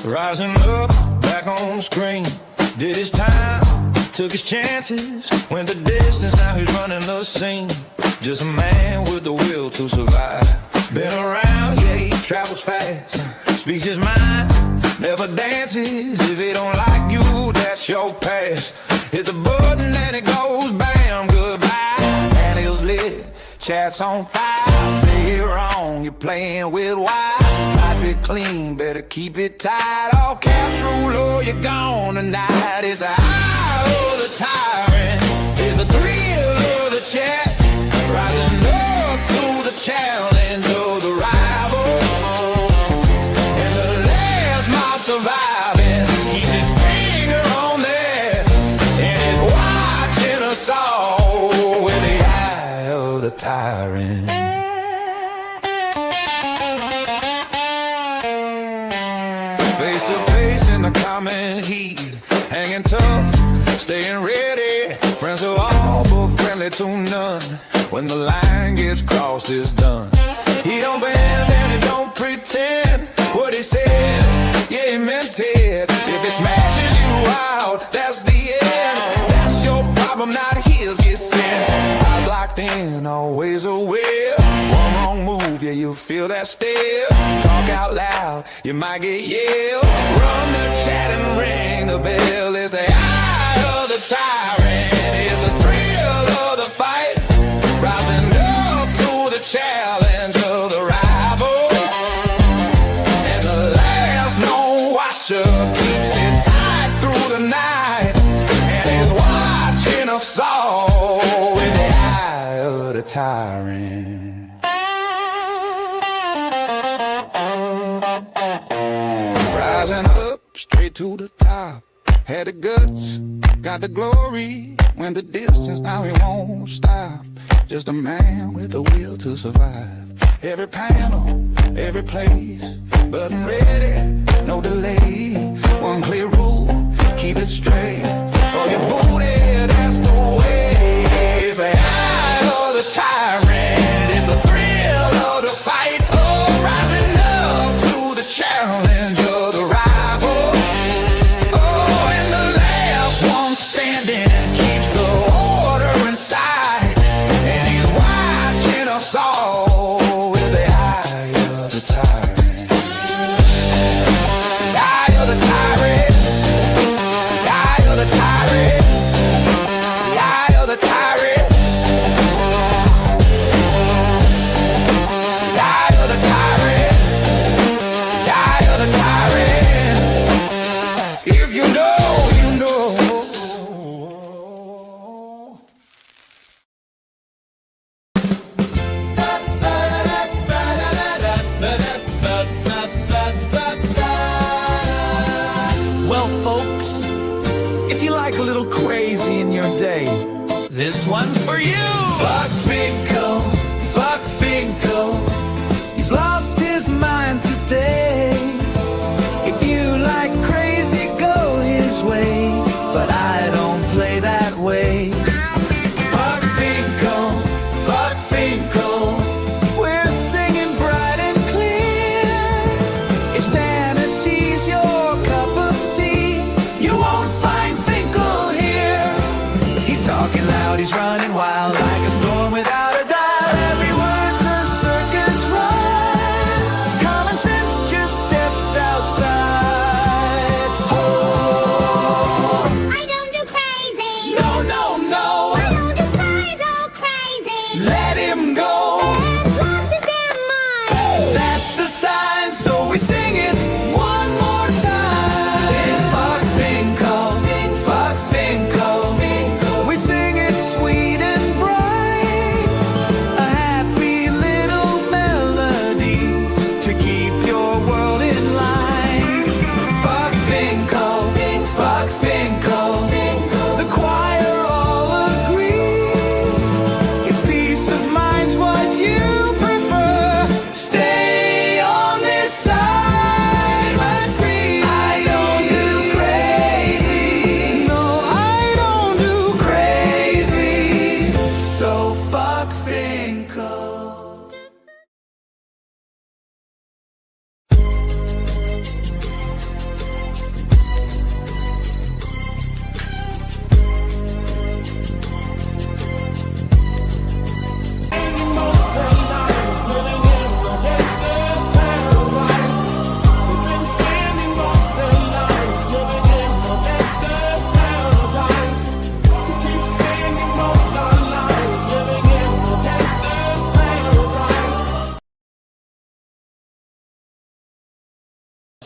Rising up, back on the screen. Did his time, took his chances. Went the distance, now he's running the scene. Just a man with the will to survive. Been around, yeah, he travels fast. Speaks his mind, never dances. If he don't like you, that's your past. Hit the button and it goes bam, goodbye. Panels lit, chat's on fire. Say it wrong, you're playing with wire. Type it clean, better keep it tight. All caps rule or you're gone tonight. It's the eye of the tyrant, it's the thrill of the chat. Rising up to the challenge of the rival. And the last mob surviving keeps his finger on there, and is watching us all with the eye of the tyrant. Face to face in the common heat, hanging tough, staying ready. Friends are all but friendly to none. When the line gets crossed, it's done. He don't bend and he don't pretend. What he says, yeah, he meant it. If it smashes you out, that's the end. That's your problem, not his. Get sent. Eyes locked in, always aware. One wrong move, yeah, you feel that stare. Talk out loud, you might get yelled. Run the chat and ring the bell. It's the eye of the tyrant, it's the thrill of the fight. Rising up to the challenge of the rival. And the last known watcher keeps it tight through the night, and is watching us all with the eye of the tyrant. Rising up straight to the top. Had the guts, got the glory. Went the distance, now he won't stop. Just a man with a will to survive. Every panel, every place, button ready, no delay. One clear rule, keep it straight. Oh, your booty, that's the way. It's the eye of the tyrant, it's the thrill of the fight. Oh, rising up to the challenge of the rival. Oh, and the last one standing keeps the order inside, and he's watching us all with the eye of the tyrant. The eye of the tyrant. The eye of the tyrant. The eye of the tyrant. The eye of the tyrant. The eye of the tyrant. If you know, you know. Well, folks, if you like a little crazy in your day, this one's for you. Fuck Finkel, fuck Finkel. He's lost his mind today. If you like crazy, go his way, but I don't play that way. Fuck Finkel, fuck Finkel. We're singing bright and clear. If sanity's your cup of tea, you won't find Finkel here. He's talking loud, he's running wild, like a storm without a dial. Every word's a circus rhyme. Common sense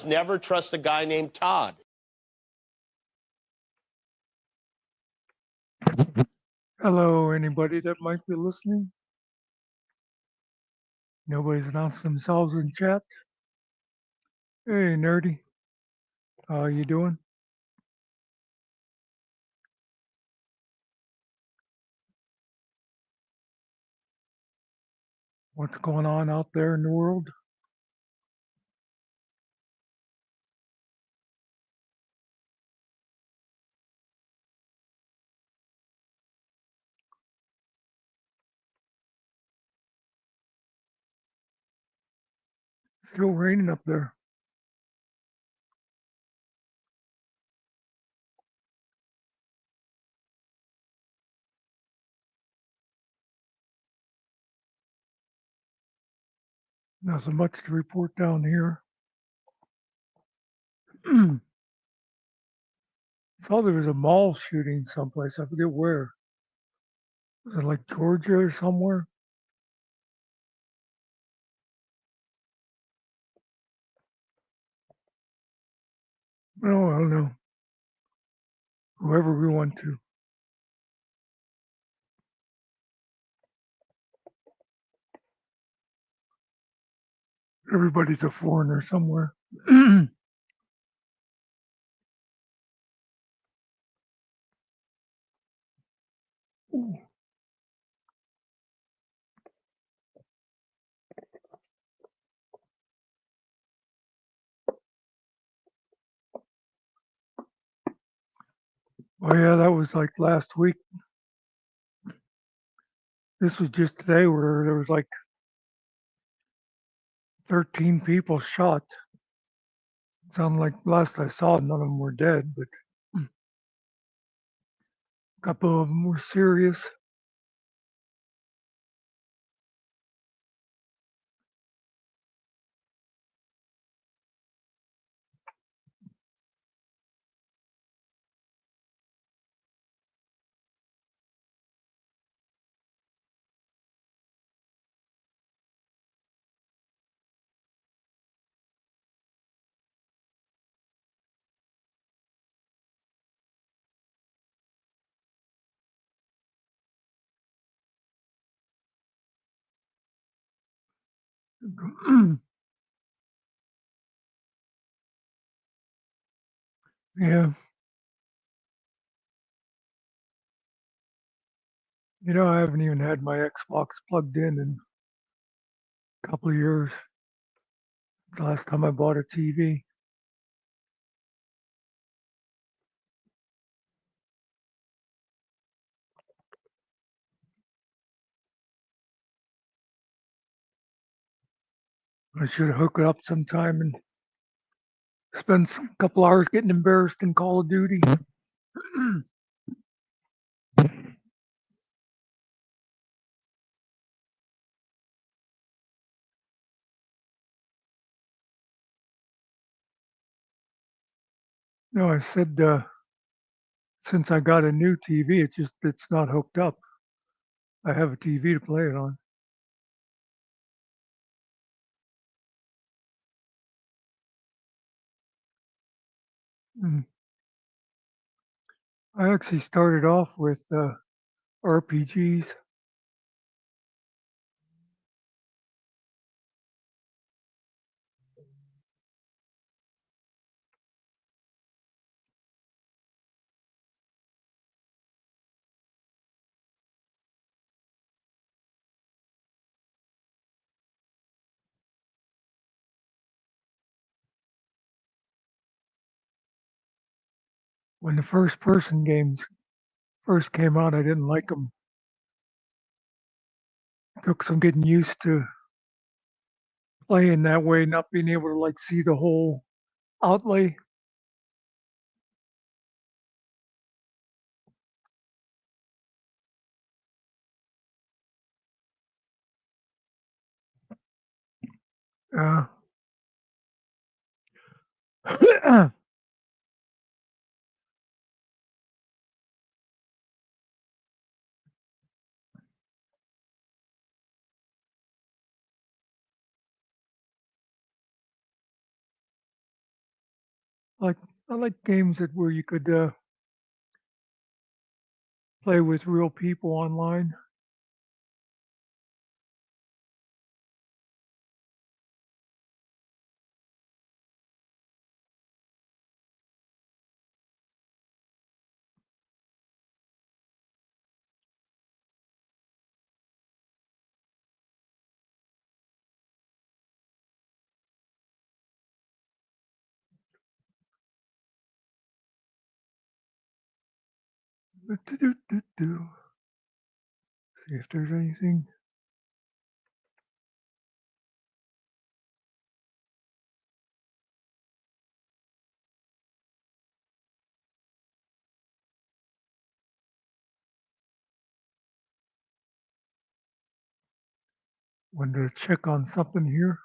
Never trust a guy named Todd. Hello, anybody that might be listening. Nobody's announced themselves in chat. Hey, nerdy. How you doing? What's going on out there in the world? Still raining up there. Not so much to report down here. Saw there was a mall shooting someplace. I forget where. Was it like Georgia or somewhere? No, I don't know. Whoever we went to. Everybody's a foreigner somewhere. Oh yeah, that was like last week. This was just today where there was like 13 people shot. Sounded like last I saw, none of them were dead, but a couple of them were serious. Yeah, I haven't even had my Xbox plugged in a couple of years. The last time I bought a TV. I should hook it up sometime and spend a couple hours getting embarrassed in Call of Duty. No, I said since I got a new TV, it's not hooked up. I have a TV to play it on. Mm. I actually started off with RPGs. When the first person games first came out, I didn't like them. Took some getting used to playing that way, not being able to like see the whole outlay. Uh, Like I like games that where you could play with real people online. Do-do-do-do. See if there's anything. Wanted to check on something here.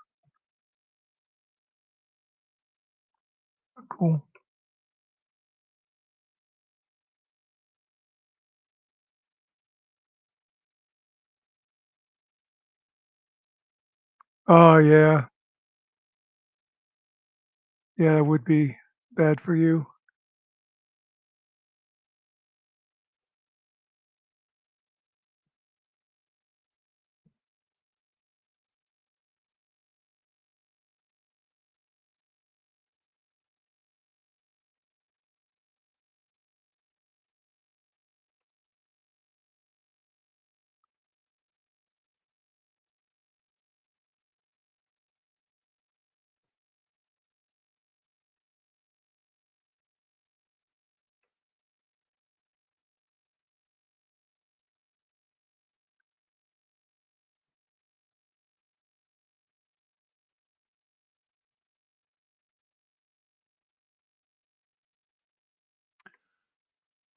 Cool. Oh yeah, yeah, it would be bad for you.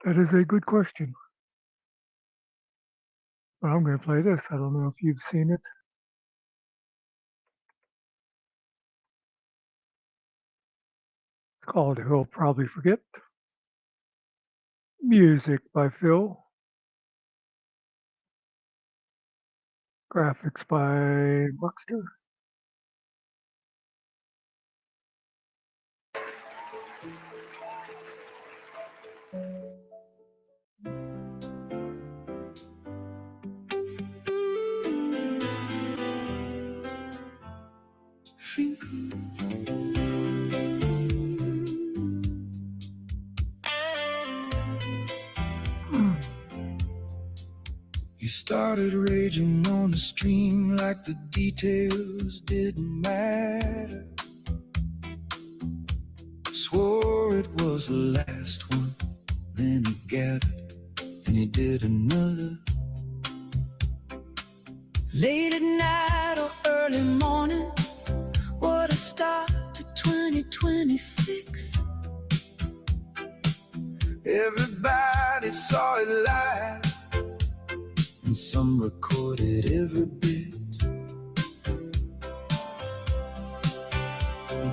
That is a good question. But I'm going to play this. I don't know if you've seen it. It's called He'll Probably Forget. Music by Phil. Graphics by Muckster. You started raging on the stream like the details didn't matter. Swore it was the last one, then he gathered and he did another. Late at night or early morning, what a start to 2026. Everybody saw it live, and some recorded every bit.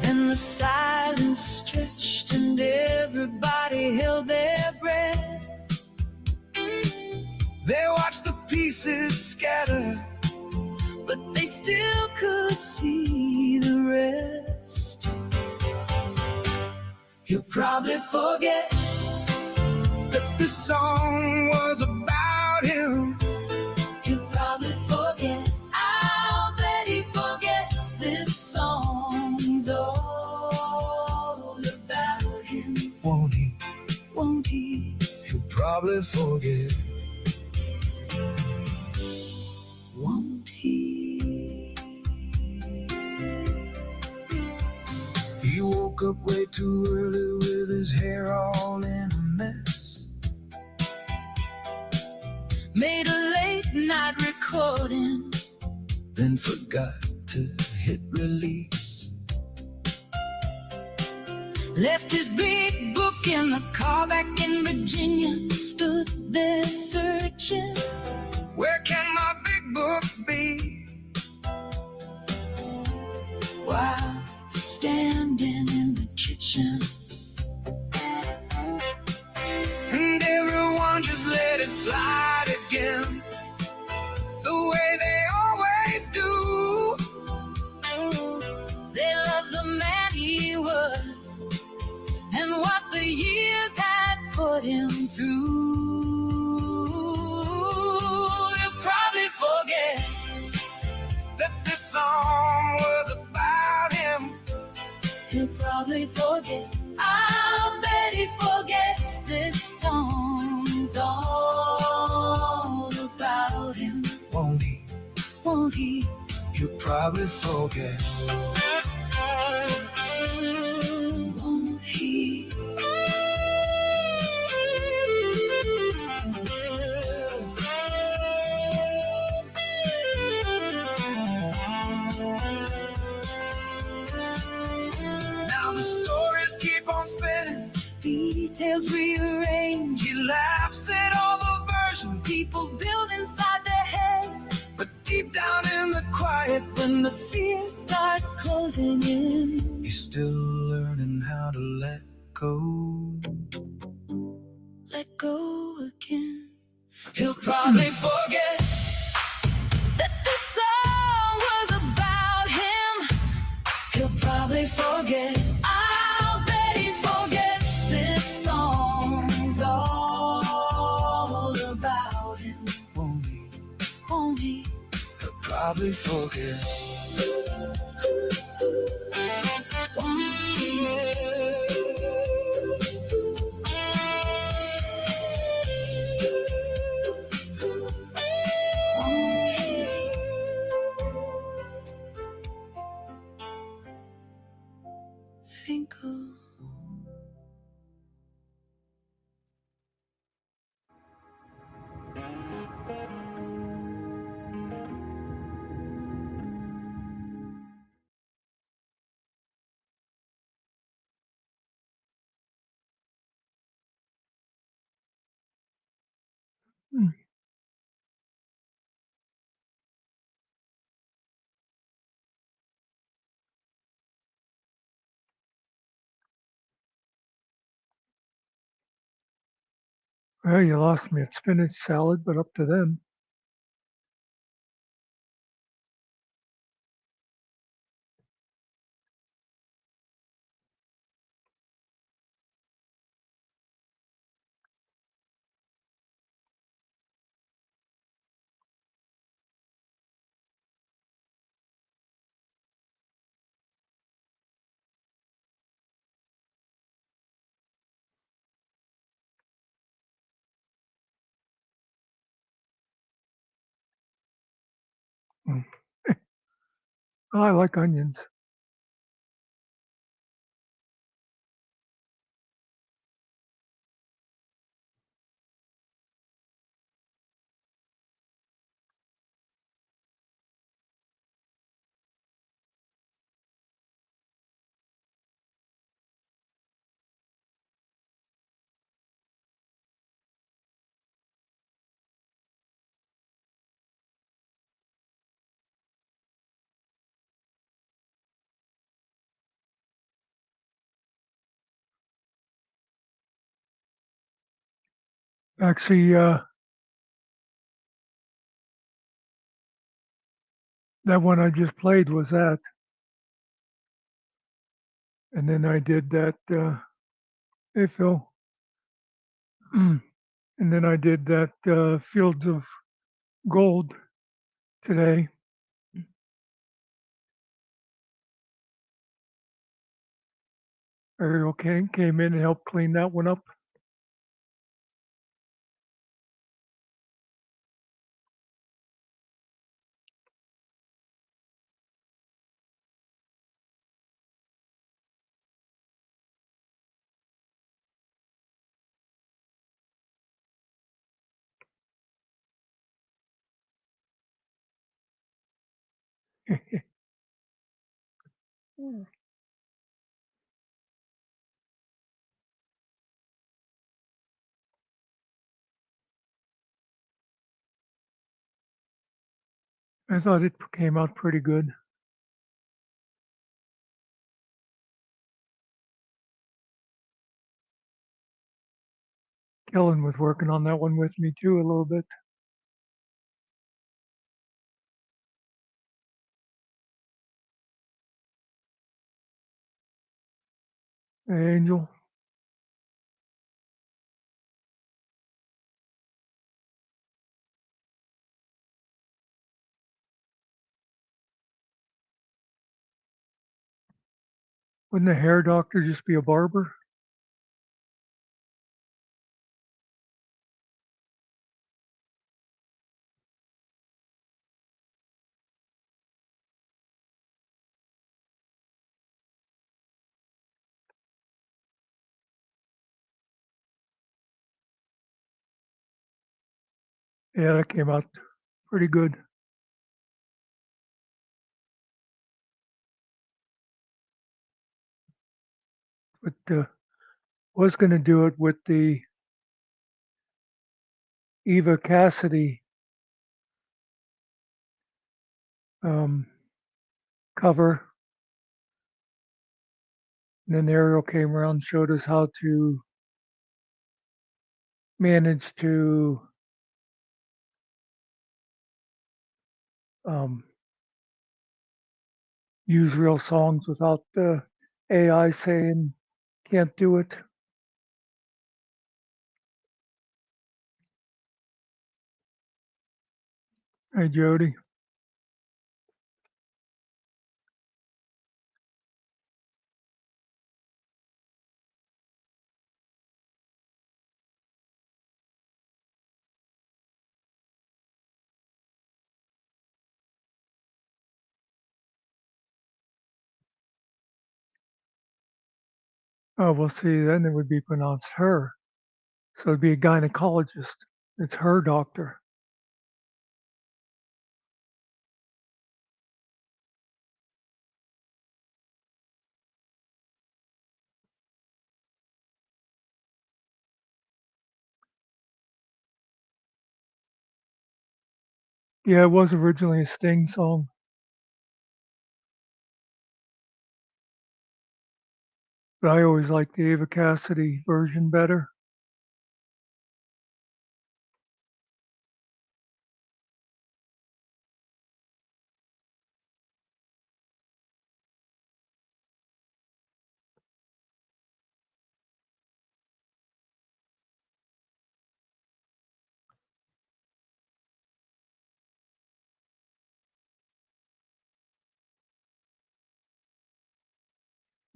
Then the silence stretched and everybody held their breath. They watched the pieces scatter, But they still could see the rest. he'll probably forget that this song was about him. He'll probably forget. I'll bet he forgets this song's all about him. Won't he? Won't he? He'll probably forget. Won't he? He woke up way too early with his hair all in a mess. Made a late night recording, Then forgot to hit release. left his big book in the car back in Virginia, stood there searching. Where can my big book be? While standing in the kitchen, And everyone just let it slide again, the way they always do. they loved the man he was, what the years had put him through. He'll probably forget That this song was about him. He'll probably forget. I'll bet he forgets this song's all about him. Won't he? Won't he? You'll probably forget. Won't he? Now the stories keep on spinning. Details rearranged. He laughs at all the versions, People build inside their heads. but deep down in the quiet, When the fear starts closing in, he's still learning how to let go. let go again. He'll probably forget That this song was about him. He'll probably forget. I'll bet he forgets this song's all about him. won't he? Won't he? He'll probably forget. Won't he? Won't he? Finkel. Well, you lost me at spinach salad, but up to them. Mm. I like onions. Actually, that one I just played was that. And then I did that, hey Phil. And then I did that Fields of Gold today. Ariel came in and helped clean that one up. I thought it came out pretty good. Kellen was working on that one with me too a little bit. Hey, Angel. Wouldn't a hair doctor just be a barber? Yeah, that came out pretty good. But was going to do it with the Eva Cassidy um, cover. And then Ariel came around and showed us how to manage to um, use real songs without the AI saying can't do it. Hey, Jody. Oh, well, see, then it would be pronounced her. So it'd be a gynecologist. It's her doctor. Yeah, it was originally a Sting song, but I always liked the Ava Cassidy version better.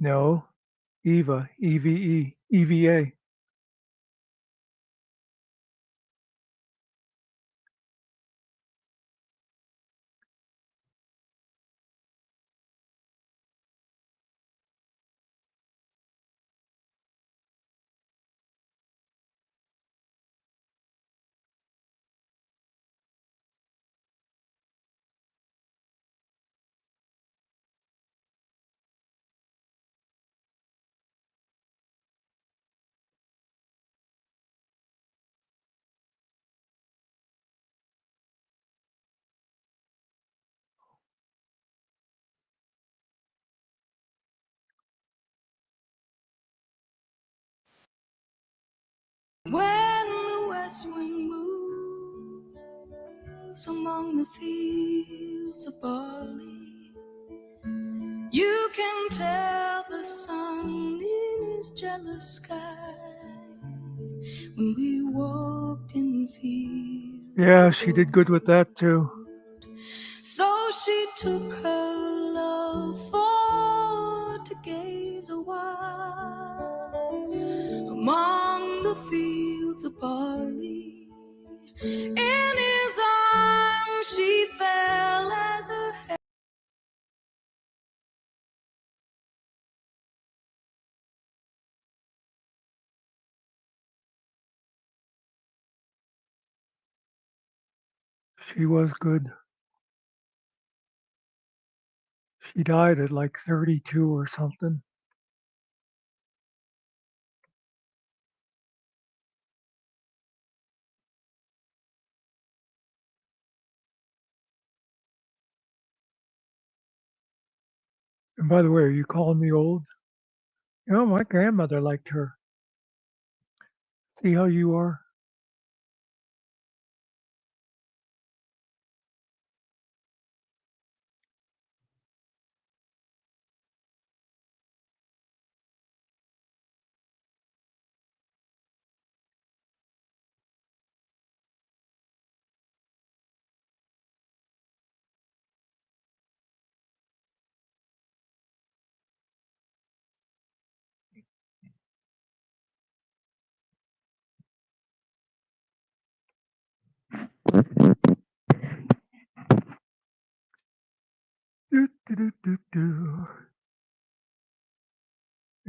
No, Eva, EVE, EVA. When the west wind moves among the fields of barley, you can tell the sun in his jealous sky when we walked in fields Yeah, of she did good with gold. that too. So she took her love for to gaze a while among the fields of barley. In his arms she fell as her head. She was good. She died at like 32 or something. And by the way, are you calling me old? You know, my grandmother liked her. See how you are?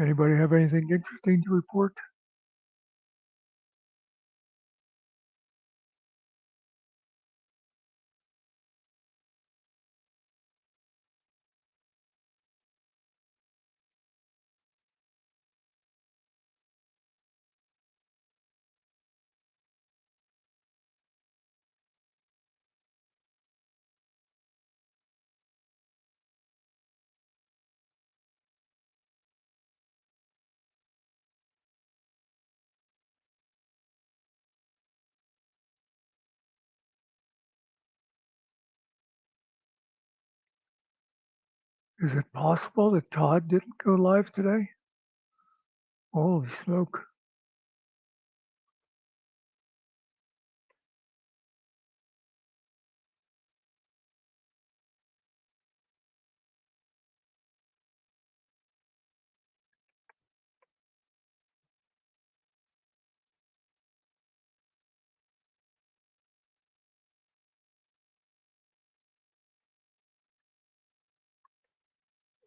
Anybody have anything interesting to report? Is it possible that Todd didn't go live today? Holy smoke.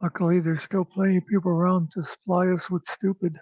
Luckily, there's still plenty of people around to supply us with stupid.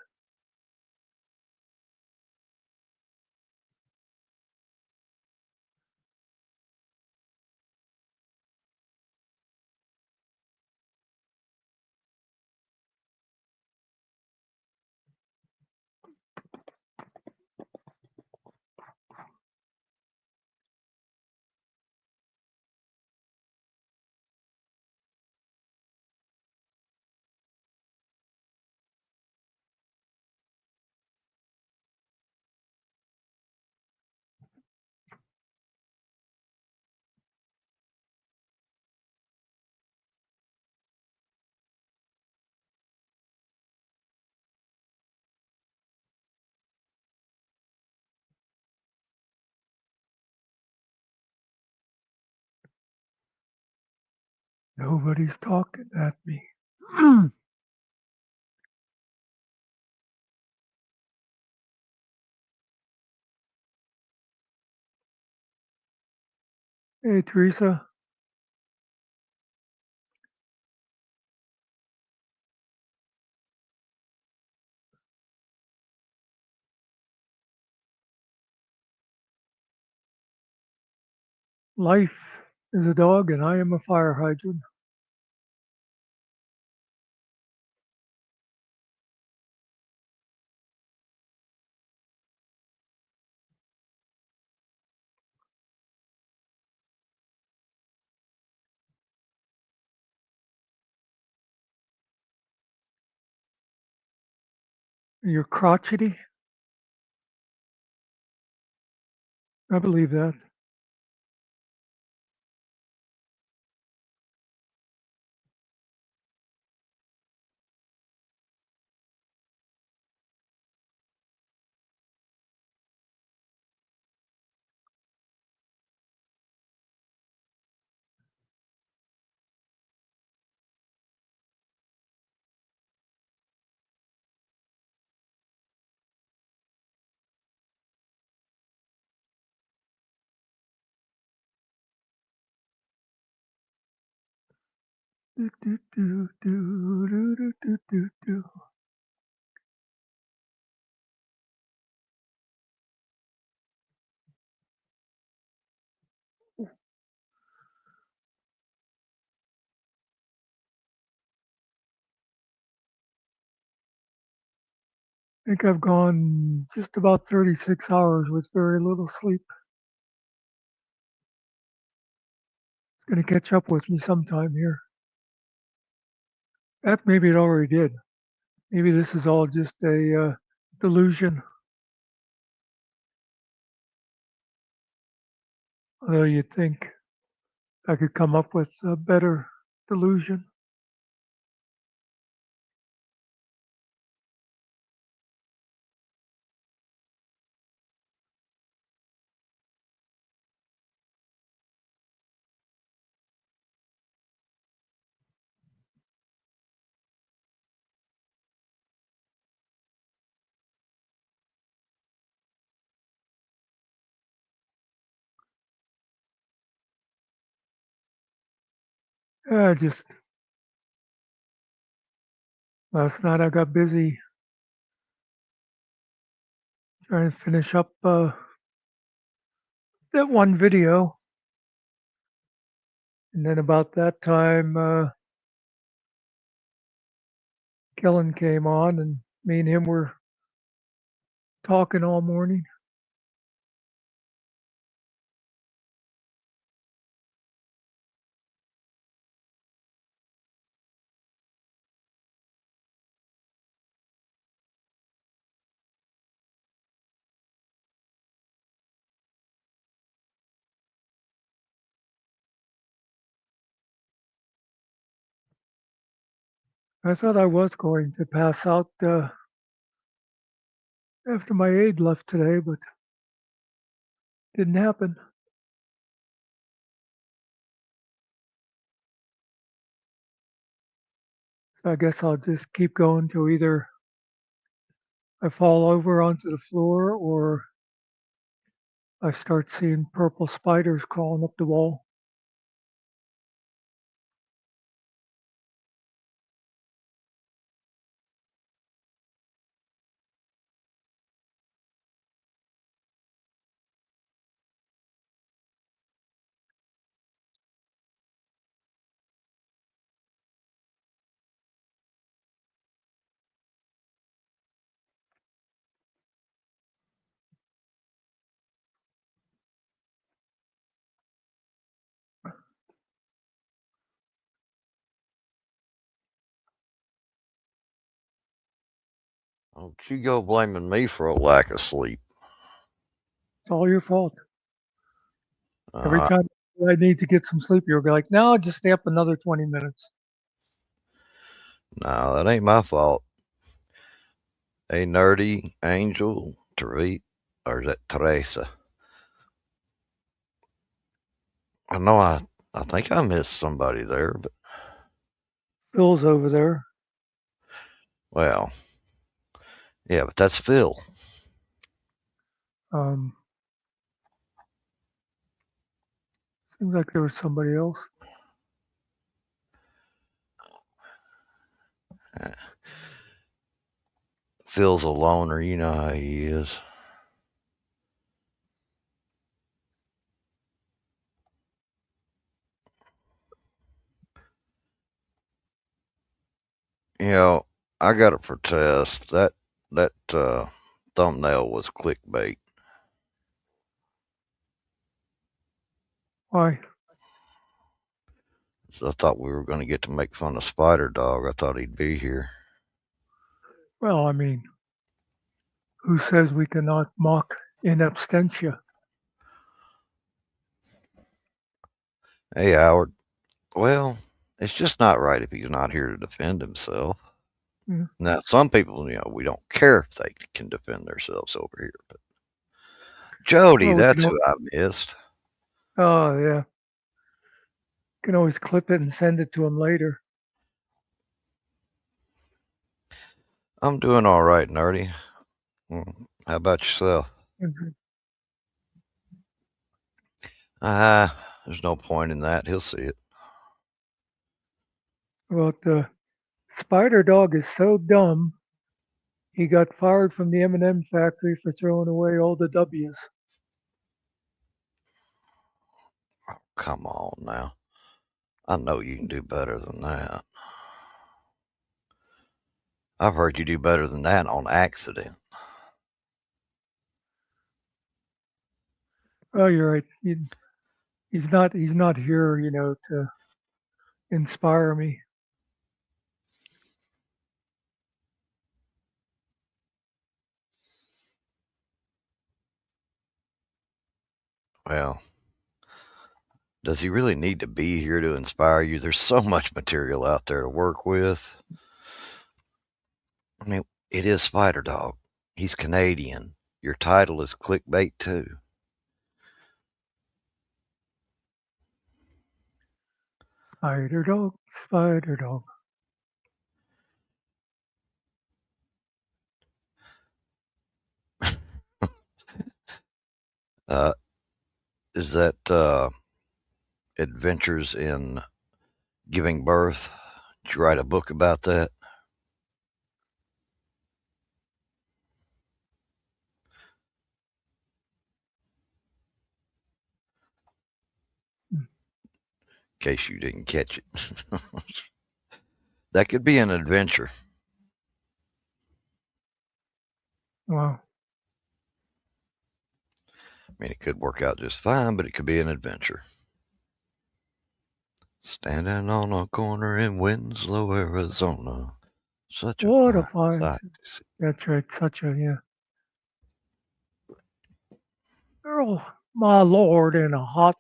Nobody's talking at me. Hey, Teresa. Life is a dog and I am a fire hydrant. You're crotchety? I believe that. Do, do, do, do, do, do, do, do, do. I think I've gone just about 36 hours with very little sleep. It's going to catch up with me sometime here. In fact, maybe it already did. Maybe this is all just a delusion. Although you'd think I could come up with a better delusion. Just Last night I got busy trying to finish up that one video. And then about that time, Kellen came on, and me and him were talking all morning. I thought I was going to pass out after my aide left today, but didn't happen. So I guess I'll just keep going till either I fall over onto the floor or I start seeing purple spiders crawling up the wall. Don't you go blaming me for a lack of sleep. It's all your fault. Every Uh, time I need to get some sleep, you'll be like, no, just stay up another 20 minutes. no, that ain't my fault. Hey, nerdy angel, or is that Teresa? I know I think I missed somebody there, but Phil's over there. well, yeah, but that's Phil. Um, seems like there was somebody else. Phil's a loner, you know how he is. You know, I gotta protest that thumbnail was clickbait. Why? So I thought we were gonna get to make fun of Spider Dog. I thought he'd be here. Well, I mean, who says we cannot mock in absentia? Hey, Howard. Well, it's just not right if he's not here to defend himself. Yeah. Now, some people, we don't care if they can defend themselves over here. But Jody, Well, we that's can. who I missed. Oh, yeah. Can always clip it and send it to him later. I'm doing all right, nerdy. How about yourself? There's no point in that. He'll see it. Well, the Spider Dog is so dumb. He got fired from the M&M factory for throwing away all the W's. Oh, come on now. I know you can do better than that. I've heard you do better than that on accident. Oh, you're right. He's not here, to inspire me. Well, does he really need to be here to inspire you? There's so much material out there to work with. I mean, it is Spider Dog. He's Canadian. Your title is clickbait too. Spider Dog, Spider Dog. Uh, is that Adventures in Giving Birth? Did you write a book about that? case you didn't catch it. That could be an adventure. Wow. I mean, it could work out just fine, but it could be an adventure. Standing on a corner in Winslow, Arizona. Such a What a fine fine. sight to see. That's right. Such a, yeah. Oh, my lord, in a hot.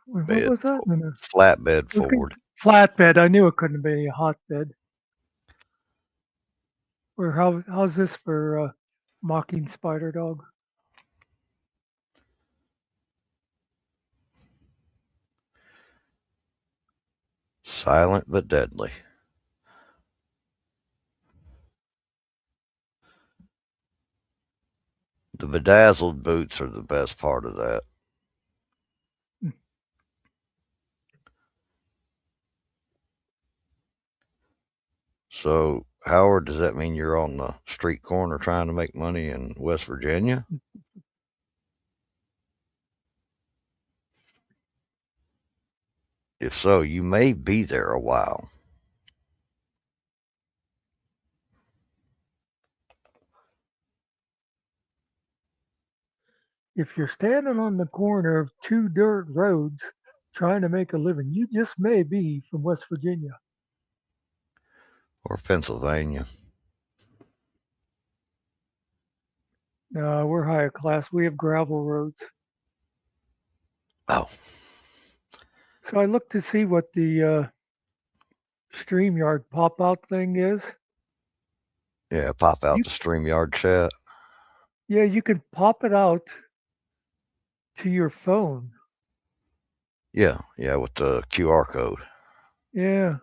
What Bed was that? In a flatbed okay, Ford. flatbed. I knew it couldn't be a hotbed. Or how's this for mocking spider dog? Silent but deadly. The bedazzled boots are the best part of that. So, Howard, does that mean you're on the street corner trying to make money in West Virginia? If so, you may be there a while. If you're standing on the corner of two dirt roads trying to make a living, you just may be from West Virginia. Or Pennsylvania. No, we're higher class. We have gravel roads. Oh, So I looked to see what the StreamYard pop out thing is. yeah, pop out You, the StreamYard chat. yeah, you can pop it out to your phone. Yeah, with the QR code. Yeah.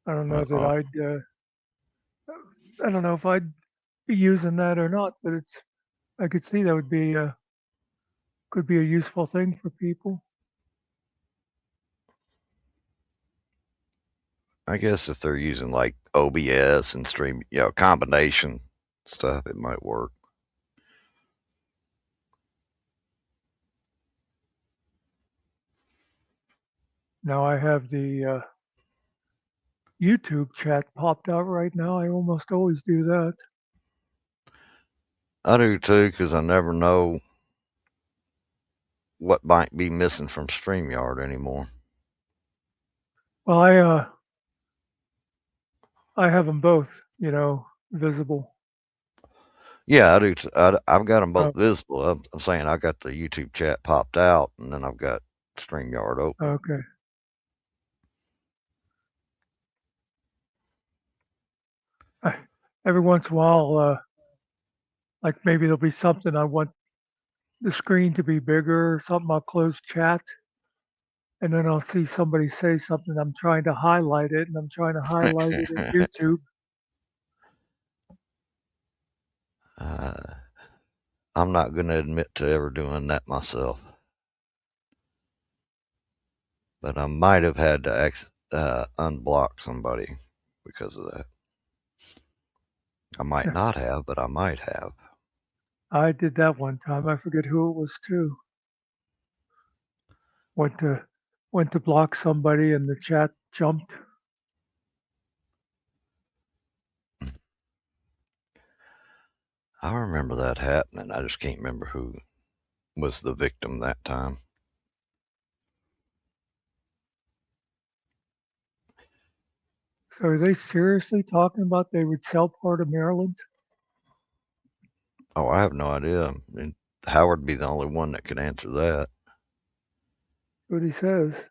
I don't know that Uh-uh. I don't know if I'd be using that or not, but I could see that would be could be a useful thing for people. I guess if they're using like OBS and stream, combination stuff, it might work. Now I have the YouTube chat popped out right now. I almost always do that. I do too, because I never know what might be missing from StreamYard anymore. Well, I have them both, visible. Yeah, I do. I've got them both Oh, visible. I'm saying I got the YouTube chat popped out, and then I've got StreamYard open. okay. I, every once in a while, like maybe there'll be something I want the screen to be bigger or something. I'll close chat, and then I'll see somebody say something. I'm trying to highlight it, and I'm trying to highlight it in YouTube. uh, I'm not going to admit to ever doing that myself, but I might have had to unblock somebody because of that. I might not have, but I might have. I did that one time. I forget who it was too. Went to went to block somebody, and the chat jumped. I remember that happening. I just can't remember who was the victim that time. So are they seriously talking about they would sell part of Maryland? Oh, I have no idea. I mean, Howard would be the only one that could answer that. What he says.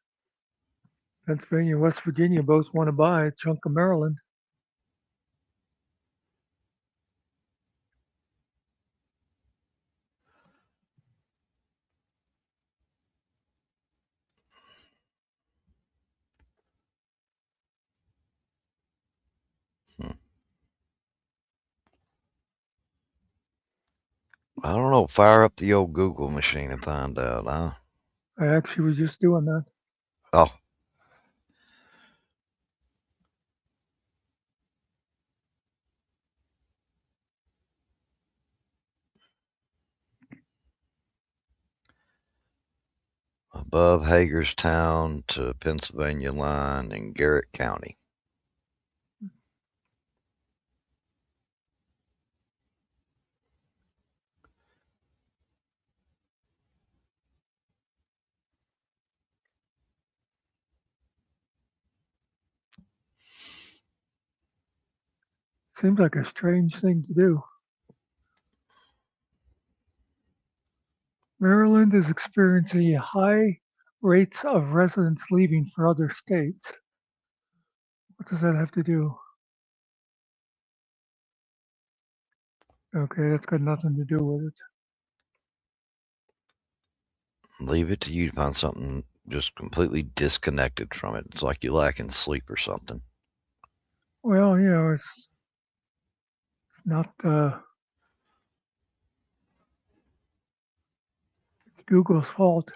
Pennsylvania and West Virginia both want to buy a chunk of Maryland. Hmm. I don't know. Fire up the old Google machine and find out, huh? I actually was just doing that. Oh, above Hagerstown to Pennsylvania line in Garrett County. Seems like a strange thing to do. Maryland is experiencing high rates of residents leaving for other states. What does that have to do? Okay, that's got nothing to do with it. Leave it to you to find something just completely disconnected from it. It's like you lack in sleep or something. Well, it's not Google's fault.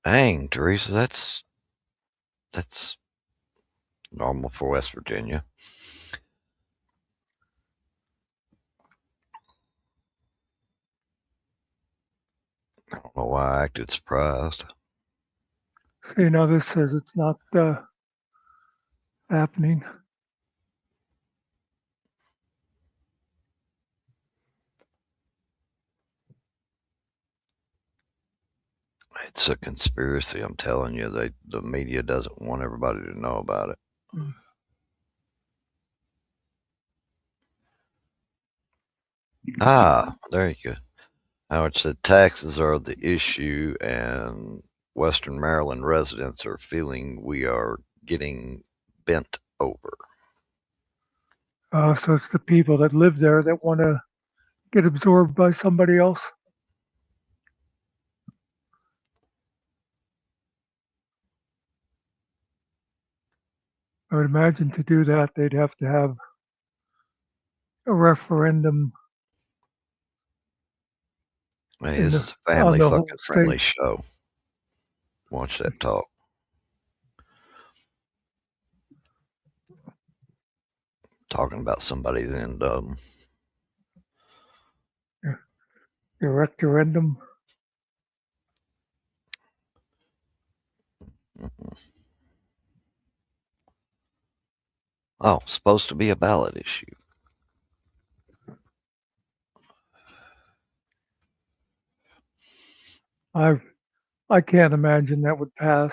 Dang, Teresa, that's normal for West Virginia. I don't know why I acted surprised. See, now this says it's not happening. It's a conspiracy, I'm telling you. The media doesn't want everybody to know about it. Ah, there you go. Now it said taxes are the issue, and Western Maryland residents are feeling we are getting bent over. So it's the people that live there that want to get absorbed by somebody else. I would imagine to do that, they'd have to have a referendum Hey, in this the, is a on family the whole fucking friendly state. show. Watch that talk. Talking about somebody's end of them. The referendum. Oh, supposed to be a ballot issue. I can't imagine that would pass.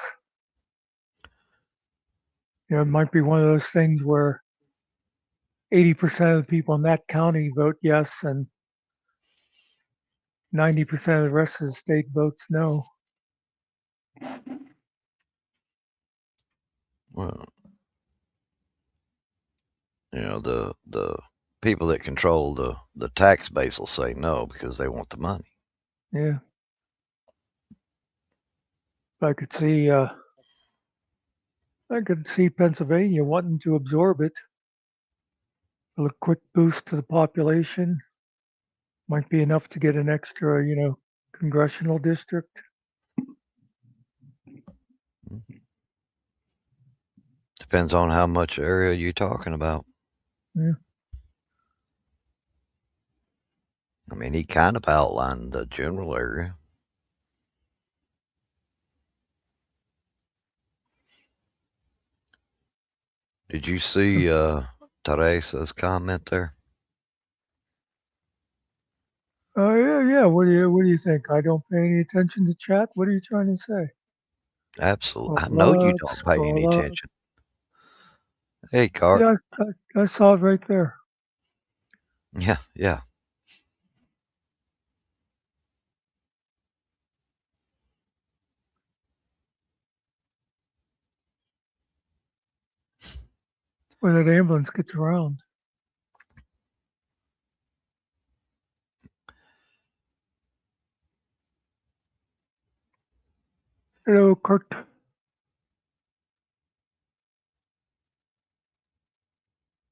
It might be one of those things where 80% of the people in that county vote yes and 90% of the rest of the state votes no. Well, the people that control the tax base will say no because they want the money. Yeah. I could see Pennsylvania wanting to absorb it. A quick boost to the population might be enough to get an extra, congressional district. Depends on how much area you're talking about. Yeah. I mean, he kind of outlined the general area. Did you see Teresa's comment there? Oh yeah. What do you think? I don't pay any attention to chat. What are you trying to say? Absolutely. I know Scroll you up, don't pay any scroll up. attention. Hey, Cart. Yeah, I saw it right there. Yeah, yeah. When that ambulance gets around. Hello, Kurt.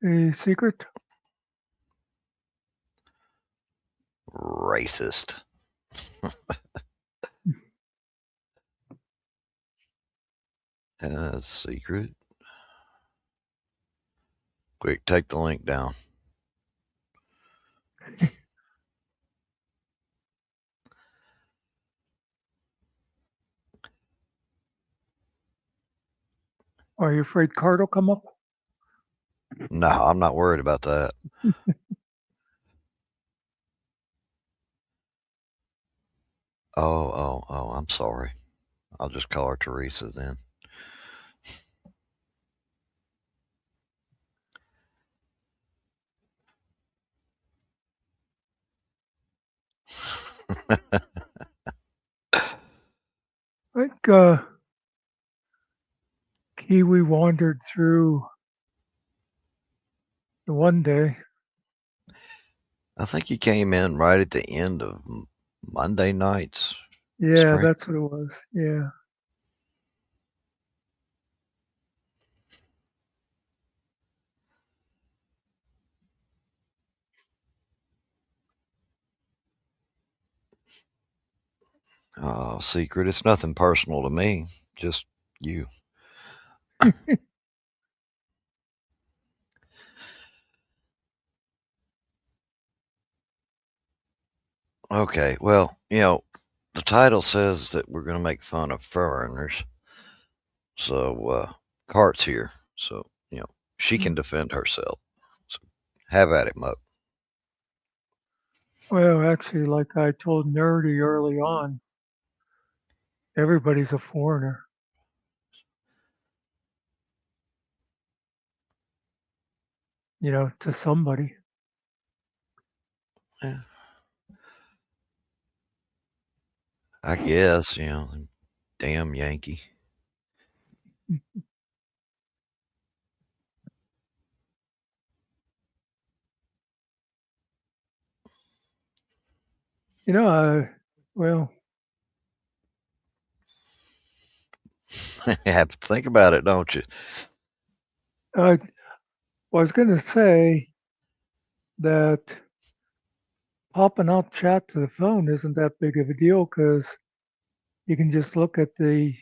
A secret? Racist. Secret. Quick, take the link down. Are you afraid Card will come up? No, I'm not worried about that. Oh, I'm sorry. I'll just call her Teresa then. I think Kiwi wandered through the one day. I think he came in right at the end of Monday night's Yeah, stream. that's what it was. Yeah. Secret. It's nothing personal to me. Just you. Okay. Well, the title says that we're going to make fun of foreigners. So, Cart's here. So, she can defend herself. So, have at it, Muck. Well, actually, like I told Nerdy early on, everybody's a foreigner. To somebody. Yeah. I guess, damn Yankee. Well, You have to think about it, don't you? I was going to say that popping up chat to the phone isn't that big of a deal because you can just look at the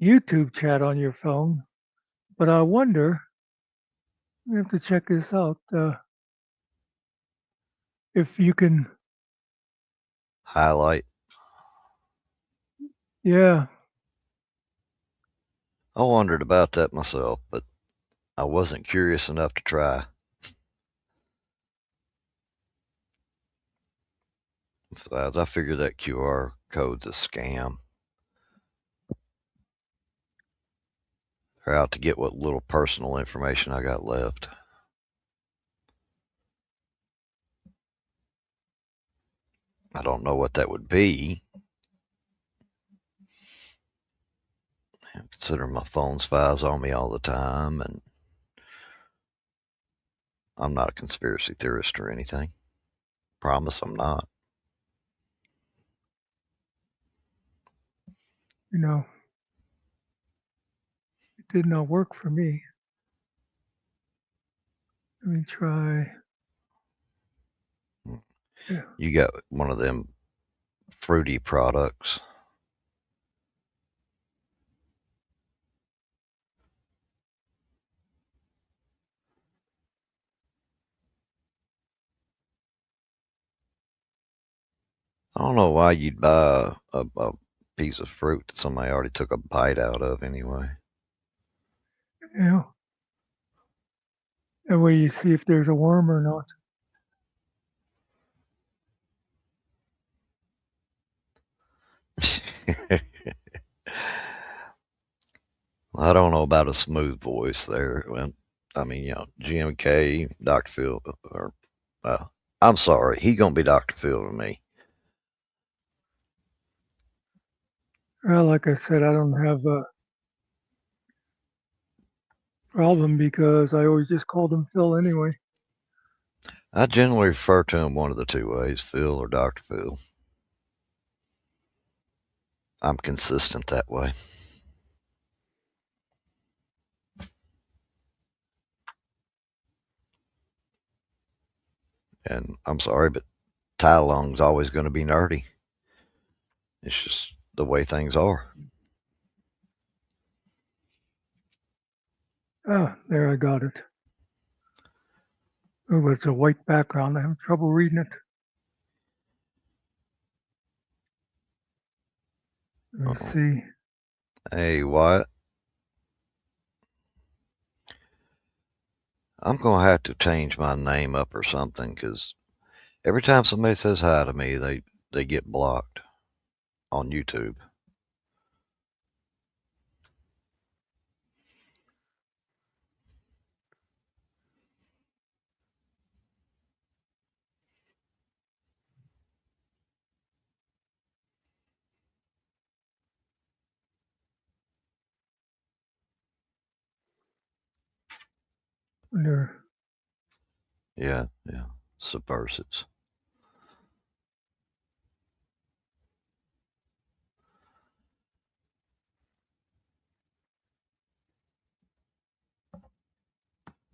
YouTube chat on your phone. But I wonder, we have to check this out, if you can, Highlight. yeah, I wondered about that myself, but I wasn't curious enough to try. Besides, I figured that QR code's a scam. They're out to get what little personal information I got left. I don't know what that would be. Considering my phone spies on me all the time, and I'm not a conspiracy theorist or anything. Promise I'm not. it did not work for me. Let me try. Yeah. You got one of them fruity products. I don't know why you'd buy a piece of fruit that somebody already took a bite out of anyway. Yeah. That way you see if there's a worm or not. I don't know about a smooth voice there. Well, I mean, GMK, Dr. Phil, or, I'm sorry, he gonna be Dr. Phil to me. Well, like I said, I don't have a problem because I always just called him Phil anyway. I generally refer to him one of the two ways, Phil or Dr. Phil. I'm consistent that way. And I'm sorry, but tie along's always going to be nerdy. It's just the way things are. Ah, there I got it. Oh, it's a white background. I have trouble reading it. Let me Uh-oh. see. Hey, Wyatt. I'm gonna have to change my name up or something, because every time somebody says hi to me, they get blocked on YouTube. Under Yeah, subversives.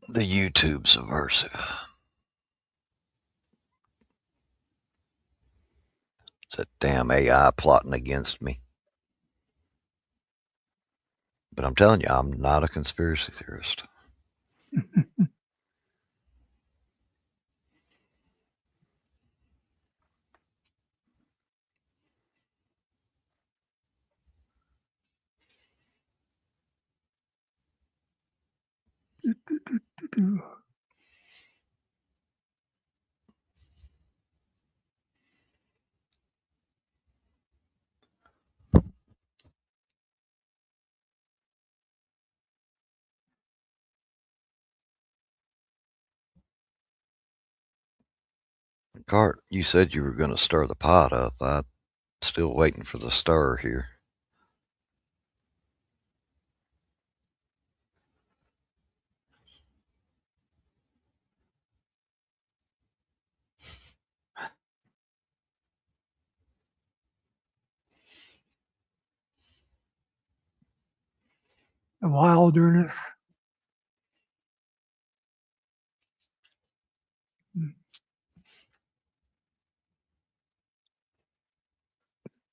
The YouTube subversive. It's that damn AI plotting against me. But I'm telling you, I'm not a conspiracy theorist. Cart, you said you were going to stir the pot up. I'm still waiting for the stir here. the wilderness.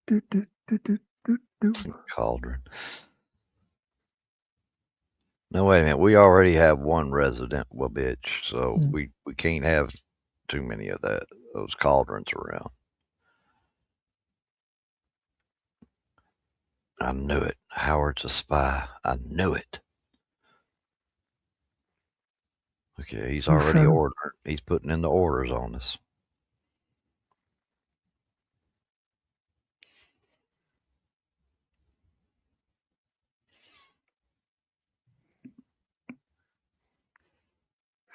Do, do, do, do, do, do. Cauldron. No, wait a minute. We already have one resident bitch, so Hmm. we can't have too many of those cauldrons around. I knew it. Howard's a spy. I knew it. Okay, he's already So, ordering. He's putting in the orders on us.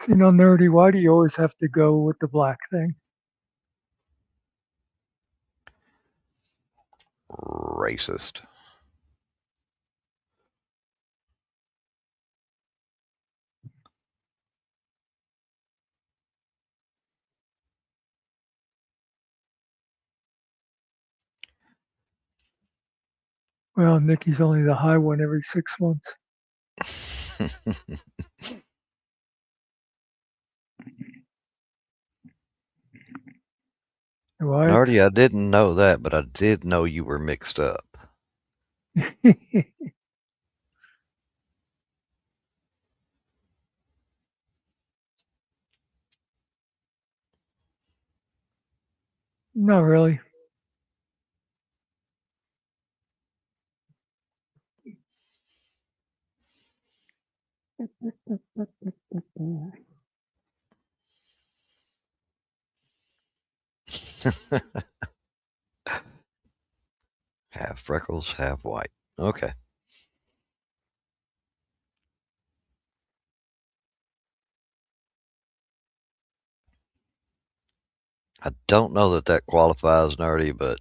see, no nerdy. Why do you always have to go with the black thing? Racist. Well, Nikki's only the high one every 6 months. Right? Nardi, I didn't know that, but I did know you were mixed up. Not really. Half freckles, half white. Okay. I don't know that qualifies, Nardi, but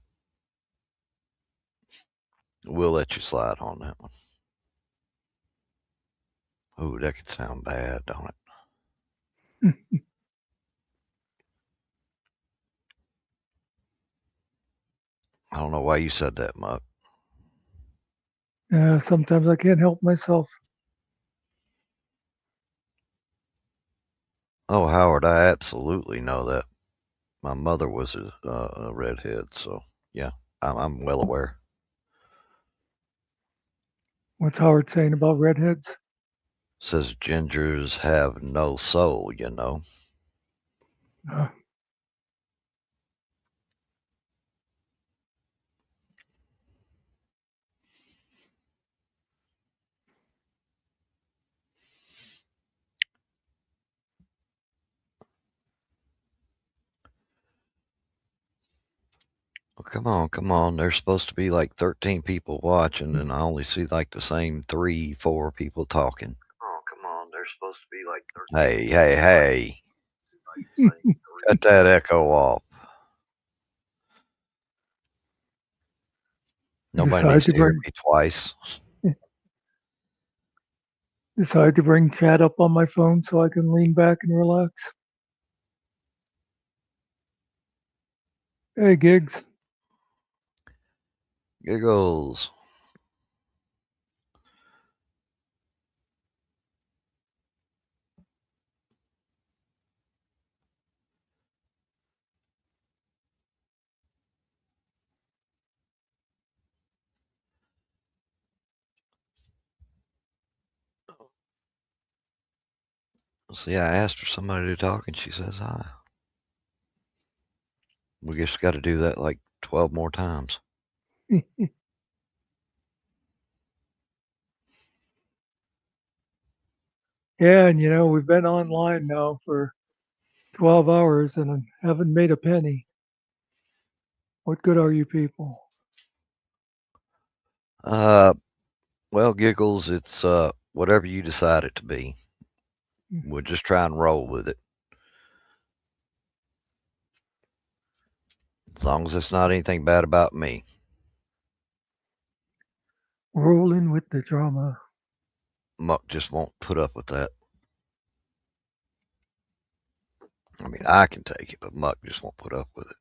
we'll let you slide on that one. Ooh, that could sound bad, don't it? I don't know why you said that, Muck. Sometimes I can't help myself. Oh, Howard, I absolutely know that. My mother was a redhead, so yeah, I'm well aware. What's Howard saying about redheads? Says gingers have no soul, you know. Uh, Oh, come on, come on. There's supposed to be like 13 people watching, and I only see like the same 3, 4 people talking. Come on. There's supposed to be like 13 Hey, people hey, hey. watching. Cut that echo off. Nobody decide needs to to hear bring me twice. decide to bring chat up on my phone so I can lean back and relax. Hey, Gigs. Giggles. See, I asked for somebody to talk, and she says hi. We just got to do that like 12 more times. Yeah, and we've been online now for 12 hours and I haven't made a penny. What good are you people? Uh, well, Giggles, it's whatever you decide it to be. We'll just try and roll with it. As long as it's not anything bad about me. Rolling with the drama. Muck just won't put up with that. I mean, I can take it, but Muck just won't put up with it.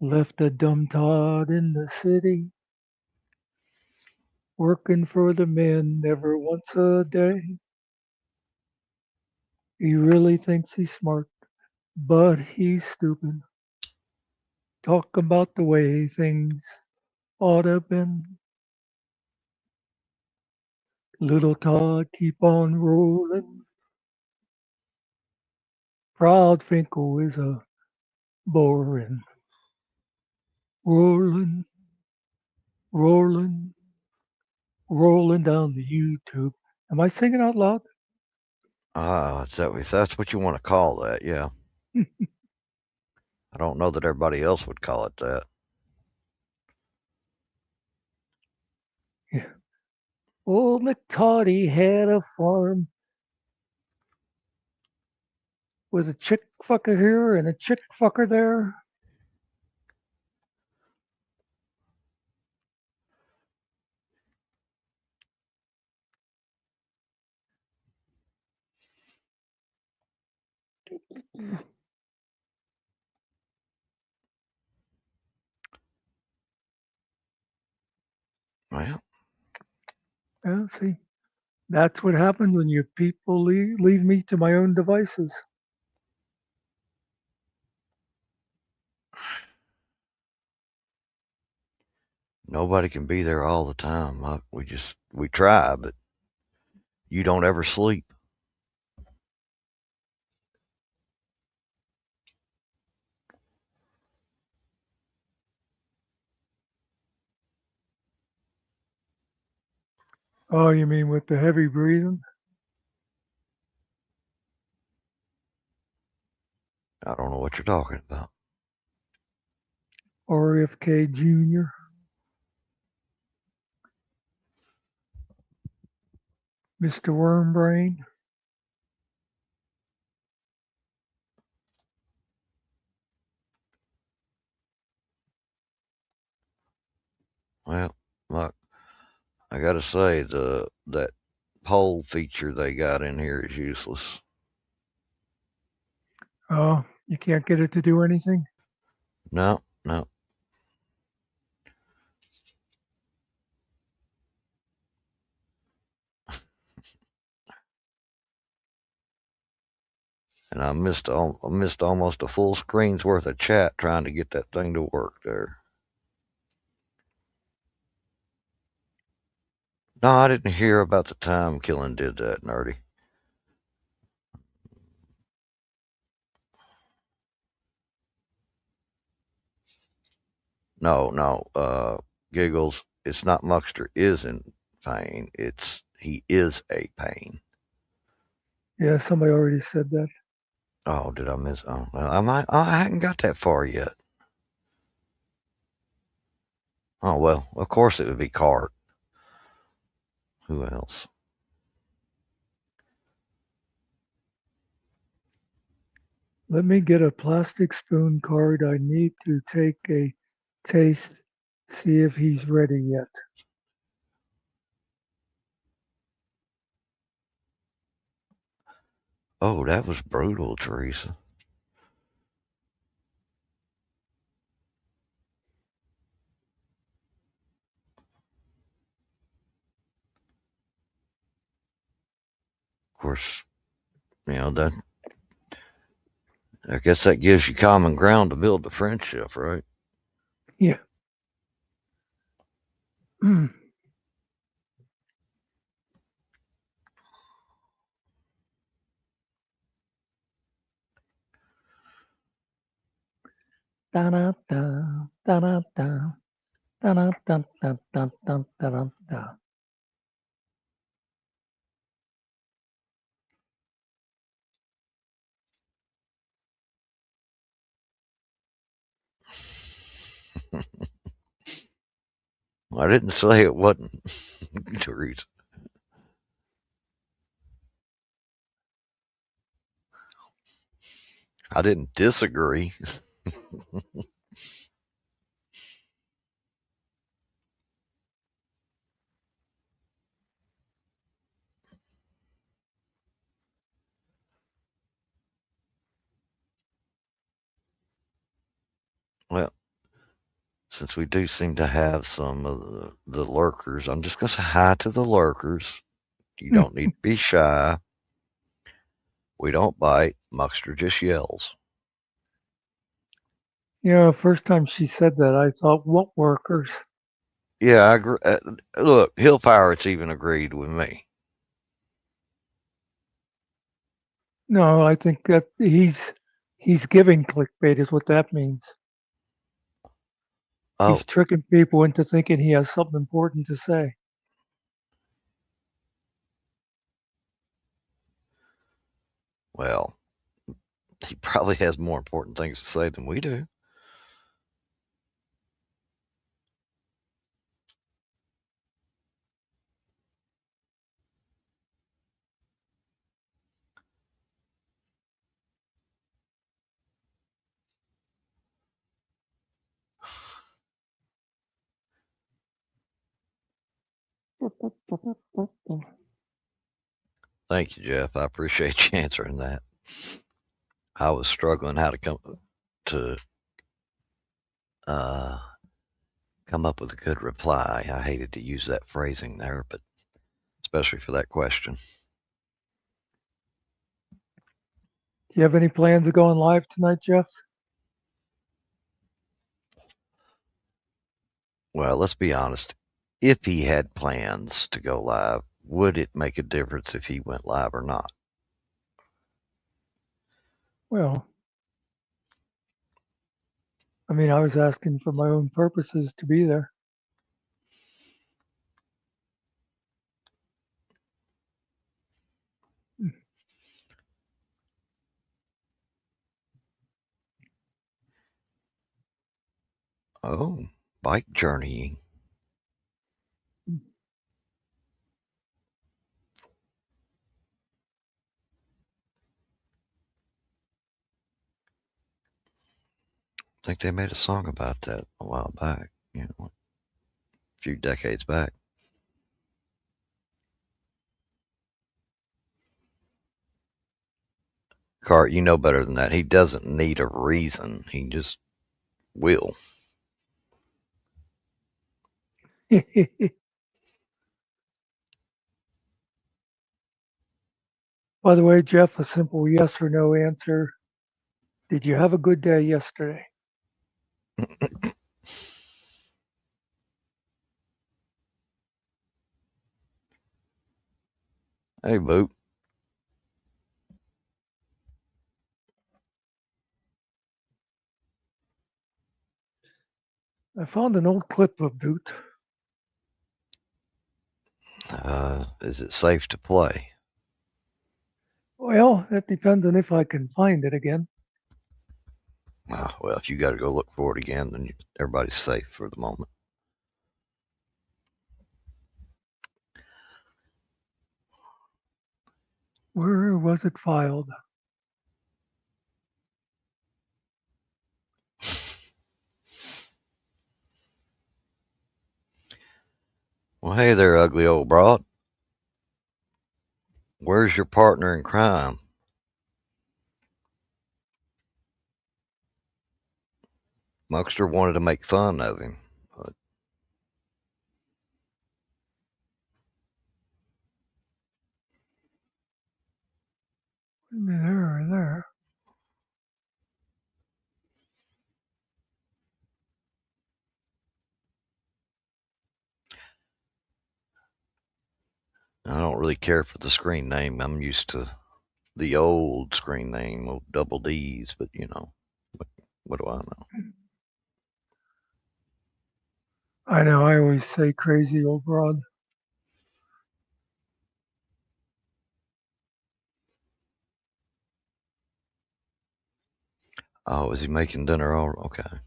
Left a dumb Todd in the city, working for the men never once a day. He really thinks he's smart, but he's stupid. Talk about the way things ought to have been. Little Todd keep on rolling. Proud Finkel is a boring. Rolling, rolling, rolling down the YouTube. Am I singing out loud? If that's what you want to call that, yeah. I don't know that everybody else would call it that. Yeah. Old McToddy had a farm with a chick fucker here and a chick fucker there. Well, Yeah, see, that's what happens when you people leave me to my own devices. nobody can be there all the time, Muck. We try, but you don't ever sleep. Oh, you mean with the heavy breathing? I don't know what you're talking about. RFK Jr., Mr. Wormbrain. Well, Muck, I gotta say that poll feature they got in here is useless. Oh, you can't get it to do anything? No, no. And I missed almost a full screen's worth of chat trying to get that thing to work there. No, I didn't hear about the time Killen did that, Nerdy. No. Giggles. It's not Muckster is in pain. It's he is a pain. Yeah, somebody already said that. Oh, did I miss? Oh, well, I hadn't got that far yet. Oh well, of course it would be Cart. Who else? Let me get a plastic spoon card. I need to take a taste, see if he's ready yet. Oh, that was brutal, Teresa. Of course, that. I guess that gives you common ground to build the friendship, right? Yeah. Da da da da da da da da da da da da da da. I didn't say it wasn't, Teresa. I didn't disagree. Well, since we do seem to have some of the lurkers, I'm just going to say hi to the lurkers. You don't need to be shy. We don't bite. Muckster just yells. First time she said that, I thought, what workers? Yeah, I agree. Look, Hill Pirates even agreed with me. No, I think that he's giving clickbait is what that means. Oh, He's tricking people into thinking he has something important to say. well, he probably has more important things to say than we do. Thank you, Jeff. I appreciate you answering that. I was struggling how to to uh, come up with a good reply. I hated to use that phrasing there, but especially for that question. Do you have any plans of going live tonight, Jeff? Well, let's be honest. If he had plans to go live, would it make a difference if he went live or not? Well, I mean, I was asking for my own purposes to be there. Oh, bike journeying. I think they made a song about that a while back, a few decades back. Cart, you know better than that. He doesn't need a reason. He just will. By the way, Jeff, a simple yes or no answer. Did you have a good day yesterday? Hey, Boop. I found an old clip of Boot. Is it safe to play? Well, that depends on if I can find it again. Well, if you got to go look for it again, then everybody's safe for the moment. Where was it filed? Well, hey there, ugly old broad. Where's your partner in crime? Muckster wanted to make fun of him. There. I don't really care for the screen name. I'm used to the old screen name, old double D's, but what do I know? I know, I always say crazy old broad. Oh, is he making dinner all okay?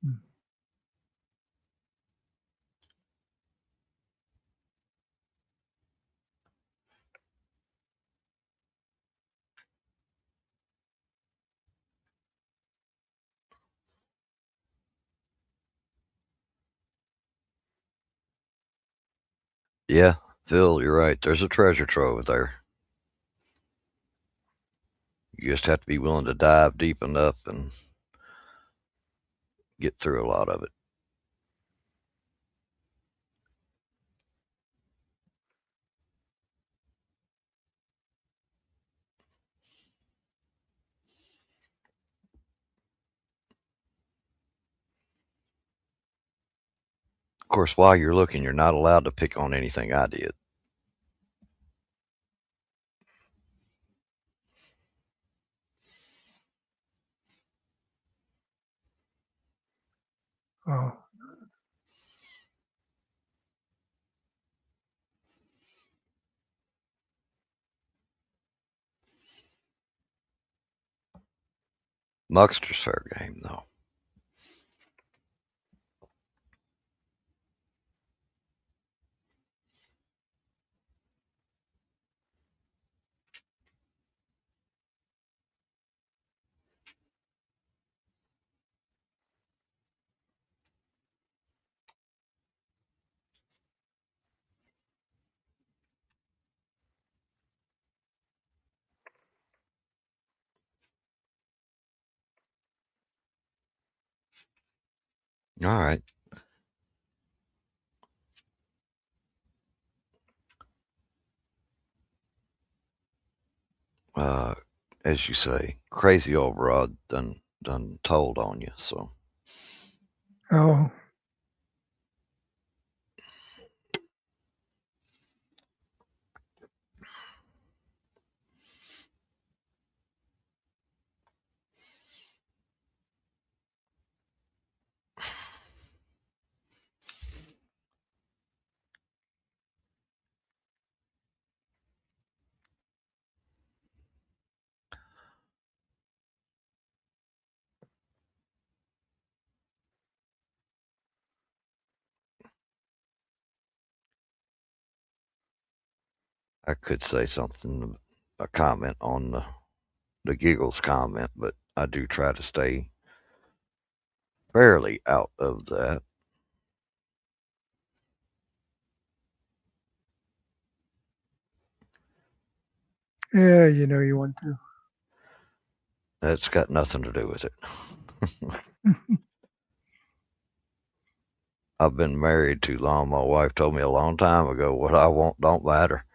Hmm. Yeah, Phil, you're right. There's a treasure trove there. You just have to be willing to dive deep enough and get through a lot of it. Of course, while you're looking, you're not allowed to pick on anything I did. Oh, Muckster's fair game, though. All right. Uh, as you say, crazy old broad done told on you. So oh, I could say something, a comment on the giggles comment, but I do try to stay fairly out of that. yeah, you know you want to. That's got nothing to do with it. I've been married too long. My wife told me a long time ago, what I want don't matter.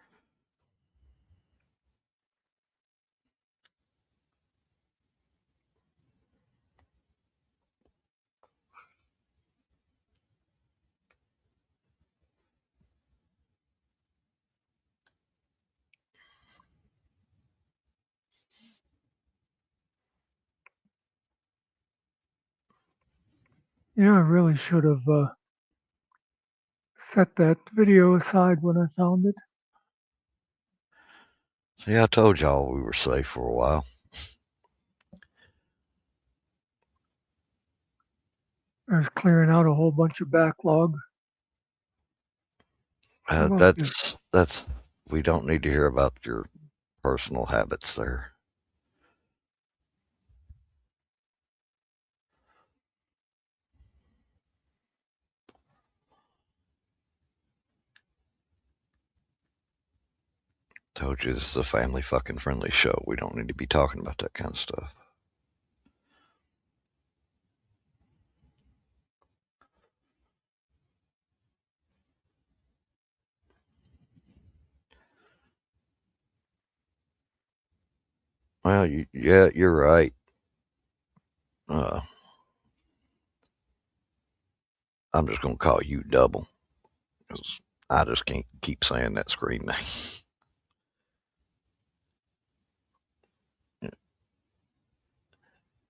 Yeah, I really should have set that video aside when I found it. See, I told y'all we were safe for a while. I was clearing out a whole bunch of backlog. How about this? That's. We don't need to hear about your personal habits there. Told you this is a family fucking friendly show. We don't need to be talking about that kind of stuff. Well, yeah, you're right. I'm just gonna call you Double because I just can't keep saying that screen name.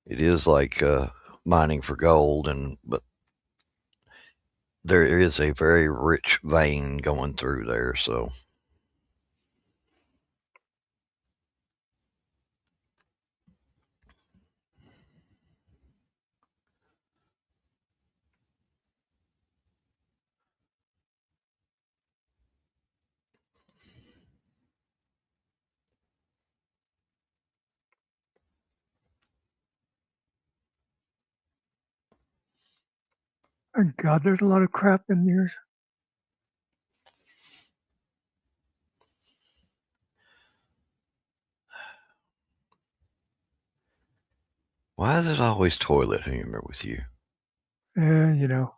It is like mining for gold, but there is a very rich vein going through there. So Oh, God, there's a lot of crap in here. why is it always toilet humor with you? You know.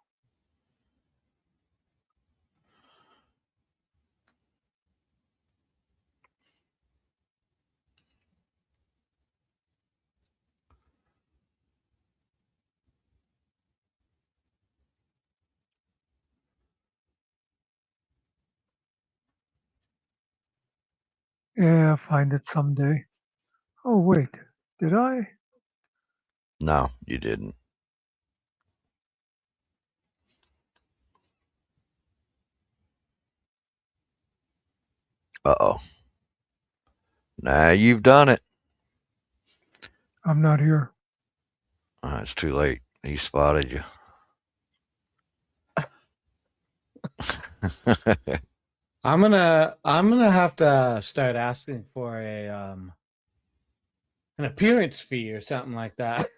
Yeah, I'll find it someday. Oh, wait. Did I? No, you didn't. Uh-oh. Now you've done it. I'm not here. It's too late. He spotted you. I'm gonna have to start asking for a an appearance fee or something like that.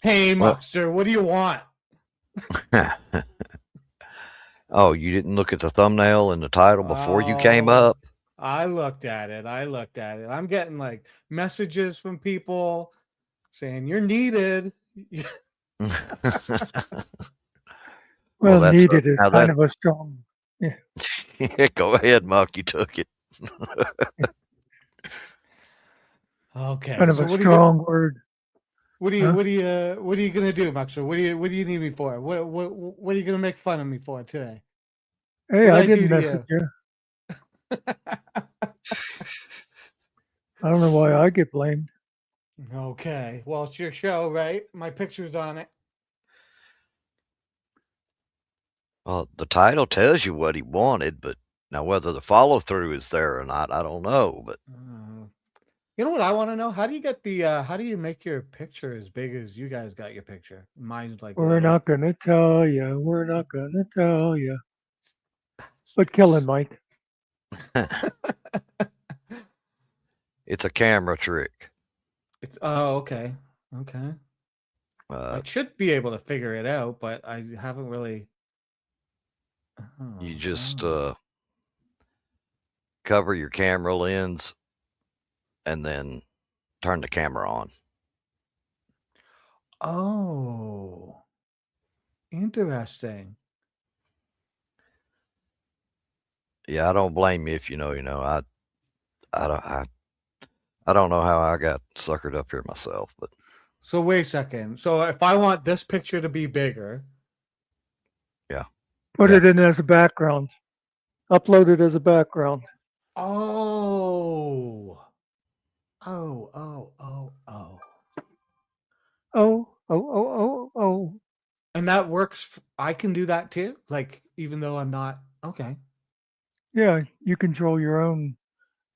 Hey, Well- Muckster, what do you want? Oh, you didn't look at the thumbnail and the title before you came up? I looked at it. I'm getting like messages from people saying you're needed. Well, that's needed is now kind that. of a strong. Yeah. Go ahead, Muck. You took it. Okay, Kind of so a strong word. what are Huh? you gonna do, Muckster? What do you need me for? What are you gonna make fun of me for today? Hey, What I I do didn't to message you? you. I don't know why I get blamed. Okay, well, it's your show, right? My picture's on it. Well, the title tells you what he wanted, but now whether the follow through is there or not, I don't know. But You know what I want to know? How do you get the how do you make your picture as big as you guys got your picture? Mine's like We're little. not gonna tell you. We're not gonna tell you. But killing might. it's a camera trick. It's okay. Okay. I should be able to figure it out, but I haven't really. You just oh. cover your camera lens and then turn the camera on. Oh, interesting. Yeah, I don't blame you if you know. You know, I don't. I don't know how I got suckered up here myself, but So wait a second. So if I want this picture to be bigger, yeah, Put Yeah. it in as a background. Upload it as a background. oh, Oh, oh, oh, oh. Oh. And that works. I can do that too. Like, even though I'm not. Okay. Yeah, you control your own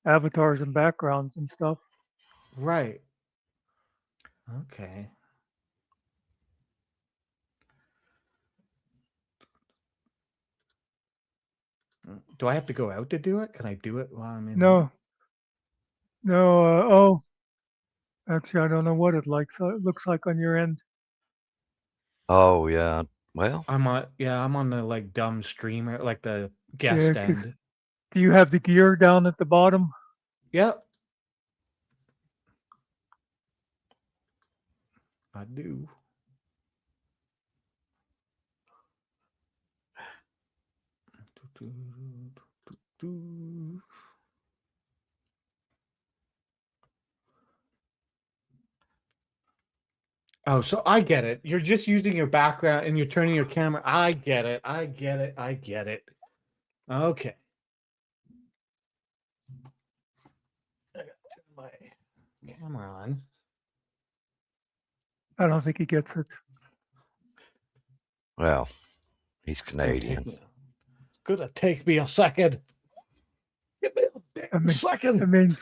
avatars and backgrounds and stuff. Right. Okay. Do I have to go out to do it? Can I do it while I'm in here? No, no. Oh, actually, I don't know what it looks like on your end. Oh yeah. Well, I'm on the like dumb streamer, like the Yeah, guest 'cause end. do you have the gear down at the bottom? Yep. I do. Oh, so I get it. You're just using your background and you're turning your camera. I get it. I get it. I get it. Okay. I gotta turn my camera on. I don't think he gets it. well, he's Canadian. Gonna take me a second. Give me a I mean, second. it means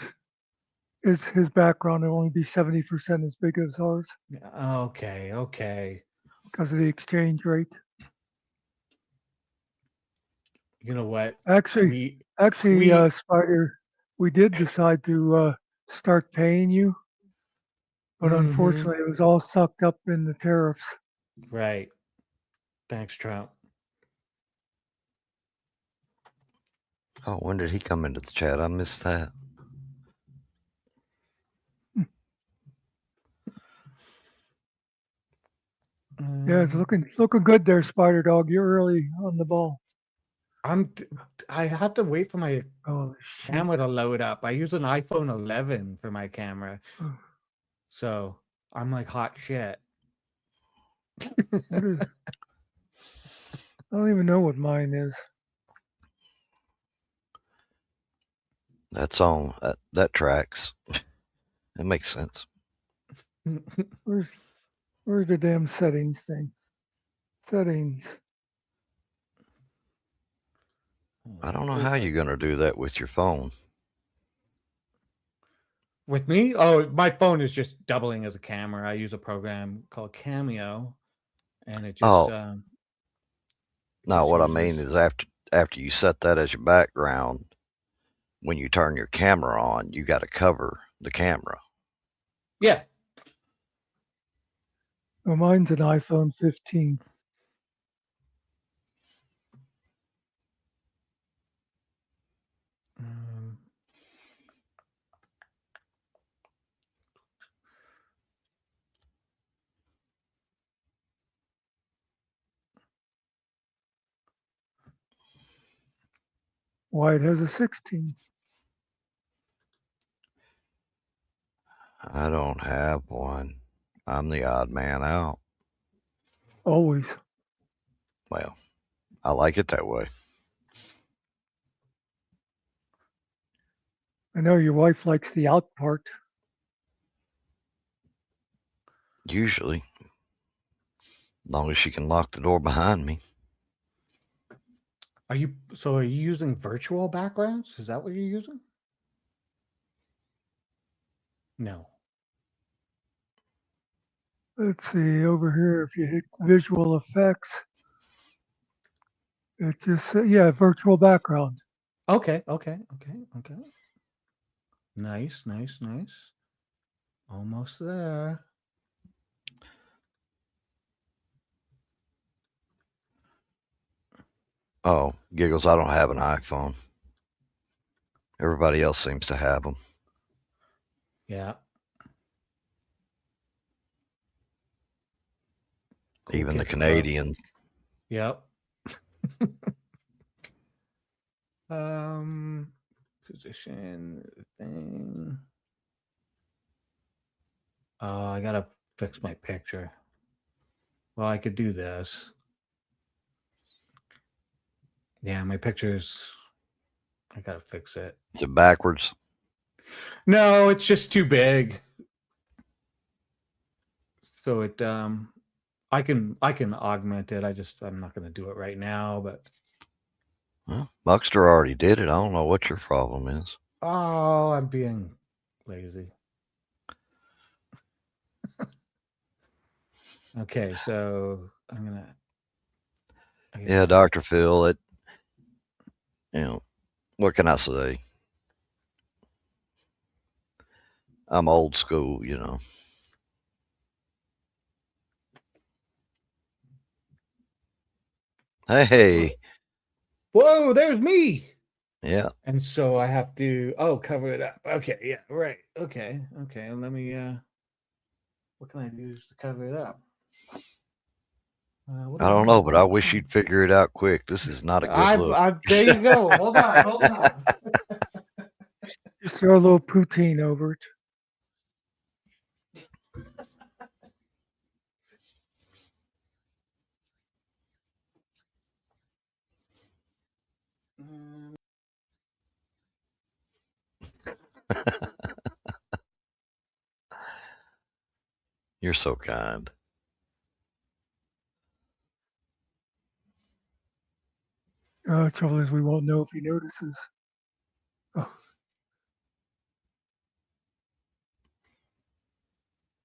his background will only be 70% as big as ours Okay, okay. because of the exchange rate. You know what? Actually, we Spider, we did decide to start paying you, but unfortunately, it was all sucked up in the tariffs. right. Thanks, Trump. Oh, when did he come into the chat? I missed that. Yeah, it's looking good there, Spider Dog. You're early on the ball. I have to wait for my Oh shit! camera to load up. I use an iPhone 11 for my camera, so I'm like hot shit. What is? I don't even know what mine is. That's on. That tracks. It makes sense. Where's the damn settings thing? Settings. I don't know how you're gonna do that with your phone. With me? Oh, my phone is just doubling as a camera. I use a program called Cameo, and it just No, what I mean is after you set that as your background, when you turn your camera on, you got to cover the camera. Yeah. Well, mine's an iPhone 15. Why it has a 16? I don't have one. I'm the odd man out. Always. Well, I like it that way. I know your wife likes the out part. Usually, as long as she can lock the door behind me. Are you using virtual backgrounds? Is that what you're using? No. Let's see over here. If you hit visual effects, it just yeah, virtual background. Okay. Nice. Almost there. Oh, giggles, I don't have an iPhone. Everybody else seems to have them. Yeah. Even the Canadians. Yep. Position thing. Oh, I gotta fix my picture. Well, I could do this. Yeah, my picture's. I gotta fix it. Is it backwards? No, it's just too big. So I can augment it. I'm not going to do it right now, but Well, Muckster already did it. I don't know what your problem is. oh, I'm being lazy. Okay, so I'm gonna. Yeah, Dr. Phil, what can I say? I'm old school, Hey, Whoa, there's me. yeah. And so I have to cover it up. Okay, yeah, right. Okay. Let me what can I use to cover it up? What I do I don't know, have? but I wish you'd figure it out quick. This is not a good look. There you go. Hold on. Just throw a little poutine over it. You're so kind. Trouble is, we won't know if he notices. Oh,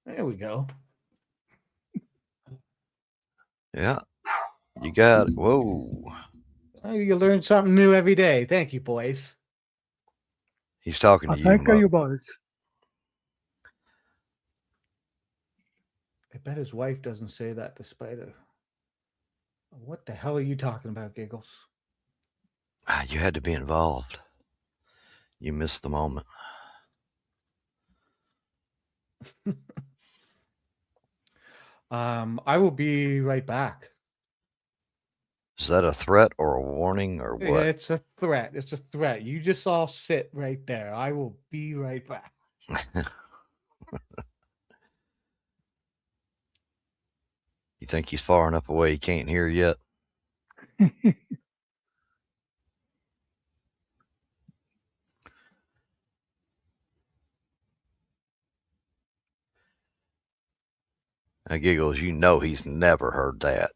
There we go. Yeah, you got it. Whoa. Oh, you learn something new every day. Thank you, boys. He's talking to you, thank Muck. you, boys. I bet his wife doesn't say that despite it. What the hell are you talking about, Giggles? You had to be involved. You missed the moment. I will be right back. Is that a threat or a warning or what? It's a threat. It's a threat. You just all sit right there. I will be right back. You think he's far enough away he can't hear yet? Now, Giggles, you know he's never heard that.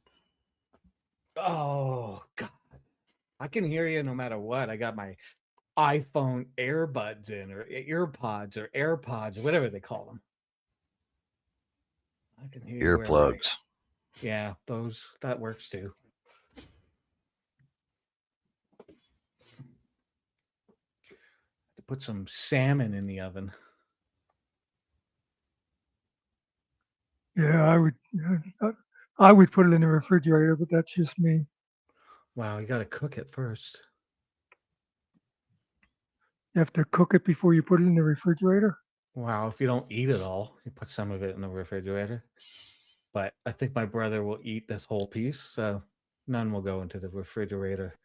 Oh God. I can hear you no matter what. I got my iPhone earbuds in, or earpods, or AirPods, or whatever they call them. I can hear you wherever I am. Earplugs. Yeah, that works too. To put some salmon in the oven. Yeah, I would put it in the refrigerator, but that's just me. Wow, you got to cook it first. You have to cook it before you put it in the refrigerator. Wow, if you don't eat it all, you put some of it in the refrigerator. But I think my brother will eat this whole piece, so none will go into the refrigerator.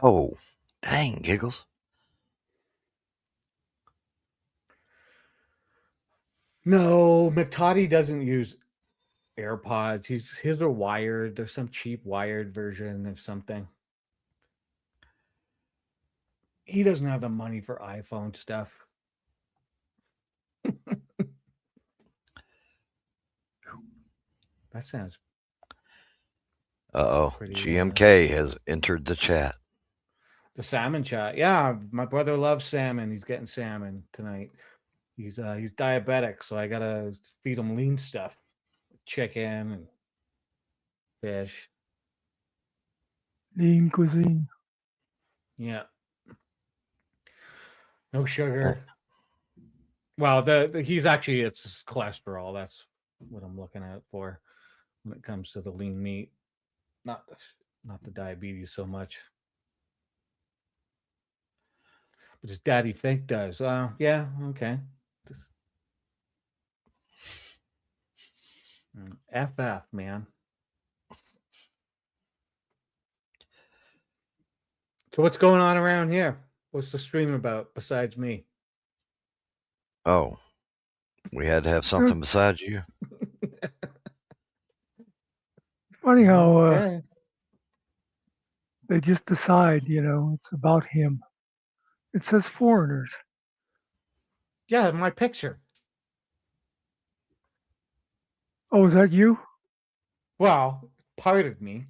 Oh, dang, Giggles. No, McToddy doesn't use AirPods. His are wired. There's some cheap wired version of something. He doesn't have the money for iPhone stuff. That sounds Uh-oh. pretty, GMK has entered the chat. the salmon chat. Yeah, my brother loves salmon. He's getting salmon tonight. He's diabetic, so I gotta feed him lean stuff, chicken and fish. Lean cuisine. Yeah, no sugar. Well, he's actually, it's his cholesterol. That's what I'm looking at for when it comes to the lean meat, not the diabetes so much. But his daddy Fink does. Yeah, okay. FF, man. So what's going on around here? What's the stream about besides me? Oh, we had to have something besides you. Funny how Okay. they just decide, it's about him. It says foreigners. Yeah, my picture. Oh, is that you? Well, part of me.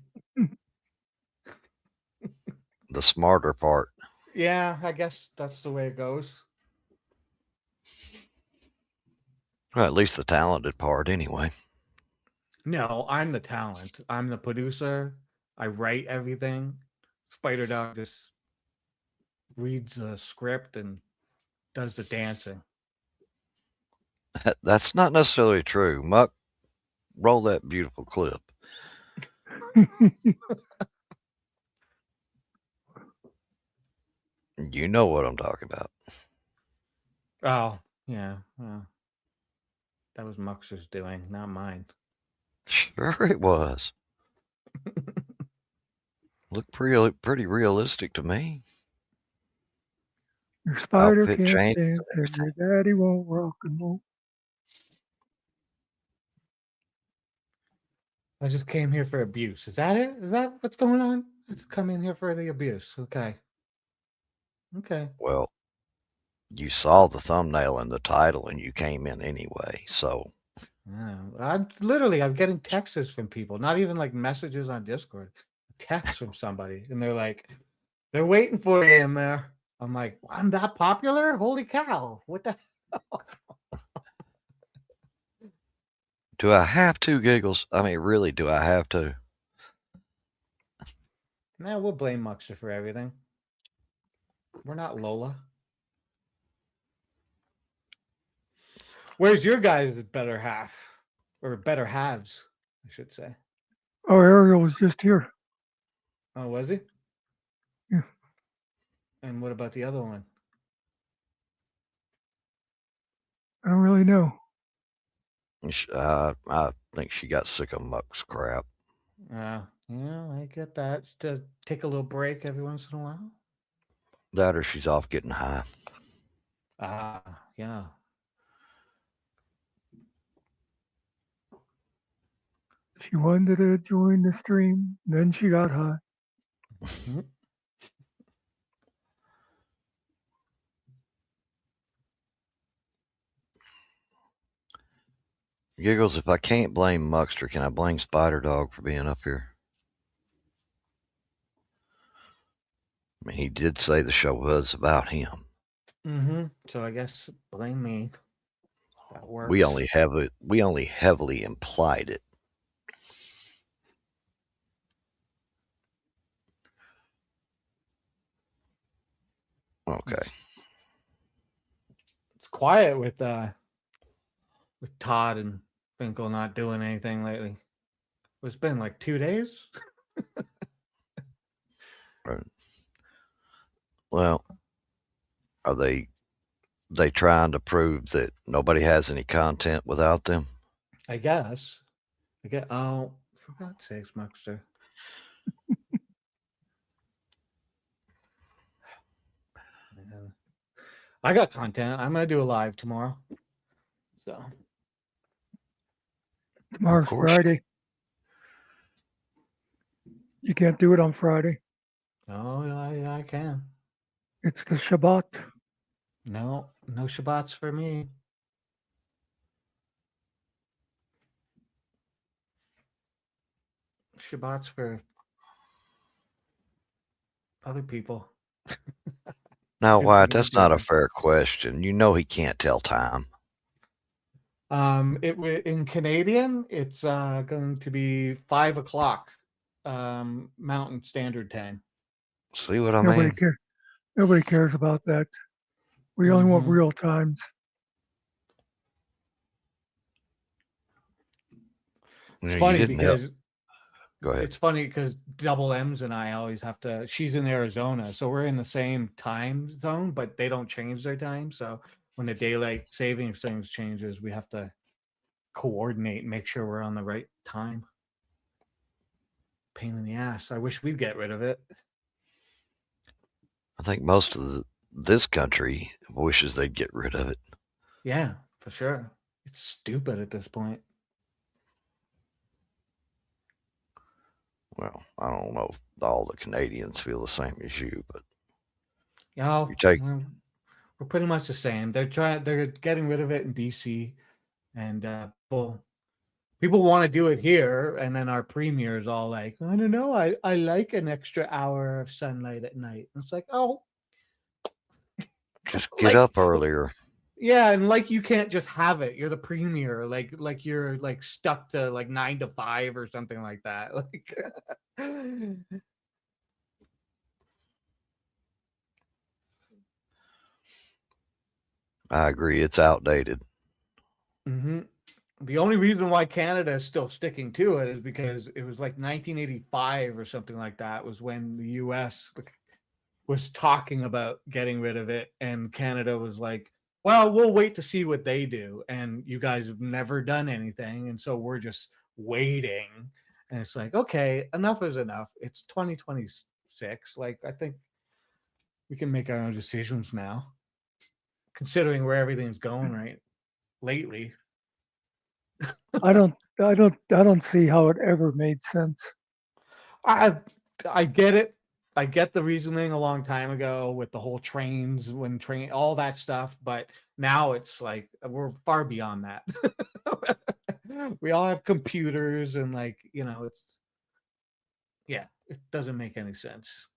The smarter part. Yeah, I guess that's the way it goes. Well, at least the talented part, anyway. No, I'm the talent. I'm the producer. I write everything. Spider Dog just reads the script and does the dancing. That's not necessarily true. Muck, roll that beautiful clip. You know what I'm talking about. Oh, yeah. Well, that was Muckster's doing, not mine. Sure it was. Looked pretty realistic to me. Your spider Outfit can't change, dance and everything. your daddy won't rock and roll. I just came here for abuse. Is that it? Is that what's going on? Let's come in here for the abuse. Okay. Okay. Well, you saw the thumbnail and the title and you came in anyway. So, I'm getting texts from people, not even like messages on Discord, texts from somebody, and they're like, they're waiting for you in there. I'm like, I'm that popular? Holy cow! What the? do I have to, Giggles? I mean, really, do I have to? Nah, we'll blame Muckster for everything. We're not Lola. Where's your guys' better half, or better halves, I should say? Oh, Ariel was just here. Oh, was he? Yeah. And what about the other one? I don't really know. I think she got sick of Muck's crap. Yeah, I get that. Just to take a little break every once in a while. That or she's off getting high. Ah, yeah. She wanted to join the stream, then she got high. Giggles, if I can't blame Muckster, can I blame Spider Dog for being up here? I mean, he did say the show was about him. So I guess blame me. That works. We only heavily implied it. Okay. It's quiet with Todd and Finkel not doing anything lately. It's been like 2 days. Right. Well, are they trying to prove that nobody has any content without them? I guess. Oh, for God's sakes, Muckster. Man. I got content. I'm gonna do a live tomorrow. So Tomorrow's course. Friday. You can't do it on Friday. oh, I can. It's the Shabbat. No Shabbats for me. Shabbats for other people. Now, Good Wyatt, thing that's to not a do. fair question. You know he can't tell time. In Canadian, it's going to be 5:00 Mountain Standard Time. See what I Nobody mean? cares. Nobody cares about that. We only want real times. It's You funny didn't help. because Go ahead. it's funny because Double M's and I always have to. She's in Arizona, so we're in the same time zone, but they don't change their time. So when the daylight savings things changes, we have to coordinate and make sure we're on the right time. Pain in the ass. I wish we'd get rid of it. I think most of this country wishes they'd get rid of it. Yeah, for sure. It's stupid at this point. Well, I don't know if all the Canadians feel the same as you, but You know, You take we're pretty much the same. They're getting rid of it in DC, and people want to do it here, and then our premier is all like, I don't know, I like an extra hour of sunlight at night. And it's like, oh, just get like up earlier. yeah, and like you can't just have it. You're the premier, like you're like stuck to like 9 to 5 or something like that. Like I agree. It's outdated. hmm the only reason why Canada is still sticking to it is because it was like 1985 or something like that was when the US was talking about getting rid of it, and Canada was like, well, we'll wait to see what they do, and you guys have never done anything, and so we're just waiting. And it's like, okay, enough is enough. It's 2026. Like, I think we can make our own decisions now, considering where everything's going right lately. I don't see how it ever made sense. I I get it. I get the reasoning a long time ago with the whole trains, when train, all that stuff, but now it's like we're far beyond that. We all have computers, and like, it's, yeah, it doesn't make any sense.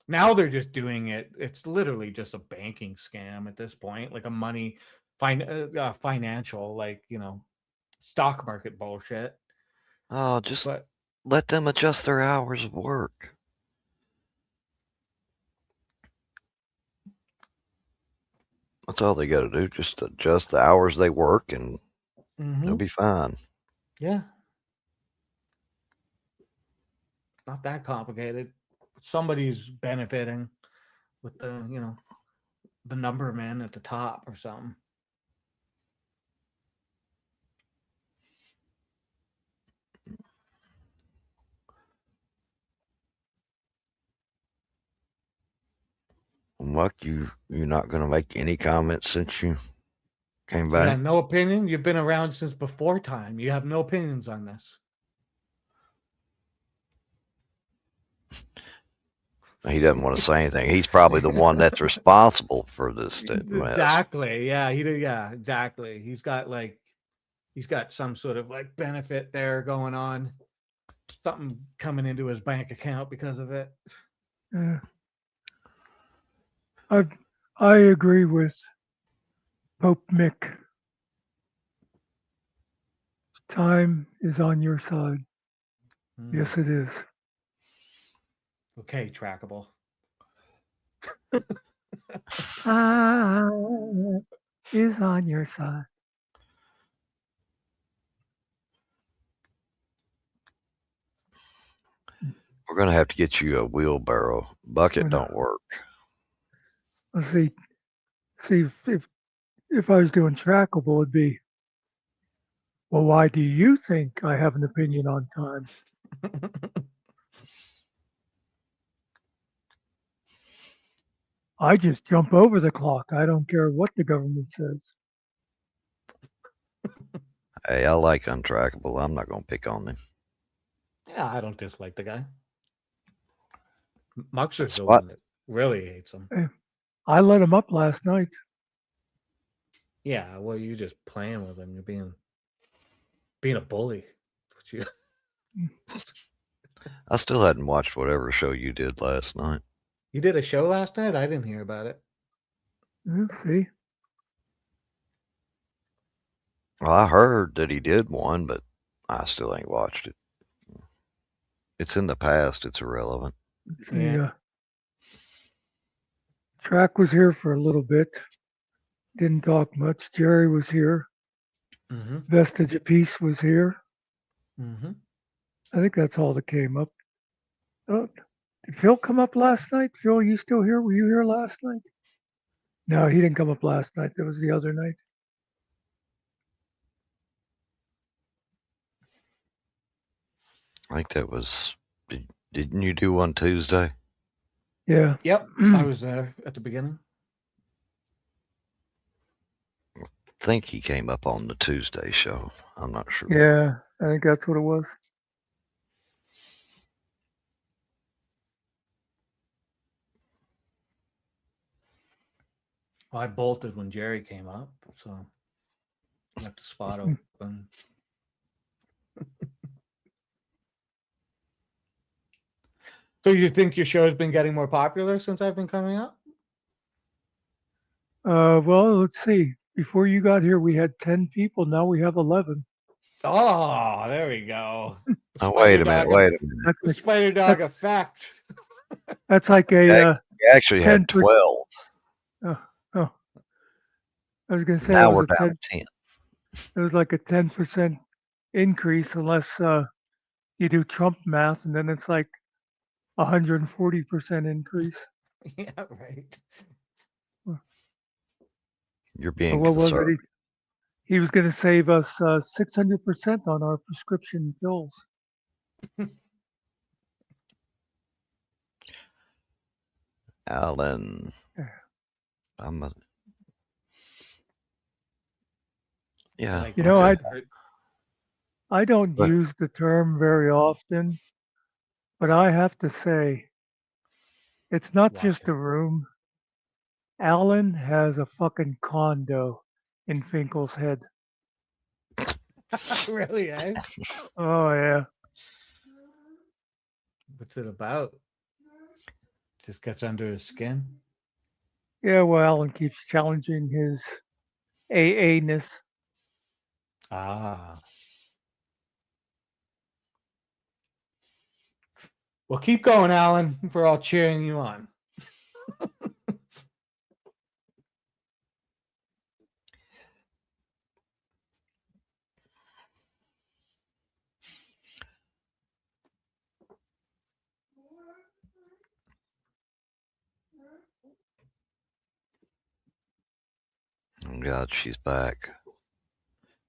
Now they're just doing it. It's literally just a banking scam at this point, like a financial, like, stock market bullshit. Oh, just But let them adjust their hours of work. That's all they got to do. Just adjust the hours they work, and they'll be fine. yeah, not that complicated. Somebody's benefiting with the number man at the top or something. Muck, you're not going to make any comments since you came So you back. got no opinion? You've been around since before time. You have no opinions on this. He doesn't want to say anything. He's probably the one that's responsible for this mess. Exactly. Yeah, he did. Yeah, exactly. He's got some sort of like benefit there going on. Something coming into his bank account because of it. Yeah. I agree with Pope Mick. Time is on your side. Yes, it is. Okay, trackable. Time is on your side. We're going to have to get you a wheelbarrow. Bucket We're don't not- work. Let's see if I was doing trackable, it'd be, well, why do you think I have an opinion on time? I just jump over the clock. I don't care what the government says. Hey, I like Untrackable. I'm not going to pick on him. Yeah, I don't dislike the guy. Muckster's the What? one that really hates him. I let him up last night. Yeah, well, you're just playing with him. You're being a bully. I still hadn't watched whatever show you did last night. You did a show last night? I didn't hear about it. See? Well, I heard that he did one, but I still ain't watched it. It's in the past. It's irrelevant. Yeah. Track was here for a little bit. Didn't talk much. Jerry was here. Mm-hmm. Vestige of Peace was here. Mm-hmm. I think that's all that came up. Did Phil come up last night? Phil, you still here? Were you here last night? No, he didn't come up last night. That was the other night. I think that was. Didn't you do one Tuesday? Yeah. Yep. I was there at the beginning. I think he came up on the Tuesday show. I'm not sure. Yeah, I think that's what it was. Well, I bolted when Jerry came up, so left the spot open. So you think your show's been getting more popular since I've been coming up? Well, let's see. Before you got here, we had 10 people. Now we have 11. Oh, there we go. Oh, wait a minute. Dog Wait a minute. That's The like, spider dog that's, effect. that's like You a actually had 10%. 12. Oh, oh, I was going to say it Now was we're a down 10. to 10. It was like a 10% increase, unless you do Trump math, and then it's like 140% increase. Yeah, right. You're Or being what was it? conservative. He was going to save us 600% on our prescription pills. Alan, Yeah. I'm a. Yeah. Like You know, Okay. I don't But use the term very often, but I have to say, it's not watch just a room. Alan has a fucking condo in Finkel's head. it. Really, eh? Oh, yeah. What's it about? Just gets under his skin. Yeah, well, Alan keeps challenging his AA-ness. Ah. Well, keep going, Alan. We're all cheering you on. oh God, she's back.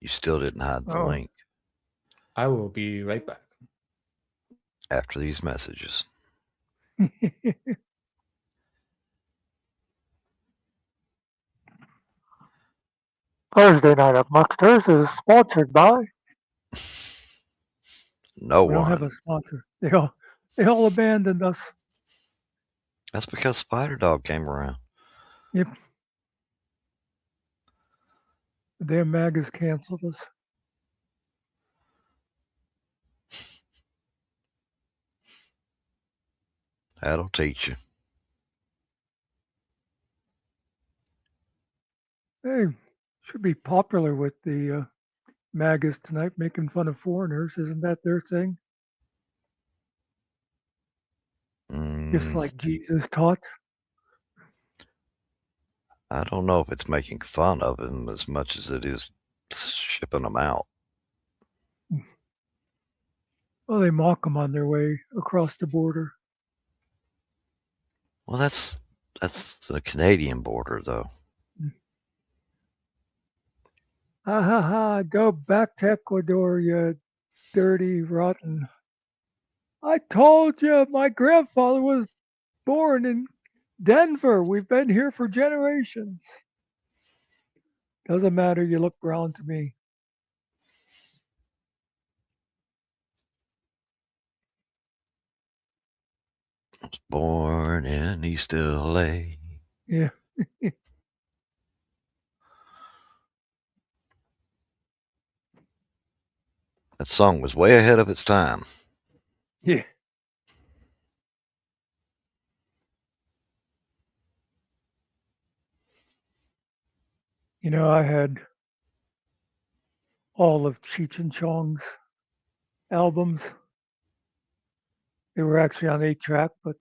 You still didn't hide the Oh, link I will be right back. after these messages. Thursday night at Mucksters is sponsored by. No We don't have one. a sponsor. They all abandoned us. That's because Spider Dog came around. Yep. The damn mag has canceled us. That'll teach you. Hey, should be popular with the MAGAs tonight, making fun of foreigners. Isn't that their thing? Just Mm, like Jesus taught. I don't know if it's making fun of him as much as it is shipping them out. Well, they mock them on their way across the border. Well, that's the Canadian border, though. Ha ha ha, go back to Ecuador, you dirty, rotten. I told you my grandfather was born in Denver. We've been here for generations. Doesn't matter, you look brown to me. Born in East LA. Yeah. That song was way ahead of its time. Yeah. You know, I had all of Cheech and Chong's albums. They were actually on 8-track, but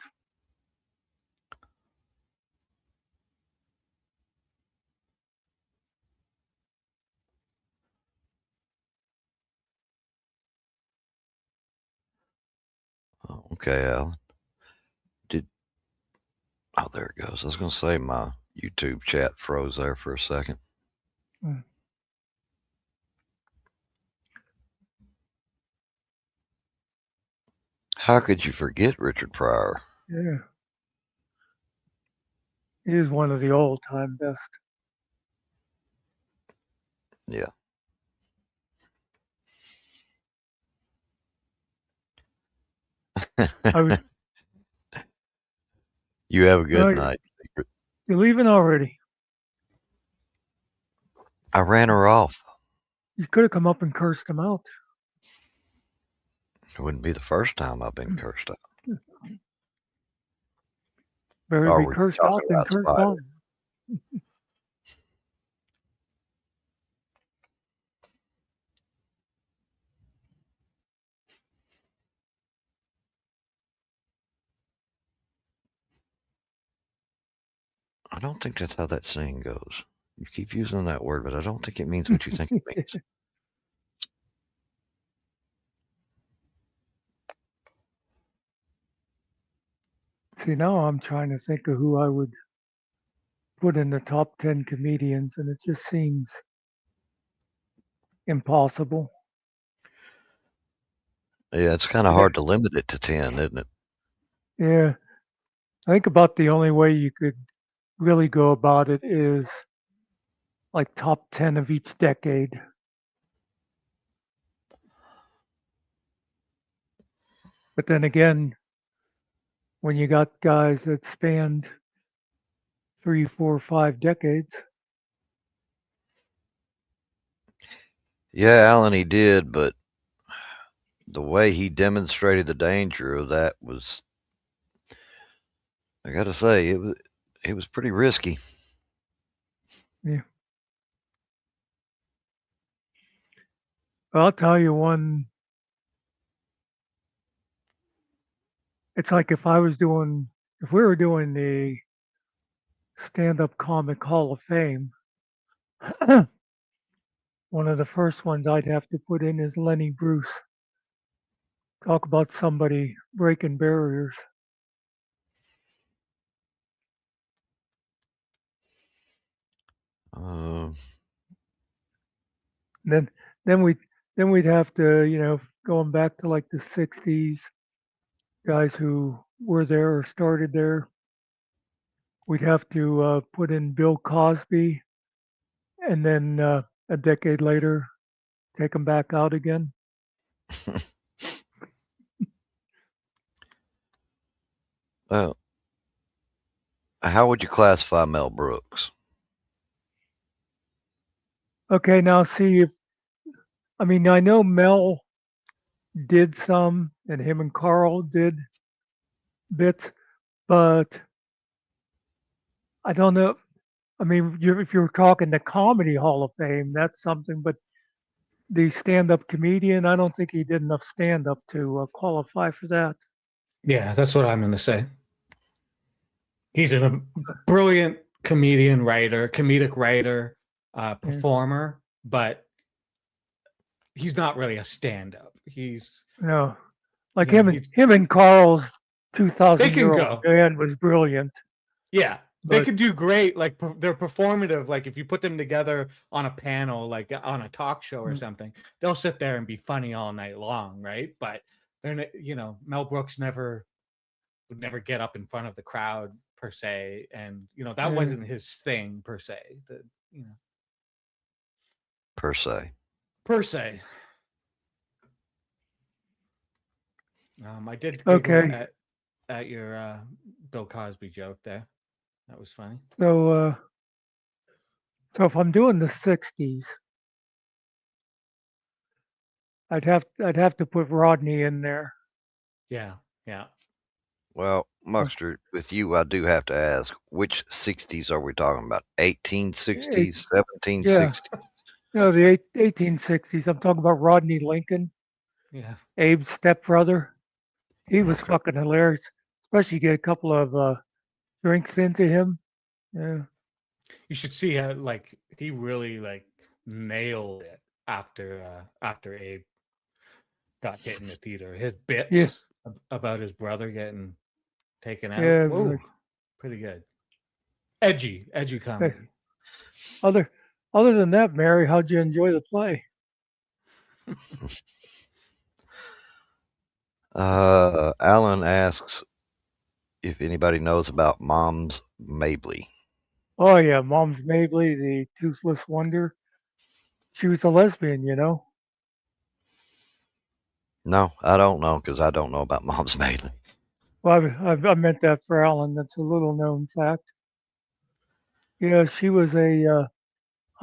Oh, okay, Alan. Oh, there it goes. I was going to say my YouTube chat froze there for a second. mm, How could you forget Richard Pryor? yeah, he is one of the all-time best. Yeah. I was, You have a good no, night. you're leaving already. I ran her off. You could have come up and cursed him out. It wouldn't be the first time I've been cursed out. Better Or be were you cursed talking out than about cursed Spider? on. I don't think that's how that saying goes. You keep using that word, but I don't think it means what you think it means. See, now I'm trying to think of who I would put in the top 10 comedians, and it just seems impossible. Yeah, it's kind of hard to limit it to 10, isn't it? Yeah, I think about the only way you could really go about it is like top 10 of each decade. But then again, when you got guys that spanned 3, 4, 5 decades, Yeah, Alan, he did, but the way he demonstrated the danger of that was, I got to say, it was pretty risky. yeah. I'll tell you one. It's like if we were doing the stand-up comic Hall of Fame, one of the first ones I'd have to put in is Lenny Bruce. Talk about somebody breaking barriers. Uh, Then then we'd have to, going back to like the 60s, guys who were there or started there. We'd have to put in Bill Cosby, and then a decade later, take him back out again. well, how would you classify Mel Brooks? Okay, now see if I mean I know Mel did some, and him and Carl did bits, but I don't know. I mean, if you're talking the Comedy Hall of Fame, that's something. But the stand-up comedian, I don't think he did enough stand-up to qualify for that. Yeah, that's what I'm going to say. He's a brilliant comedic writer, performer, but he's not really a stand-up. He's No, like Yeah, him and Carl's They 2,000 can year go. old band was brilliant. yeah, they But- could do great. Like they're performative. Like if you put them together on a panel, like on a talk show or Mm. something, they'll sit there and be funny all night long, right? But they're Mel Brooks would never get up in front of the crowd per se, and that Yeah. wasn't his thing per se. Per se. Per se. I did giggle Okay. at your Bill Cosby joke there. That was funny. So if I'm doing the 60s, I'd have to put Rodney in there. Yeah, yeah. Well, Muckster, with you, I do have to ask, which 60s are we talking about? 1860s, 1760s? The 1860s. I'm talking about Rodney Lincoln, Yeah. Abe's stepbrother. He was Okay. fucking hilarious, especially get a couple of drinks into him. Yeah. You should see how he really nailed it after Abe got hit in the theater. His bits about his brother getting taken out. Yeah, it was Whoa, like- pretty good. Edgy comedy. Other than that, Mary, how'd you enjoy the play? Alan asks if anybody knows about Mom's Mabley. Oh yeah, Mom's Mabley, the toothless wonder. She was a lesbian, No, I don't know because I don't know about Mom's Mabley. Well, I meant that for Alan. That's a little known fact. Yeah, she was a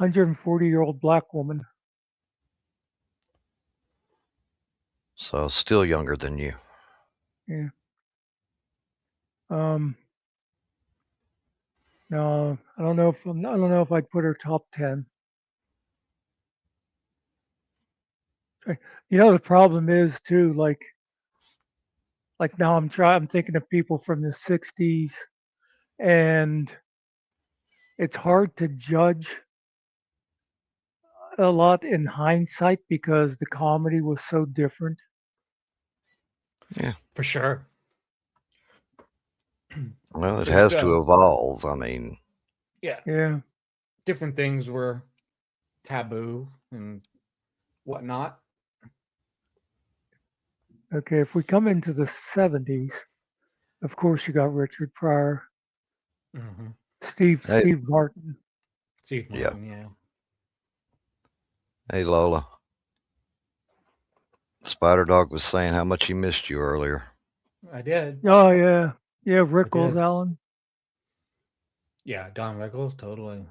140-year-old black woman. So still younger than you. Yeah. No, I don't know if I'd put her top 10. The problem is too, like now I'm thinking of people from the 60s, and it's hard to judge a lot in hindsight because the comedy was so different. Yeah. For sure. Well, it Just, has to evolve. I mean, Yeah. Yeah. Different things were taboo and whatnot. Okay, if we come into the 70s, of course you got Richard Pryor, Mm-hmm. hey, Steve Martin. Steve yeah. Martin, yeah. Hey, Lola. Spider Dog was saying how much he missed you earlier. I did. Oh yeah, yeah, I Rickles, did. Alan. Yeah, Don Rickles, totally.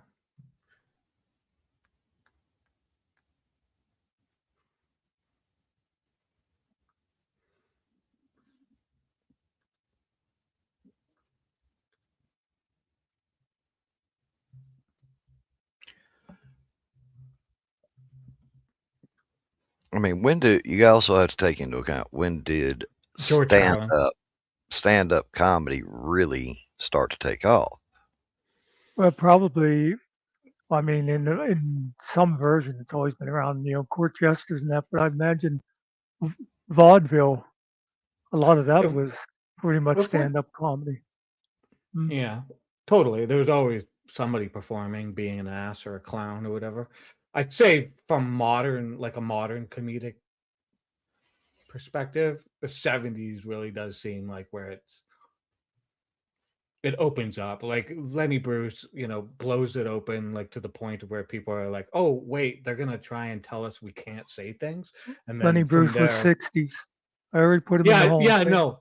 I mean, when do you also have to take into account when did George Carlin. stand up comedy really start to take off? Well, probably. I mean, in some version, it's always been around, court jesters and that. But I imagine vaudeville, a lot of that If, was pretty much if we, stand-up comedy. Mm. yeah, totally. There's always somebody performing, being an ass or a clown or whatever. I'd say from like a modern comedic perspective, the 70s really does seem like where it opens up. Like Lenny Bruce, blows it open like to the point where people are like, "Oh, wait, they're gonna try and tell us we can't say things," and Lenny then from Bruce was there, 60s. I already put him in the yeah, Hall of yeah, Fame. no,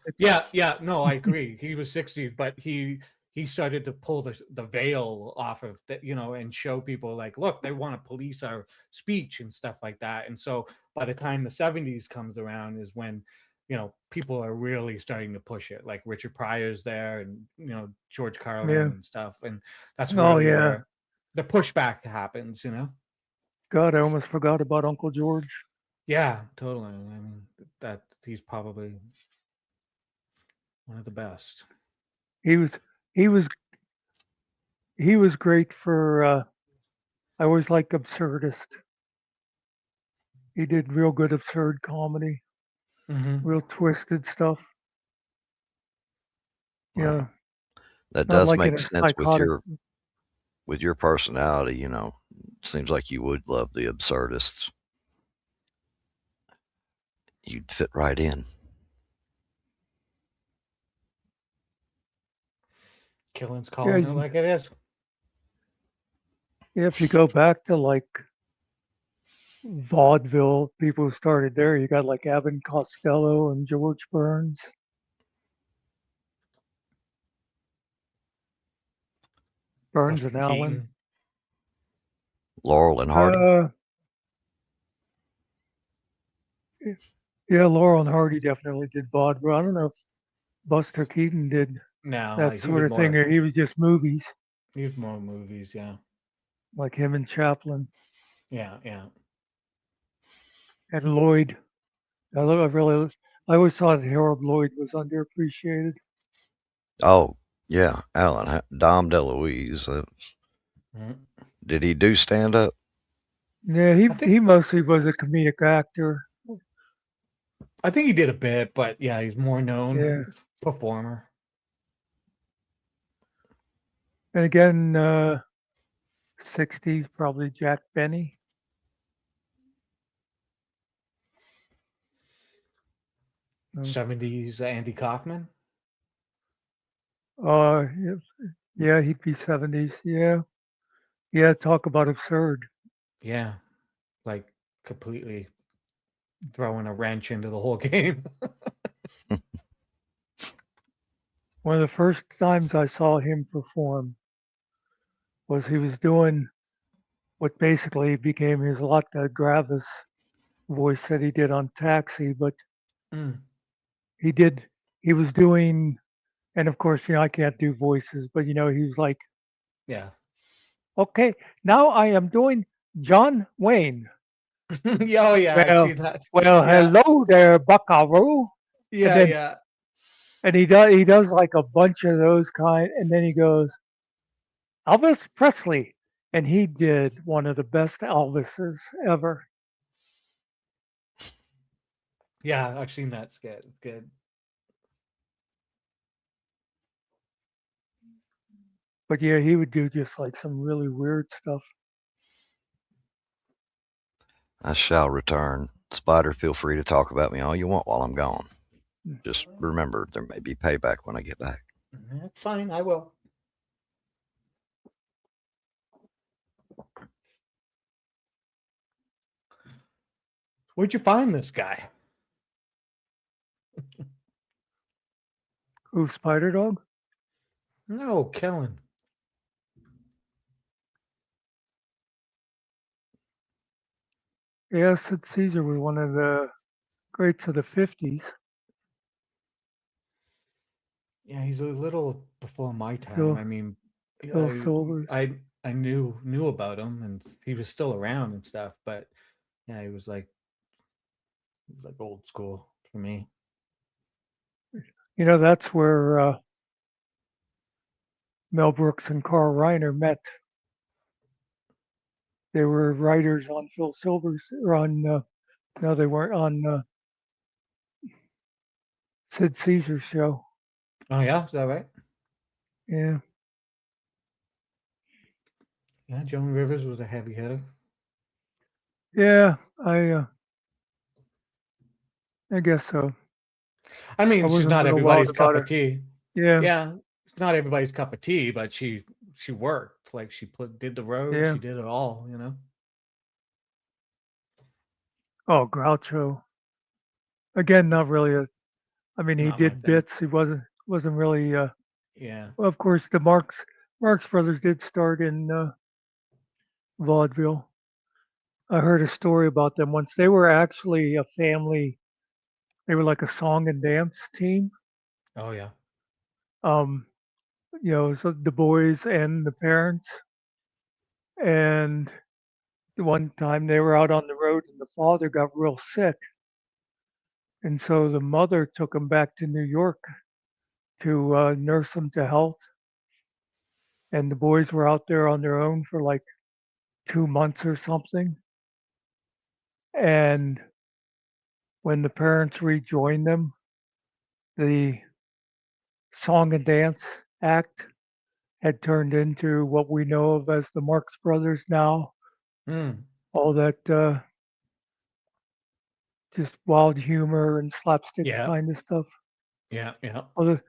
yeah, no, I agree. He was 60, but he started to pull the veil off of that, and show people like, look, they want to police our speech and stuff like that. And so by the time the 70s comes around is when people are really starting to push it. Like Richard Pryor's there, and George Carlin Yeah. and stuff, and that's Oh really yeah. where the pushback happens. God, I almost forgot about Uncle George. Yeah, totally. I mean, that he's probably one of the best. He was he was he was great for. I always liked Absurdist. He did real good absurd comedy, Mm-hmm. real twisted stuff. Yeah, That not does like in make a sense psychotic. with your personality. Seems like you would love the absurdists. You'd fit right in. Killen's Yeah, calling it like it is. if you go back to like vaudeville, people who started there, you got like Abbott Costello and George Burns. Burns and Buster Allen. Keaton. Laurel and Hardy. Yeah, Laurel and Hardy definitely did vaudeville. I don't know if Buster Keaton did No, that like sort of thing, or he was just movies, he was more movies, yeah. like him and Chaplin Yeah, yeah. and Lloyd. I always thought Harold Lloyd was underappreciated. Oh, yeah, Alan, Dom DeLuise. Mhm. Did he do stand up? Yeah, he mostly was a comedic actor. I think he did a bit, but yeah, he's more known Yeah, performer. and again, 60s probably Jack Benny. 70s Andy Kaufman. Uh, yeah, he'd be 70s. Yeah, yeah. Talk about absurd. Yeah, like completely throwing a wrench into the whole game. One of the first times I saw him perform was he was doing what basically became his Latta Gravis voice that he did on Taxi, but Mm. he did, he was doing, and of course, I can't do voices, but he was like, Yeah. okay, now I am doing John Wayne. Yeah, oh yeah, I've Well, seen that. well, Yeah, hello there, Buckaroo. And yeah, then, yeah. and he does like a bunch of those kind, and then he goes, Elvis Presley. And he did one of the best Elvises ever. Yeah, I've seen that skit. Good. But yeah, he would do just like some really weird stuff. I shall return. Spider, feel free to talk about me all you want while I'm gone. Just remember, there may be payback when I get back. That's fine. I will. Where'd you find this guy? Who, Spider Dog? No, Kellen. Yeah, Sid Caesar was one of the greats of the 50s. Yeah, he's a little before my time. Phil, I mean, Phil I Silvers. I knew about him, and he was still around and stuff. But yeah, he was like old school for me. That's where Mel Brooks and Carl Reiner met. They were writers on Phil Silvers, or on, no, they weren't on Sid Caesar's show. Oh yeah, is that right? Yeah, Yeah, Joan Rivers was a heavy hitter. yeah, I guess so. I I mean, she's wasn't not real wild everybody's about cup of her. tea. Yeah, Yeah, it's not everybody's cup of tea, but she worked. Like did the road, yeah. she did it all. Oh, Groucho. Again, not really a. I mean, he Not my did thing. bits. He wasn't really. Yeah. Well, of course, the Marx Brothers did start in vaudeville. I heard a story about them once. They were actually a family. They were like a song and dance team. Oh yeah. Um, so the boys and the parents. And one time they were out on the road, and the father got real sick, and so the mother took him back to New York to nurse him to health. And the boys were out there on their own for like 2 months or something. And when the parents rejoined them, the song and dance act had turned into what we know of as the Marx Brothers now. Mm. All that just wild humor and slapstick Yeah. kind of stuff. Yeah. Yeah. Although,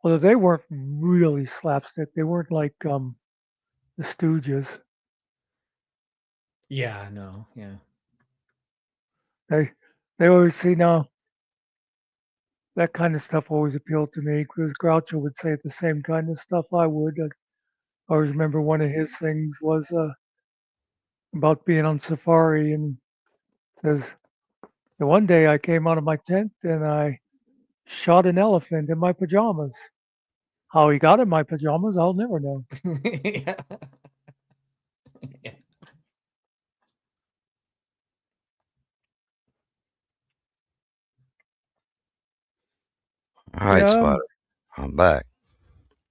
although they weren't really slapstick, they weren't like the Stooges. Yeah. No. Yeah. They they always see now that kind of stuff always appealed to me because Groucho would say the same kind of stuff I would. I always remember one of his things was about being on safari and says, the one day I came out of my tent and I shot an elephant in my pajamas. How he got in my pajamas, I'll never know. Yeah. Yeah. All right, Yeah, Spider, I'm back.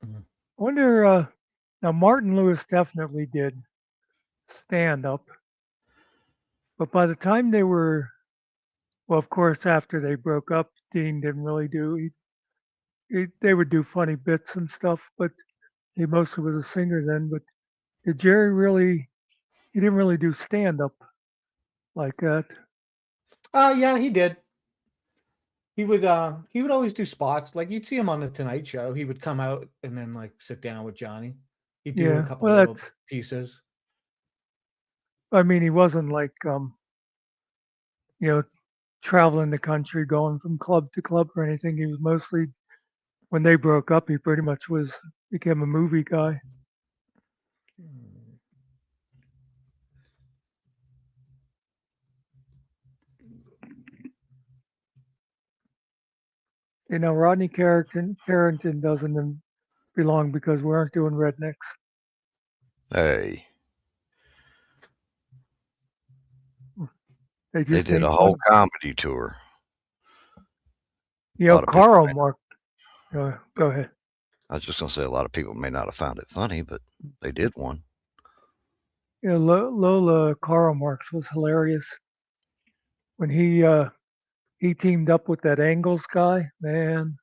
Mhm. I wonder. Now Martin Lewis definitely did stand up, but by the time they were, well, of course, after they broke up, Dean didn't really do. They would do funny bits and stuff, but he mostly was a singer then. But did Jerry really? He didn't really do stand up like that. Yeah, he did. He would always do spots. Like you'd see him on the Tonight Show. He would come out and then like sit down with Johnny. He'd do a Yeah. couple Well, little that's. pieces. I mean, he wasn't like you know, traveling the country, going from club to club or anything. He was mostly when they broke up. He pretty much became a movie guy. Hmm. You know, Rodney Carrington doesn't belong because we aren't doing rednecks. Hey, They they just did ain't a whole funny. comedy tour. You A know, lot of people. Carl Mark. Go ahead. I was just gonna say a lot of people may not have found it funny, but they did one. You know, Lola Karl Marx was hilarious when he teamed up with that Angles guy. Man,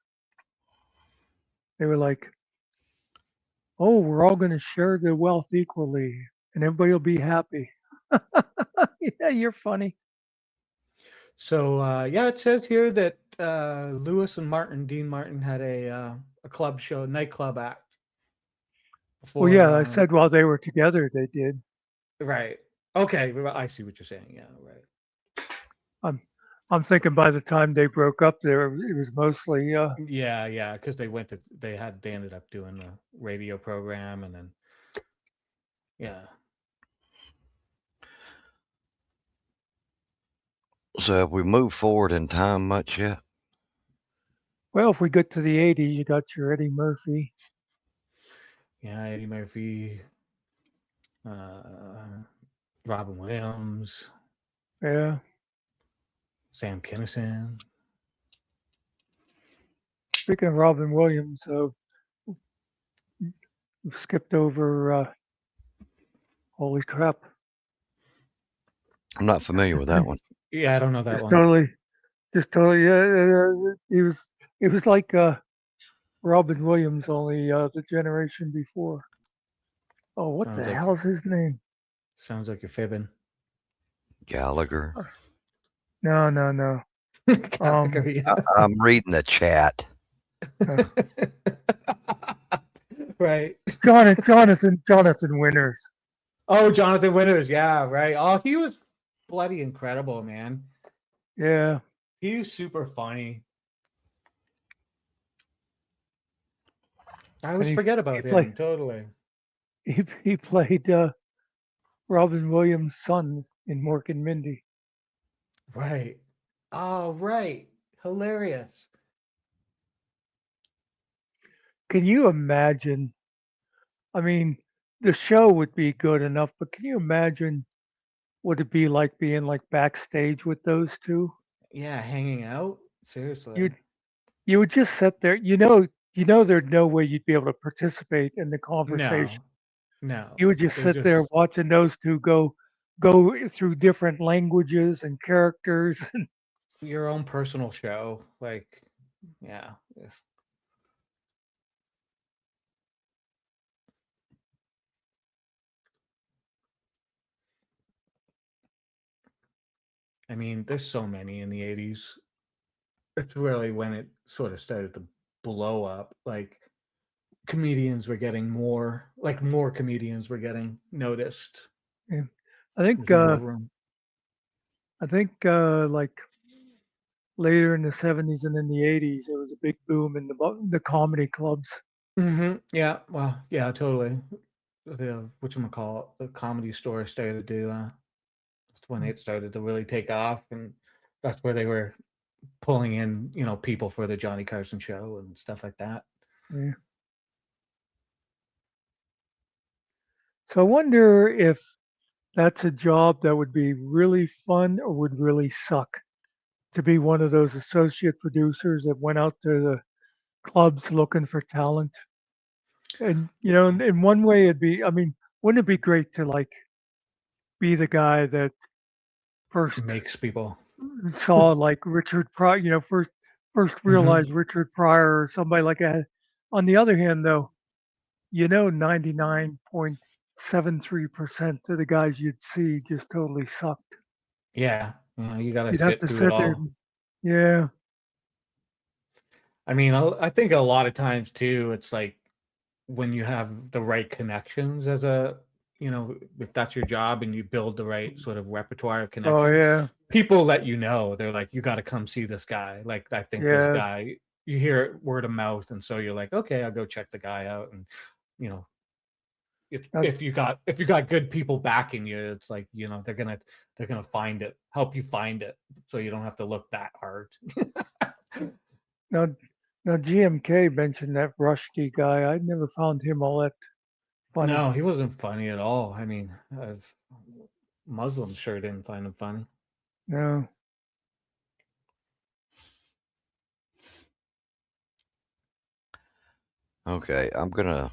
they were like, "Oh, we're all going to share the wealth equally, and everybody will be happy." Yeah, you're funny. So yeah, it says here that Lewis and Dean Martin had a club show, nightclub act Well, before. yeah, I said while they were together, they did. Right. Okay, I see what you're saying. Yeah, right. I'm I'm thinking by the time they broke up, there it was mostly Yeah, yeah, because they ended up doing the radio program, and then yeah. So have we moved forward in time much yet? well, if we get to the '80s, you got your Eddie Murphy. Yeah, Eddie Murphy, uh, Robin Williams, Yeah. Sam Kinison. Speaking of Robin Williams, we skipped over. Holy crap! I'm not familiar with that one. Yeah, I don't know that Just one. totally, just totally. He was like Robin Williams, only the generation before. Oh, what the Sounds like hell's his name? sounds like you're fibbing. Gallagher. No, no, no. Gallagher, yeah. I'm reading the chat. Uh, Right. Jonathan Winters. Oh, Jonathan Winters. Yeah, right. Oh, he was bloody incredible, man. Yeah, He was super funny. I and always forget about him. Totally. he played Robin Williams' son in Mork and Mindy. Right. Oh, right. Hilarious. Can you imagine? I mean, the show would be good enough, but can you imagine what it'd be like being like backstage with those two? Yeah, hanging out. You Seriously. you would just sit there. There's no way you'd be able to participate in the conversation. No, no. You would just They're sit just there watching those two go through different languages and characters. your own personal show. Like, yeah. I mean, there's so many in the 80s. It's really when it sort of started to blow up. Like, comedians were getting more comedians were getting noticed. Yeah. I think There's more room. like later in the '70s and in the '80s, there was a big boom in the comedy clubs. Yeah, well, yeah, totally. The whatchamacallit, the Comedy Store started to that's when it started to really take off, and that's where they were pulling in, people for the Johnny Carson show and stuff like that. Yeah. So I wonder if that's a job that would be really fun or would really suck to be one of those associate producers that went out to the clubs looking for talent. And in one way, I mean, wouldn't it be great to like be the guy that first Makes people. saw like Richard Pryor, first Mhm. realized Richard Pryor or somebody like that. On the other hand, though, 99.73% of the guys you'd see just totally sucked. Yeah, you got to You'd have sit to through it sit there. all. Yeah, I mean, I think a lot of times too, it's like when you have the right connections if that's your job and you build the right sort of repertoire of oh connections, yeah, people let you know. They're like, you got to come see this guy. Like, I think this yeah. guy, you hear it word of mouth. And so you're like, okay, I'll go check the guy out. And, you know, That, if you got good people backing you, it's like, they're gonna help you find it. So you don't have to look that hard. now, Now GMK mentioned that Rushdie guy. I never found him all that funny. No, he wasn't funny at all. I mean, Muslims sure didn't find him funny. No. Okay, I'm gonna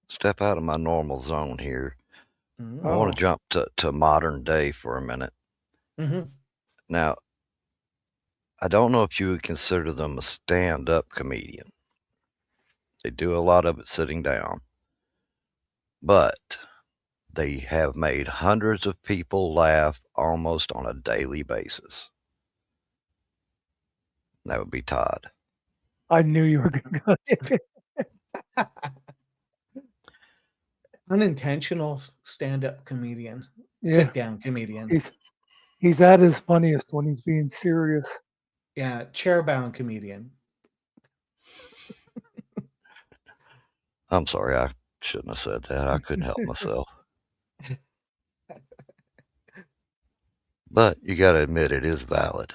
step out of my normal zone here. Mhm. I want Oh, to jump to modern day for a minute. Mhm. Now, I don't know if you would consider them a stand-up comedian. They do a lot of it sitting down, but they have made hundreds of people laugh almost on a daily basis. That would be Todd. I knew you were going to. Unintentional stand-up comedian, Yeah, sit-down comedian. he's at his funniest when he's being serious. Yeah, chair-bound comedian. I'm sorry, I shouldn't have said that. I couldn't help myself. But you got to admit it is valid.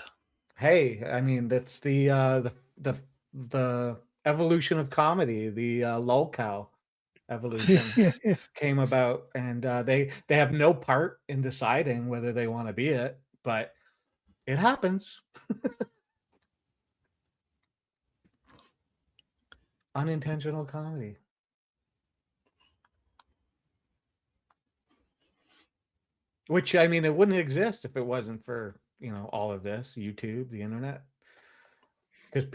Hey, I mean that's the evolution of comedy, the lolcow evolution came about, and they have no part in deciding whether they want to be it, but it happens. Unintentional comedy. Which, I mean, it wouldn't exist if it wasn't for, all of this, YouTube, the internet. Because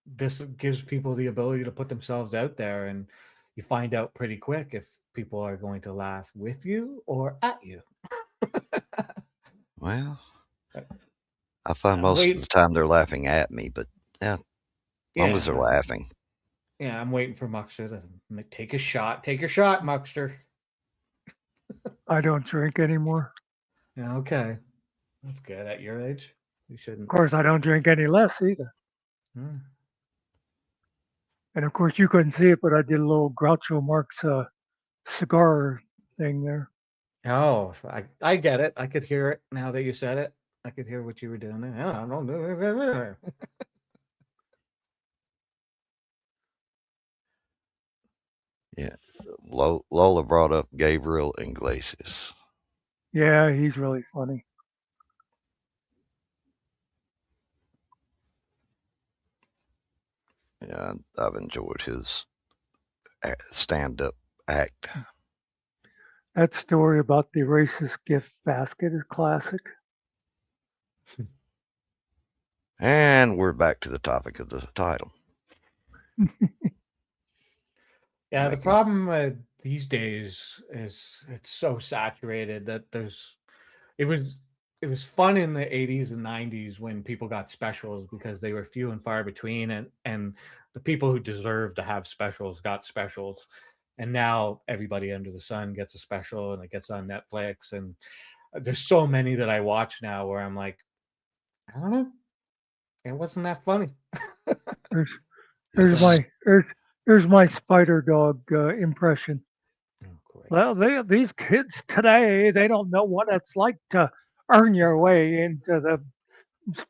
this gives people the ability to put themselves out there, and you find out pretty quick if people are going to laugh with you or at you. Well, Uh, I find I'm most of waiting. the time they're laughing at me, but yeah, as long as they're Yeah, laughing. yeah. I'm waiting for Muckster to take a shot. Take your shot, Muckster. I don't drink anymore. Yeah, okay, that's good. At your age, you Of shouldn't. course, I don't drink any less either. Hmm. And of course, you couldn't see it, but I did a little Groucho Marx cigar thing there. Oh, I get it. I could hear it now that you said it. I could hear what you were doing. Yeah, I don't do it. Yeah. Lola brought up Gabriel Iglesias. Yeah, he's really funny. Yeah, I've enjoyed his stand-up act. That story about the racist gift basket is classic. And we're back to the topic of the title. Yeah, the Making problem these days is it's so saturated that it was it was fun in the 80s and 90s when people got specials because they were few and far between, and the people who deserved to have specials got specials. And now everybody under the sun gets a special and it gets on Netflix, and there's so many that I watch now where I'm like, I don't know, it wasn't that funny. There's there's it's there's my spider dog impression. Oh, great. Well, these kids today, they don't know what it's like to earn your way into the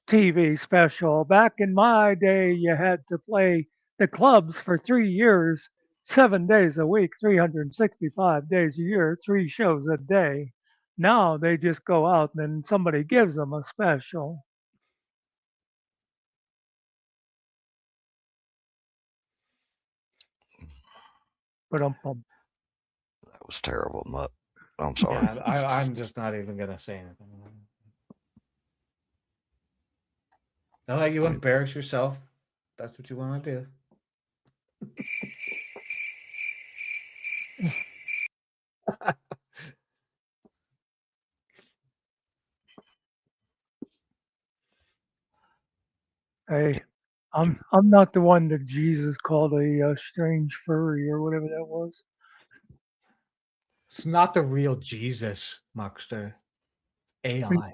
TV special. Back in my day, you had to play the clubs for 3 years, 7 days a week, 365 days a year, three shows a day. Now they just go out and then somebody gives them a special. But that was terrible, Mutt. I'm sorry. Yeah, I'm just not even gonna say anything. Don't let you I mean, embarrass yourself. That's what you want to do. hey, I'm not the one that Jesus called a strange furry or whatever that was. It's not the real Jesus, Muckster. AI.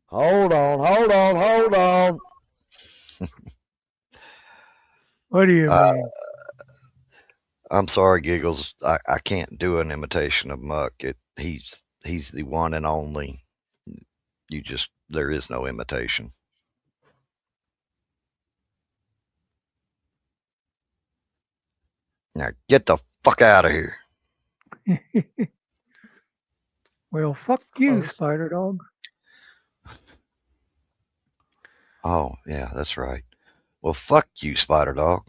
hold on. What do you Uh, mean? I'm sorry, Giggles. I can't do an imitation of Muck. He's the one and only. There is no imitation. Now get the fuck out of here. Well, fuck you, Close. Spider Dog. Oh, yeah, that's right. Well, fuck you, Spider Dog.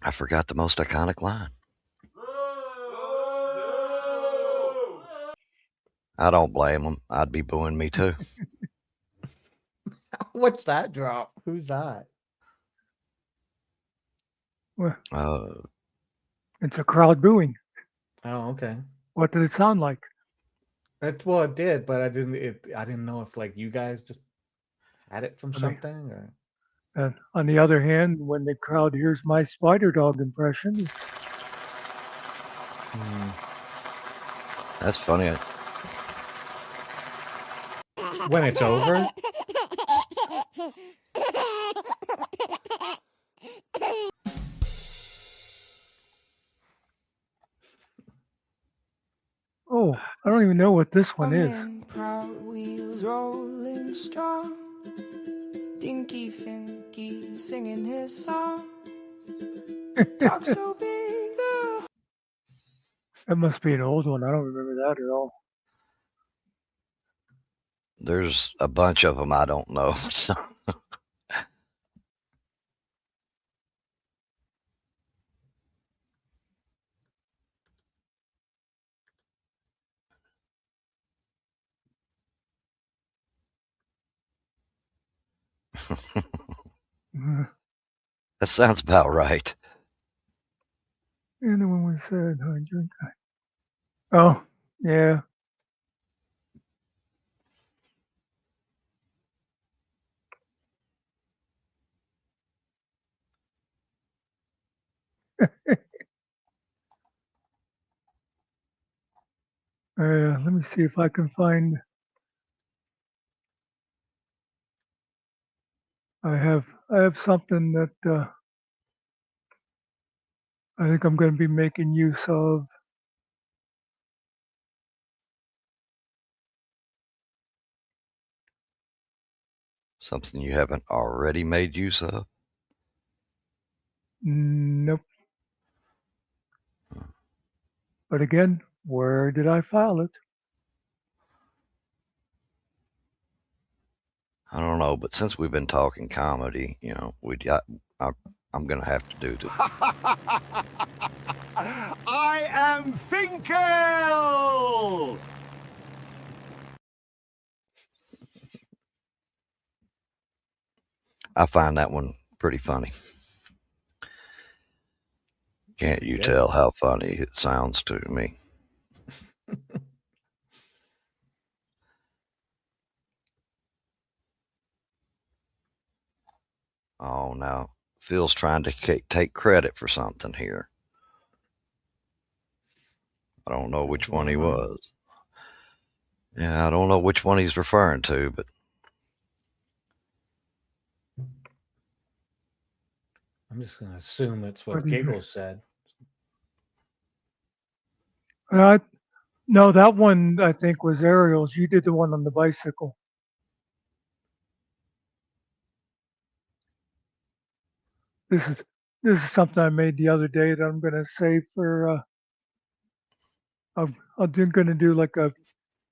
I forgot the most iconic line. I don't blame them. I'd be booing me too. What's that drop? Who's that? Well, Uh, it's a crowd booing. Oh, okay. What did it sound like? That's well, it did, but I didn't know if like you guys just had it from I mean, something or. And on the other hand, when the crowd hears my Spider Dog impression, it's that's funny. When it's over. oh, I don't even know what this one is. Proud wheels rolling strong. Dinky Finky singing his song. Talk so big. That must be an old one. I don't remember that at all. There's a bunch of them I don't know. So. That sounds about right. And then when we said, I drink. Oh, yeah. Let me see if I can find. I have something that I think I'm going to be making use of. Something you haven't already made use of? Nope. But again, where did I file it? I don't know, but since we've been talking comedy, you know, I'm gonna have to do this. I am Finkel! I find that one pretty funny. Can't you Yeah. tell how funny it sounds to me? Oh, now Phil's trying to take credit for something here. I don't know which one he was. Yeah, I don't know which one he's referring to, but I'm just gonna assume it's what What is it? Giggles said. No, that one I think was Ariel's. You did the one on the bicycle. This is something I made the other day that I'm going to save for. I'm going to do like a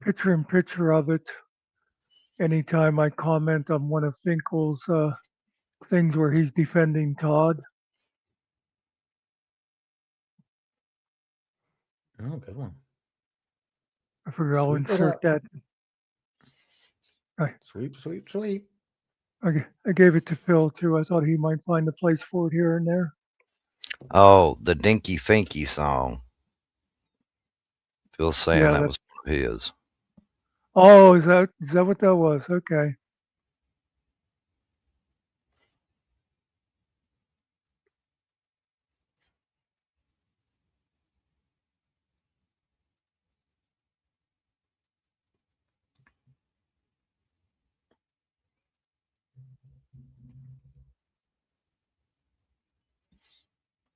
picture of it anytime I comment on one of Finkel's things where he's defending Todd. Oh, good one. I figure I'll Sweep it insert up. that. Sweep, sweep, sweep. I gave it to Phil too. I thought he might find a place for it here and there. oh, the Dinky Finky song. Phil's saying Yeah, that that- was one of his. Oh, is that what that was? Okay.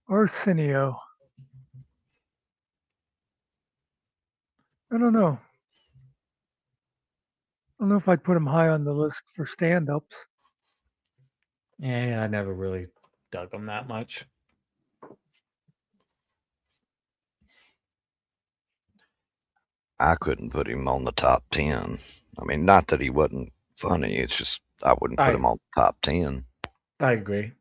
Arsenio. I don't know. I don't know if I'd put him high on the list for stand-ups. Yeah, I never really dug him that much. I couldn't put him on the top 10. I mean, not that he wasn't funny. It's just I wouldn't put him on the top 10. I agree.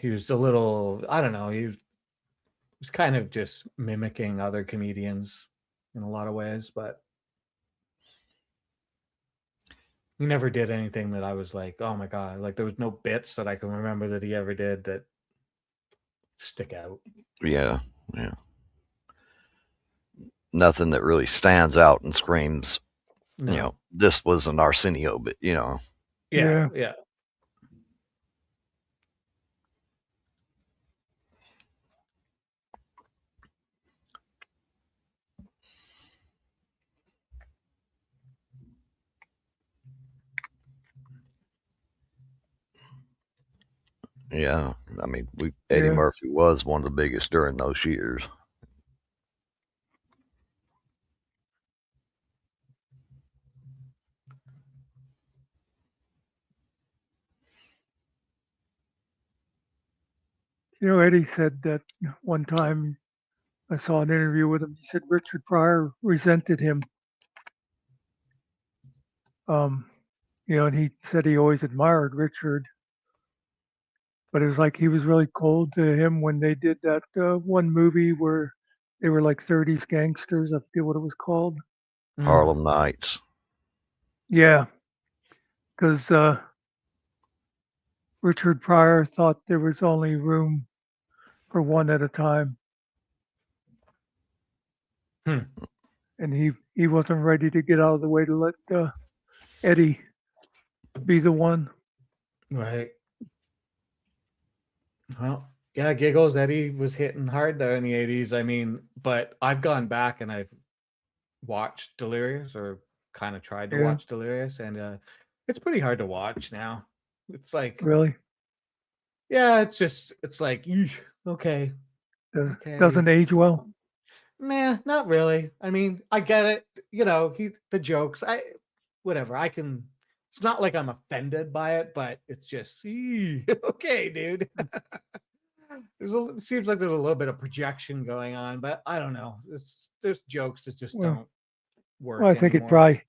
He was a little, I don't know, he was kind of just mimicking other comedians in a lot of ways, but he never did anything that I was like, oh my God, like there was no bits that I can remember that he ever did that stick out. Yeah, yeah. Nothing that really stands out and screams, No. you know, this was an Arsenio, but you know. Yeah, Yeah. yeah. Yeah, I mean, Eddie Yeah. Murphy was one of the biggest during those years. You know, Eddie said that one time I saw an interview with him. He said Richard Pryor resented him. You know, and he said he always admired Richard, but it was like he was really cold to him when they did that one movie where they were like 30s gangsters. I forget what it was called. Harlem Nights. Yeah, because Richard Pryor thought there was only room for one at a time. And he wasn't ready to get out of the way to let Eddie be the one. Right. Well, yeah, Giggles, Eddie was hitting hard there in the 80s. I mean, but I've gone back and I've watched Delirious or kind of tried to Yeah. watch Delirious, and it's pretty hard to watch now. It's like, Really yeah, it's like, "Eesh, okay, okay. doesn't age well. Nah, not really. I mean, I get it. You know, the jokes. Whatever. I can. It's not like I'm offended by it, but it's just okay, dude. It seems like there's a little bit of projection going on, but I don't know. There's jokes that just Well, don't work Well, I think anymore.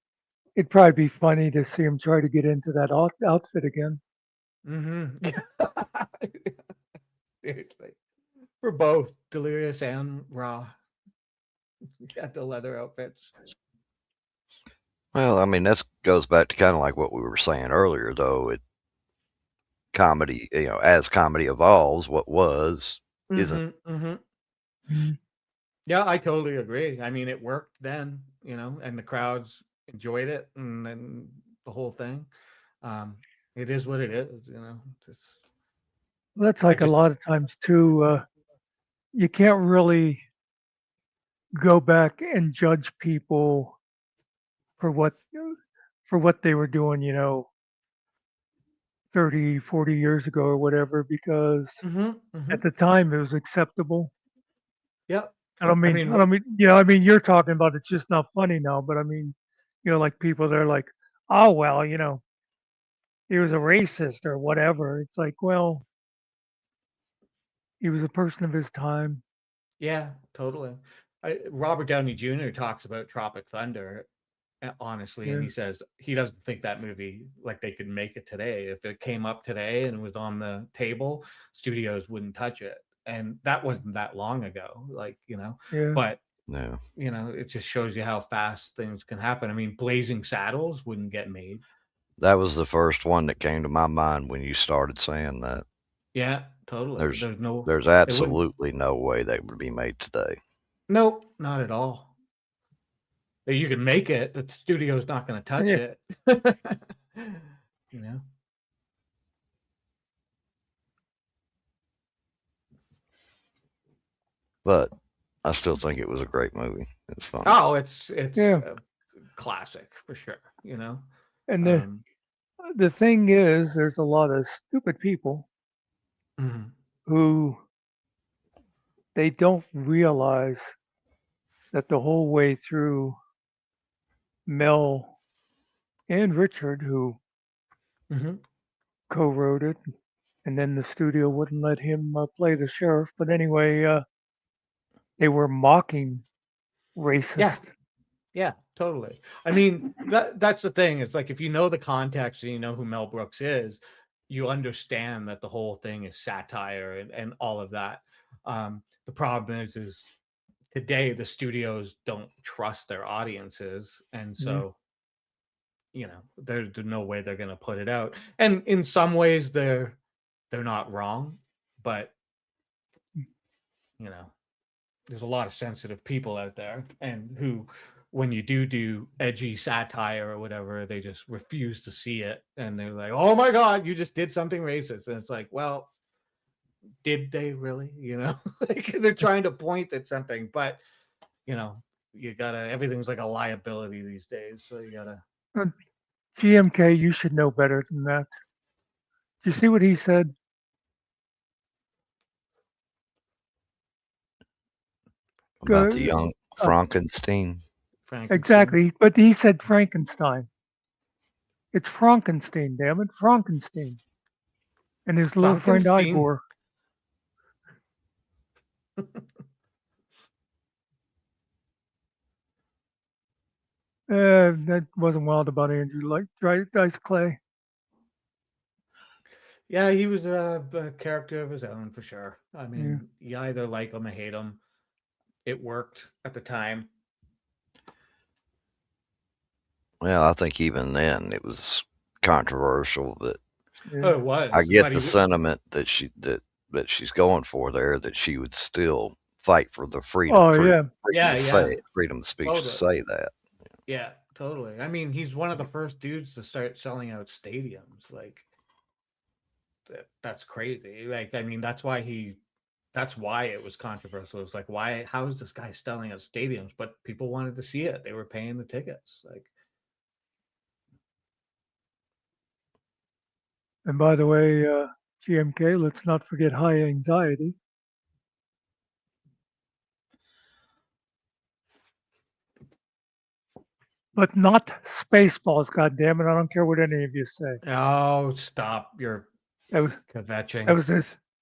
it'd probably be funny to see him try to get into that outfit again. Mm-hmm. Seriously, for both Delirious and Raw, got the leather outfits. Well, I mean, that goes back to kind of like what we were saying earlier, though. Comedy, you know, as comedy evolves, what was isn't. Mm-hmm, mm-hmm. Yeah, I totally agree. I mean, it worked then, you know, and the crowds enjoyed it, and then the whole thing. It is what it is, you know. That's I like a just, lot of times too. You can't really go back and judge people for what they were doing, 30, 40 years ago or whatever, because at the time it was acceptable. yeah. I don't I mean, mean, I don't mean, I mean, you're talking about it's just not funny now, but I mean, like people they're like, oh well, he was a racist or whatever. It's like, well, he was a person of his time. yeah, totally. Robert Downey Jr. talks about Tropic Thunder, honestly, and Yeah, he says he doesn't think that movie, like, they could make it today. If it came up today and was on the table, studios wouldn't touch it. And that wasn't that long ago, like, yeah. but No, it just shows you how fast things can happen. I mean, Blazing Saddles wouldn't get made. that was the first one that came to my mind when you started saying that. Yeah, totally. There's It wouldn't. absolutely no way they would be made today. Nope, not at all. You can make it, the studio's not going to touch Yeah. it. you know. But I still think it was a great movie. It was fun. Oh, it's Yeah. a classic for sure. And the thing is, there's a lot of stupid people Mhm. who they don't realize that the whole way through Mel and Richard, who Mhm. co-wrote it, and then the studio wouldn't let him play the sheriff. But anyway, they were mocking Yeah, racist. yeah, totally. I mean, that's the thing. It's like if you know the context and you know who Mel Brooks is, you understand that the whole thing is satire and all of that. The problem is today the studios don't trust their audiences, and Yeah. so there's no way they're going to put it out. And in some ways, they're not wrong, but you know, there's a lot of sensitive people out there, and who, when you do edgy satire or whatever, they just refuse to see it, and they're like, "Oh my God, you just did something racist," and it's like, well, did they really? Like they're trying to point at something, but you gotta. Everything's like a liability these days, so you gotta. Uh, GMK, you should know better than that. Did you see what he said? About the Uh, young uh, Frankenstein. Frankenstein. exactly, but he said Frankenstein. It's Frankenstein, damn it, Frankenstein. And his little friend Frankenstein. Igor. That wasn't wild about Andrew Dice Clay. Yeah, he was a character of his own for sure. I mean, you either like him or hate him. It worked at the time. Well, I think even then it was controversial, but Oh, it was. I get but the he- sentiment that she's going for there, that she would still fight for the freedom, Oh, freedom Yeah, to yeah. say it, freedom of speech to Totally. say that. Yeah, totally. I mean, he's one of the first dudes to start selling out stadiums. Like, that's crazy. Like, I mean, that's why it was controversial. It's like, why? How is this guy selling out stadiums? But people wanted to see it. They were paying the tickets. Like, And by the way, GMK, let's not forget high anxiety. But not Spaceballs, goddammit. I don't care what any of you say. oh, stop! You're That was kvetching.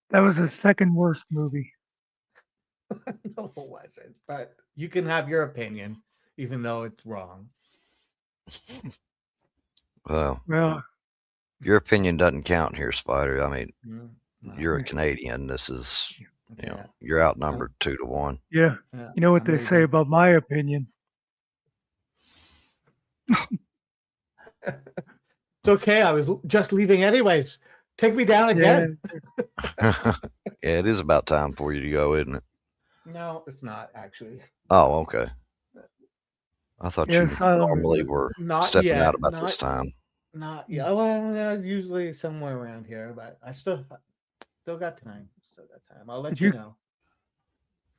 that was his second worst movie. No, it wasn't. But you can have your opinion, even though it's wrong. Well, Well, your opinion doesn't count here, Spider. I mean, No. you're a Canadian. This is, Yeah. you're outnumbered 2-1. yeah. Yeah, You know what they amazing. say about my opinion. It's okay. I was just leaving anyways. Take me down again. Yeah, it is about time for you to go, isn't it? No, it's not actually. Oh, okay. I thought you Yes, I normally were Not stepping yet. out about this time. Not yeah. Well, yeah, usually somewhere around here, but I still got time. Still got time. I'll let Did you you- know.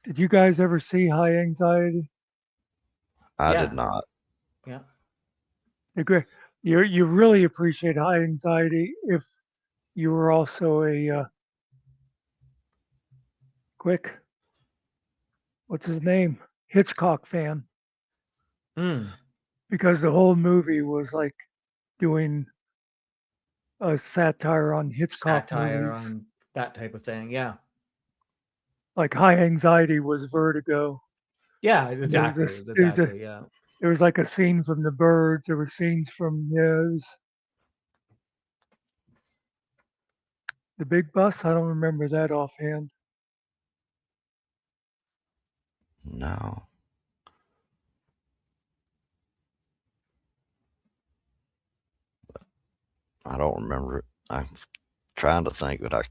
Did you guys ever see High Anxiety? I Yeah. did not. Yeah. Agree. You really appreciate High Anxiety if you were also a what's his name, Hitchcock fan, Mm. because the whole movie was like doing a satire on Hitchcock Satire movies. on that type of thing. Yeah. Like High Anxiety was Vertigo. Yeah. there's Exactly. this- there's a- Exactly. Yeah. There was like a scene from The Birds. There were scenes from The Big Bus. I don't remember that offhand. No. I don't remember it. I'm trying to think, but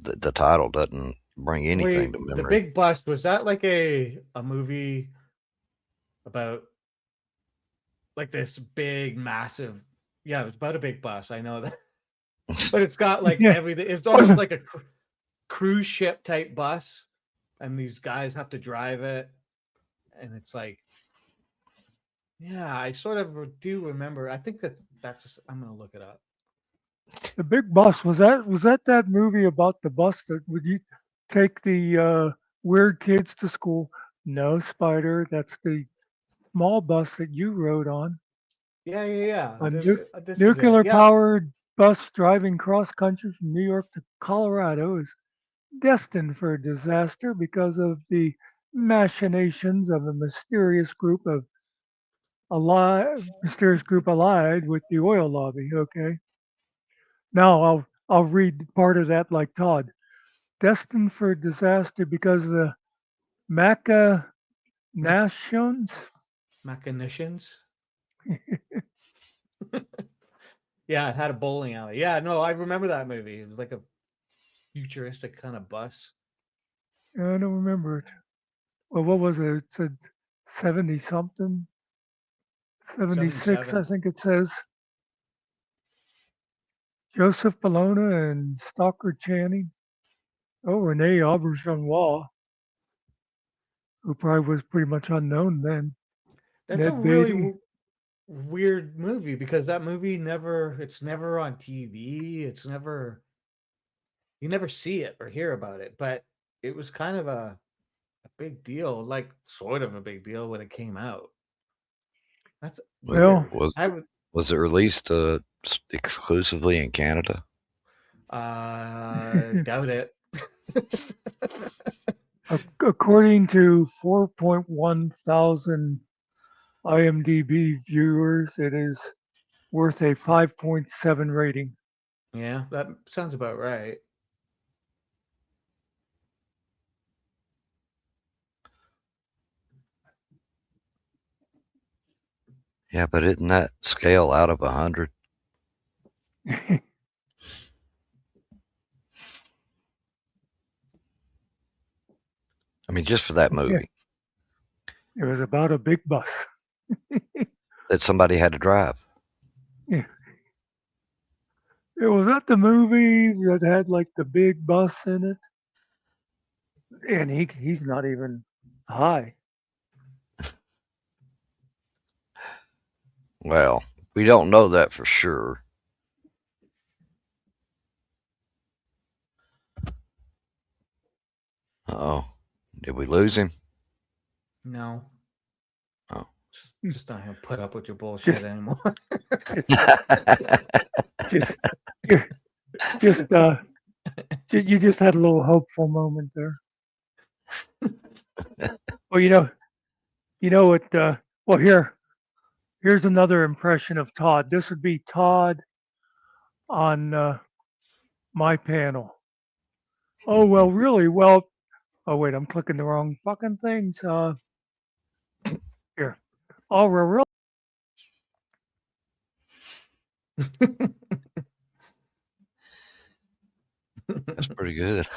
the title doesn't bring anything Wait, to The memory. Big Bust, was that like a movie about like this big, massive? Yeah, it was about a big bus. I know that, but it's got like Yeah. everything. It's almost like a cruise ship type bus, and these guys have to drive it, and it's like, yeah, I sort of do remember. I think that's just. I'm gonna look it up. The Big Bus, was that movie about the bus that would you take the weird kids to school? No, Spider, that's the small bus that you rode on. Yeah. A This is it. nuclear Yeah. powered bus driving cross country from New York to Colorado is destined for disaster because of the machinations of a mysterious group allied with the oil lobby. Okay, now I'll read part of that like Todd. Destined for disaster because of the machinations. Mechanicians. Yeah, it had a bowling alley. Yeah, no, I remember that movie. It was like a futuristic kind of bus. I don't remember it. Well, what was it? It said 70 something, 76, I 77. think it says. Joseph Bologna and Stockard Channing. Oh, Renee Auberjonois, who probably was pretty much unknown then. That's a Ned really Beatty. weird movie because that movie it's never on TV. You never see it or hear about it, but it was kind of a big deal, like sort of a big deal when it came out. That's Well, weird. Was I would was it released exclusively in Canada? doubt it. according to 4.1 thousand IMDb viewers, it is worth a 5.7 rating. Yeah, that sounds about right. Yeah, but isn't that scale out of 100? I mean, just for that movie It was about a big bus. that somebody had to drive. Yeah. It was at the movie that had like the big bus in it, and he's not even high. Well, we don't know that for sure. Oh, did we lose him? No. Oh. Just not gonna put up with your bullshit Just- anymore. Just, you're- just you just had a little hopeful moment there. Well, you know what? Well, here's another impression of Todd. This would be Todd on my panel. Oh well, really well. Oh wait, I'm clicking the wrong fucking things. Here. Oh, we're real. That's pretty good.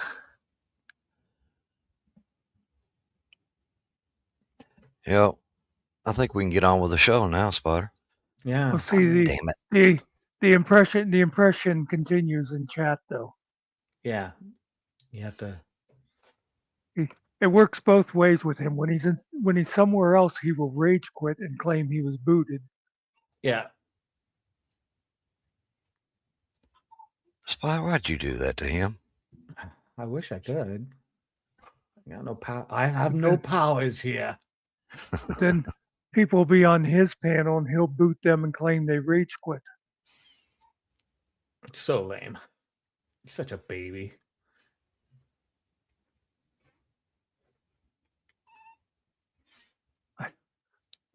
Yeah, I think we can get on with the show now, Spider. Yeah. Well, see Damn it. the impression continues in chat though. Yeah. You have to. It works both ways with him. When he's somewhere else, he will rage quit and claim he was booted. Yeah. Spider, why'd you do that to him? I wish I could. I got no power. I have no powers here. Then people will be on his panel and he'll boot them and claim they rage quit. It's so lame. He's such a baby.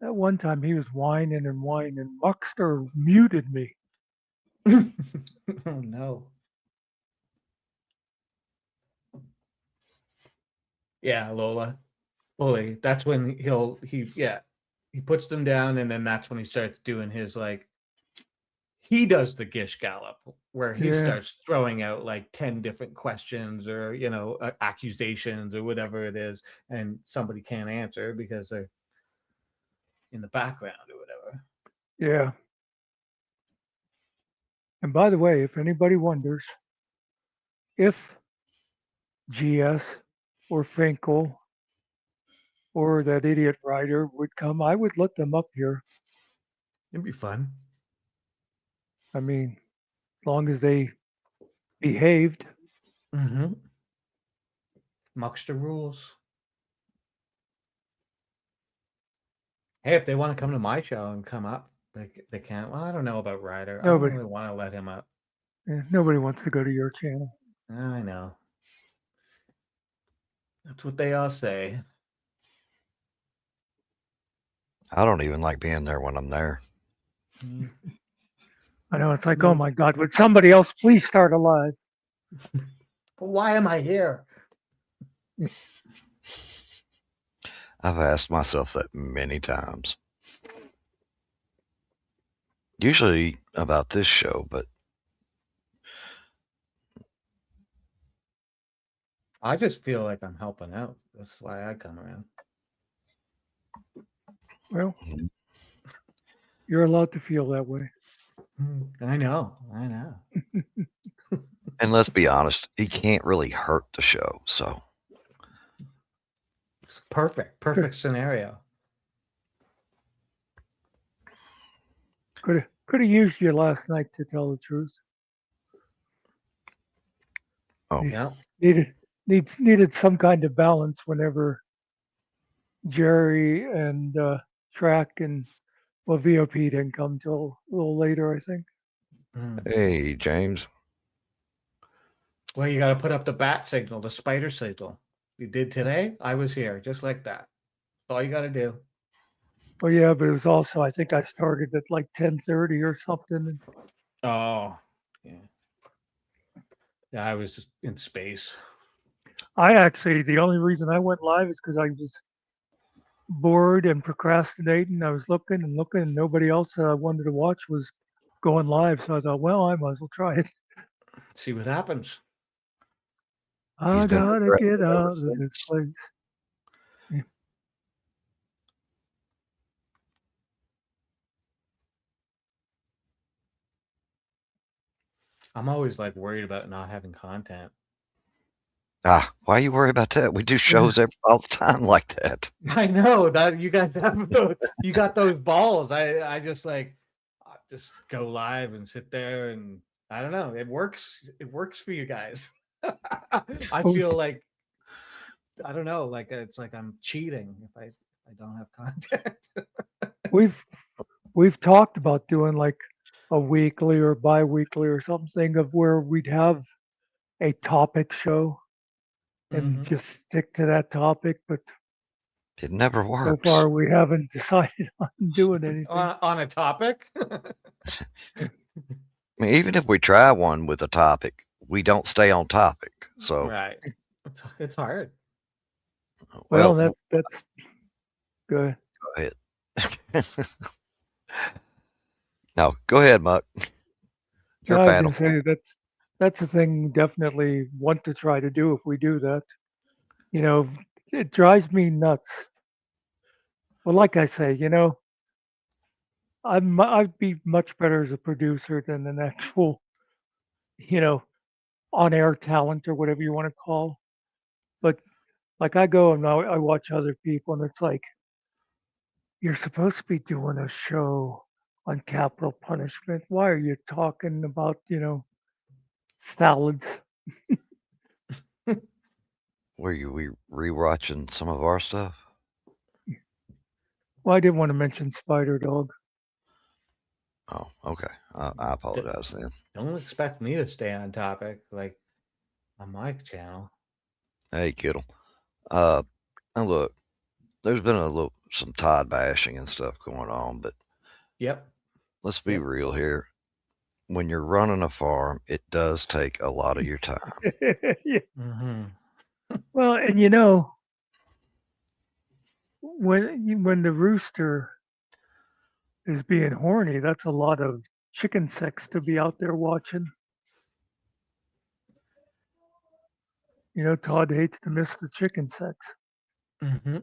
At one time, he was whining and whining. Muckster muted me. Oh no. Yeah, Lola. Bully. That's when he puts them down, and then that's when he starts doing his like he does the Gish Gallop where he Yeah. starts throwing out like 10 different questions or accusations or whatever it is, and somebody can't answer because they're in the background or whatever. Yeah. And by the way, if anybody wonders if GS or Finkel or that idiot writer would come, I would let them up here. It'd be fun. I mean, as long as they behaved. Mm-hmm. Muckster rules. Hey, if they want to come to my show and come up, they can. Well, I don't know about Ryder. I No, don't but really want to let him up. Nobody wants to go to your channel. I know. That's what they all say. I don't even like being there when I'm there. Mm. I know it's like, No. oh my God, would somebody else please start a live? But why am I here? I've asked myself that many times. Usually about this show, but I just feel like I'm helping out. That's why I come around. Well, Mhm. you're allowed to feel that way. I know. I know. and let's be honest, he can't really hurt the show. So It's perfect. Perfect scenario. Could have used you last night, to tell the truth. Oh. Yeah. Needed some kind of balance whenever Jerry and Track and VOP didn't come till a little later, I think. Hey, James. Well, you got to put up the bat signal, the spider signal. You did today. I was here, just like that. That's all you got to do. Oh yeah, but it was also, I think I started at like 10:30 or something. Oh, yeah. Yeah, I was just in space. The only reason I went live is because I was bored and procrastinating. I was looking and looking, and nobody else that I wanted to watch was going live. So I thought, well, I might as well try it. See what happens. He's I been gotta regretting get it ever out of this since. place. Yeah. I'm always like worried about not having content. Why you worry about that? We do shows all the time like that. I know that you guys have those, you got those balls. I just like just go live and sit there and I don't know. It works. It works for you guys. I feel like I don't know. Like it's like I'm cheating if I don't have content. We've talked about doing like a weekly or bi-weekly or something of where we'd have a topic show and Mhm. just stick to that topic, but It never so works. far we haven't decided on doing anything. On a topic. I mean, even if we try one with a topic, we don't stay on topic. So, Right. It's hard. Well, well, that's good. go ahead. No, go ahead, Muck. You're No, I was final. gonna say that's the thing. Definitely want to try to do if we do that. You know, it drives me nuts. Well, like I say, I'd be much better as a producer than an actual, you know, on-air talent or whatever you want to call. But like I go and I watch other people, and it's like you're supposed to be doing a show on capital punishment. Why are you talking about, salads? Were you rewatching some of our stuff? Well, I didn't want to mention Spider Dog. Oh, okay. I apologize then. Don't expect me to stay on topic like on my channel. Hey, Kittle. And look, there's been some Todd bashing and stuff going on, but Yep. let's be real here. When you're running a farm, it does take a lot of your time. Yeah. Mm-hmm. Well, and when the rooster is being horny, that's a lot of chicken sex to be out there watching. Todd hates to miss the chicken sex. Mm-hmm.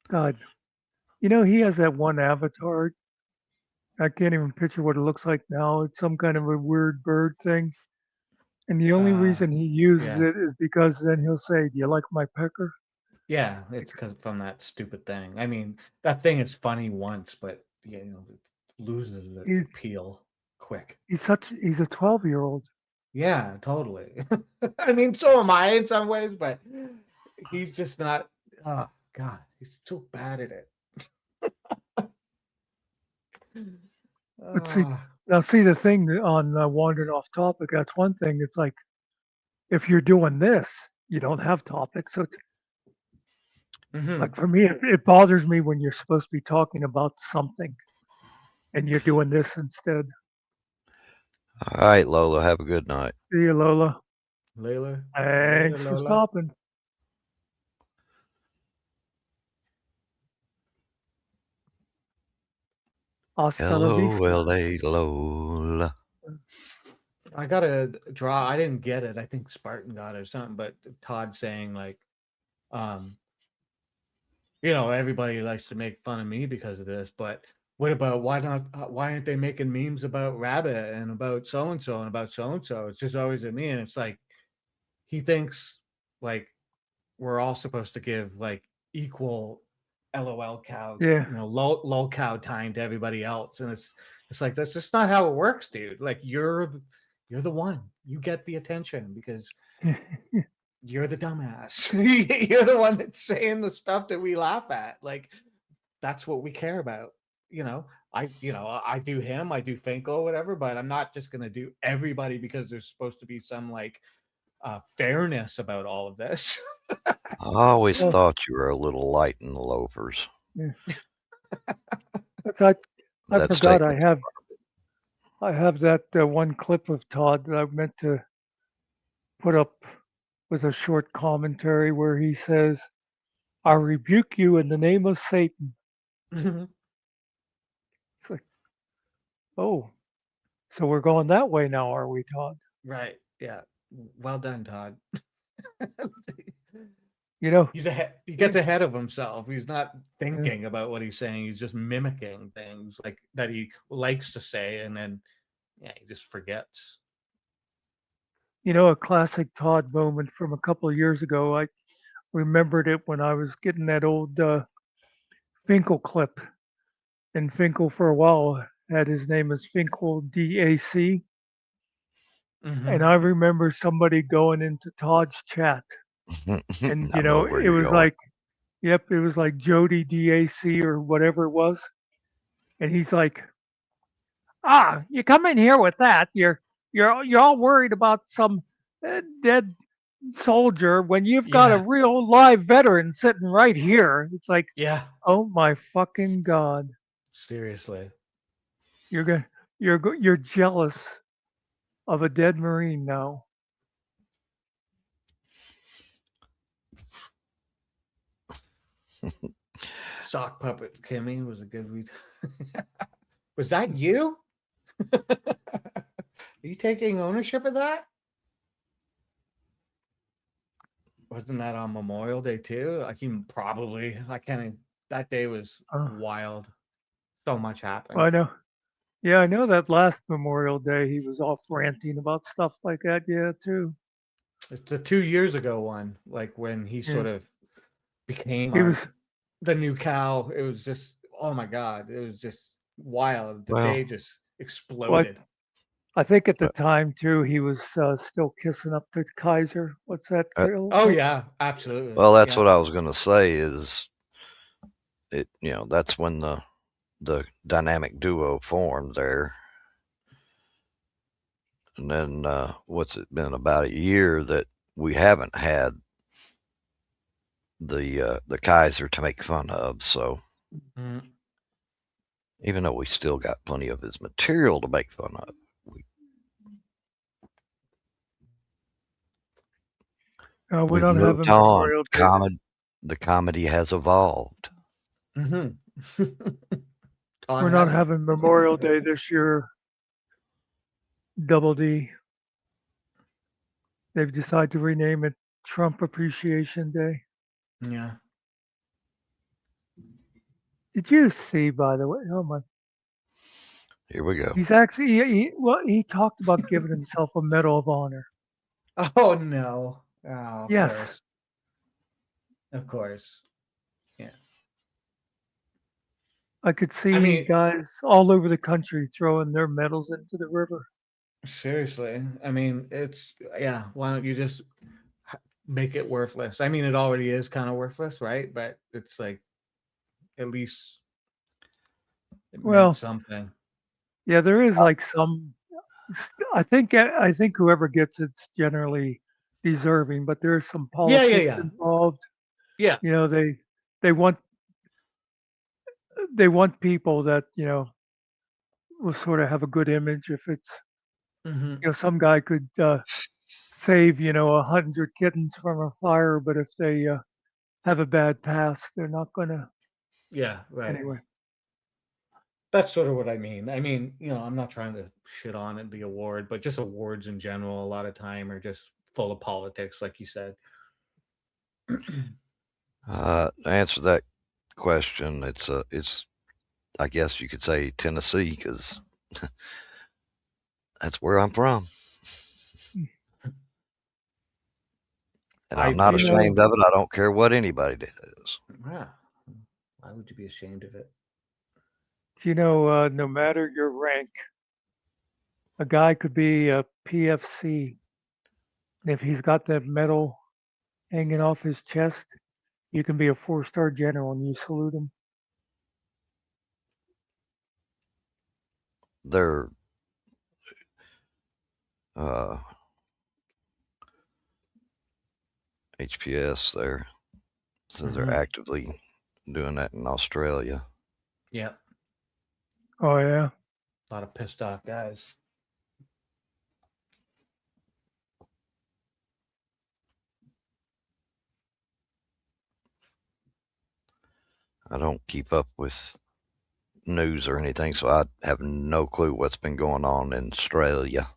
God, he has that one avatar. I can't even picture what it looks like now. It's some kind of a weird bird thing. And the only reason he uses Yeah. it is because then he'll say, "Do you like my pecker?" Yeah, it's because from that stupid thing. I mean, that thing is funny once, but it loses its He's appeal quick. he's a 12-year-old. Yeah, totally. I mean, so am I in some ways, but he's just not. Oh God, he's so bad at it. Let's see. Now, see the thing on wandering off topic. That's one thing. It's like if you're doing this, you don't have topics. So, it's, like for me, it bothers me when you're supposed to be talking about something and you're doing this instead. All right, Lola. Have a good night. See you, Lola. Layla. Thanks for Lola. stopping. Hasta la Hello, vista. L.A. Lola. I got a draw. I didn't get it. I think Spartan got it or something. But Todd saying like, everybody likes to make fun of me because of this. But what about why not? Why aren't they making memes about Rabbit and about so and so and about so and so? It's just always at me, and it's like he thinks like we're all supposed to give like equal LOL cow, Yeah. low cow time to everybody else, and it's like that's just not how it works, dude. Like you're the one, you get the attention because you're the dumbass. You're the one that's saying the stuff that we laugh at. Like that's what we care about. I do him, I do Finko, whatever, but I'm not just gonna do everybody because there's supposed to be some like fairness about all of this. I always Well, thought you were a little light in the loafers. yeah. I That forgot statement. I have that one clip of Todd that I meant to put up with a short commentary where he says, "I rebuke you in the name of Satan." It's like, oh, so we're going that way now, are we, Todd? Right. Yeah. Well done, Todd. You know, He gets ahead of himself. He's not yeah, thinking about what he's saying. He's just mimicking things like that he likes to say, and then he just forgets. a classic Todd moment from a couple of years ago. I remembered it when I was getting that old Finkel clip, and Finkel for a while had his name as Finkel DAC. And I remember somebody going into Todd's chat, and I know where it you're was going. like, yep, it was like Jody DAC or whatever it was, and he's like, you come in here with that, you're all worried about some dead soldier when you've got a Yeah. real live veteran sitting right here. It's like, Yeah. oh my fucking god, Seriously. you're jealous of a dead Marine now. Sock puppet Kimmy was a good read. Was that you? Are you taking ownership of that? Wasn't that on Memorial Day too? I can't. That day was Uh, wild. So much happened. I know. Yeah, I know that last Memorial Day he was off ranting about stuff like that. Yeah, too. It's the 2 years ago one, like when he Yeah, sort of became he was. the new cow. It was just, oh my god, it was just wild. The Well, day just Well, exploded. I think at the uh, time too, he was still kissing up to Kaiser. What's that uh, girl? Oh yeah, absolutely. well, that's Yeah. what I was going to say. Is it? That's when the dynamic duo formed there, and then what's it been about a year that we haven't had the Kaiser to make fun of. So Mhm. even though we still got plenty of his material to make fun of, We're we've not moved having on. Memorial Day. The comedy has evolved. Mhm. Todd We're not has. having Memorial Day this year. Double D. They've decided to rename it Trump Appreciation Day. Yeah. Did you see, by the way? Oh my! Here we go. He's actually he talked about giving himself a Medal of Honor. Oh no. Oh, of Yes, course. Of course. Yeah. I could I see mean, guys all over the country throwing their medals into the river. seriously. I mean, why don't you just make it worthless? I mean, it already is kind of worthless, right? But it's like at least it meant Well, something. Yeah, there is like some. I think whoever gets it's generally deserving, but there's some Yeah, yeah, politics yeah, involved. yeah. You know, they want people that will sort of have a good image. If it's Hmm. some guy could save 100 kittens from a fire, but if they have a bad past, they're not gonna Yeah, right. anyway. That's sort of what I mean. I mean, I'm not trying to shit on it, the award, but just awards in general, a lot of time are just full of politics, like you said. To answer that question, it's I guess you could say Tennessee because that's where I'm from, and I'm I've not You been. know, ashamed of it. I don't care what anybody does. Yeah. Why would you be ashamed of it? no matter your rank, a guy could be a PFC. If he's got that medal hanging off his chest, you can be a 4-star general and you salute him. They're uh, HPS there says they're Hmm. actively doing that in Australia. Yeah. Oh yeah. A lot of pissed off guys. I don't keep up with news or anything, so I have no clue what's been going on in Australia.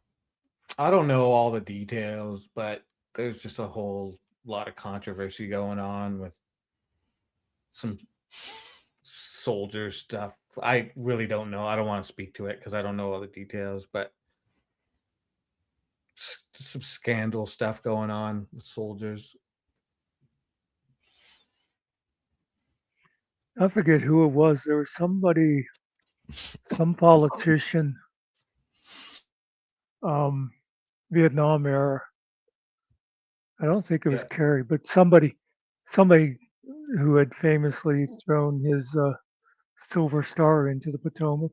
I don't know all the details, but there's just a whole lot of controversy going on with some soldier stuff. I really don't know. I don't want to speak to it because I don't know all the details, but some scandal stuff going on with soldiers. I forget who it was. There was some politician, um, Vietnam era. I don't think it was Yeah. Kerry, but somebody who had famously thrown his silver star into the Potomac.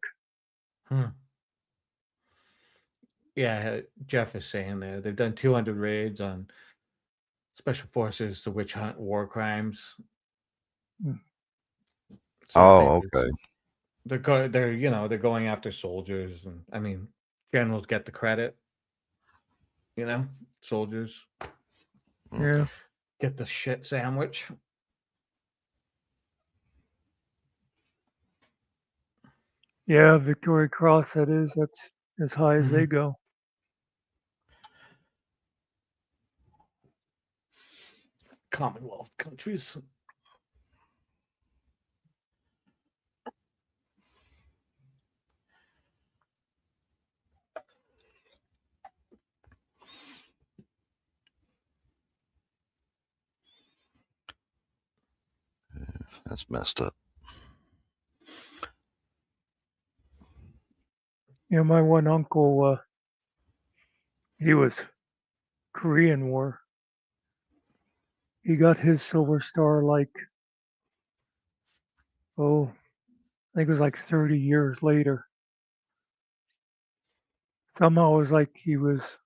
Hmm. Yeah, Jeff is saying there they've done 200 raids on special forces to witch hunt war crimes. Mm. So Oh, okay. they're going after soldiers, and I mean generals get the credit, soldiers Yeah, get the shit sandwich. yeah, Victoria Cross. That's as high as they Mhm. go. Commonwealth countries. That's messed up. My one uncle, he was Korean War. He got his silver star like, I think it was like 30 years later. Somehow it was like it's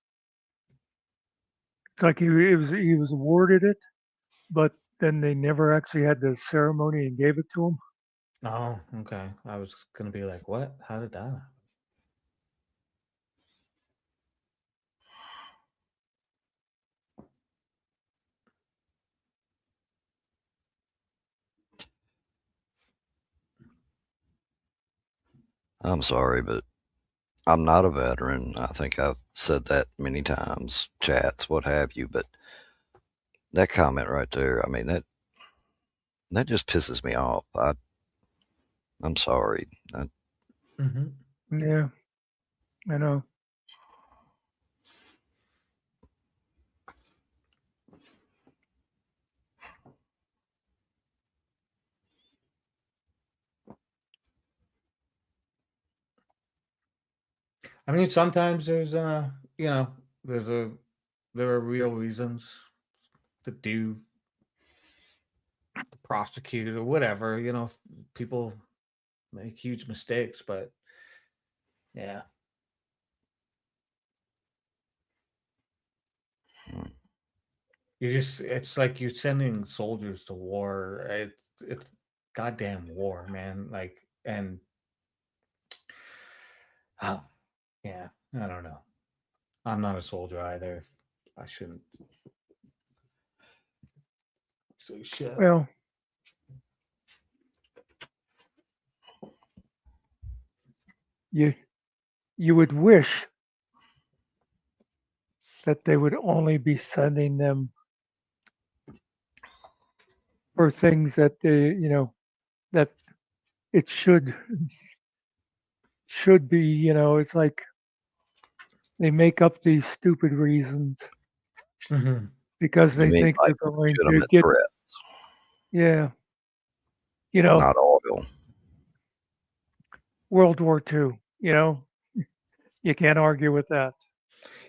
like he was awarded it, but then they never actually had the ceremony and gave it to him. Oh, okay. I was gonna be like, what? How did that happen? I'm sorry, but I'm not a veteran. I think I've said that many times, chats, what have you. But that comment right there, I mean that just pisses me off. I'm sorry. Hmm. Yeah, I know. I mean, sometimes you know, there's a there are real reasons to do the prosecute or whatever. People make huge mistakes, but Yeah. It's like you're sending soldiers to war. It's goddamn war, man. Like, and oh, yeah, I don't know. I'm not a soldier either. I shouldn't say shit. Well, you you would wish that they would only be sending them for things that that it should be, it's like they make up these stupid reasons Hmm. because You they mean think like they're going to legitimate get, threat, yeah, you know, not oil. World War II, you can't argue with that.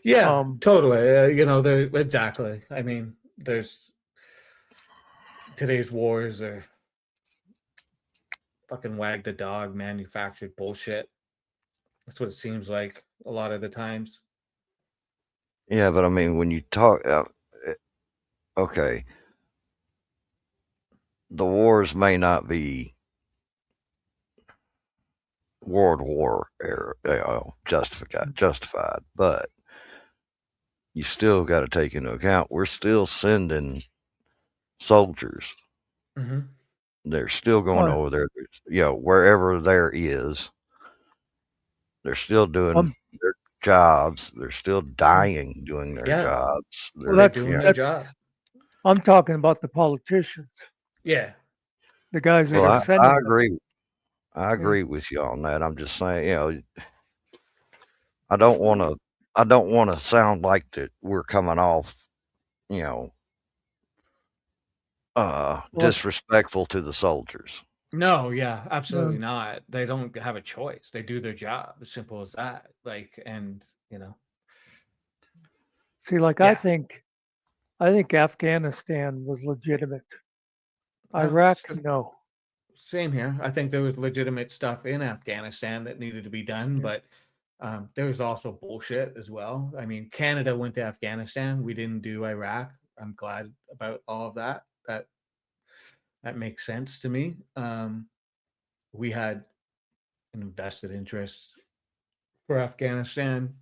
Yeah, Um, totally. There exactly. I mean, there's today's wars are fucking wag the dog manufactured bullshit. That's what it seems like a lot of the times. Yeah, but I mean, when you talk, okay, the wars may not be World War era, justified, but you still got to take into account we're still sending soldiers. Hmm. They're still going well, over there. Wherever there is, they're still doing um, their jobs. They're still dying doing their Yeah, jobs. well, they're They're, doing their that's job. I'm talking about the politicians, Yeah. the guys that well, are I sending them. agree. I Yeah, agree with you on that. I'm just saying, I don't want to. I don't want to sound like that we're coming off, you know, well, disrespectful to the soldiers. No, yeah, absolutely no. not. They don't have a choice. They do their job. As simple as that. Like, and See, like yeah. I think Afghanistan was legitimate. Uh, Iraq, s- no. Same here. I think there was legitimate stuff in Afghanistan that needed to be done, Yeah. but there was also bullshit as well. I mean, Canada went to Afghanistan. We didn't do Iraq. I'm glad about all of that. That makes sense to me. We had an invested interest for Afghanistan,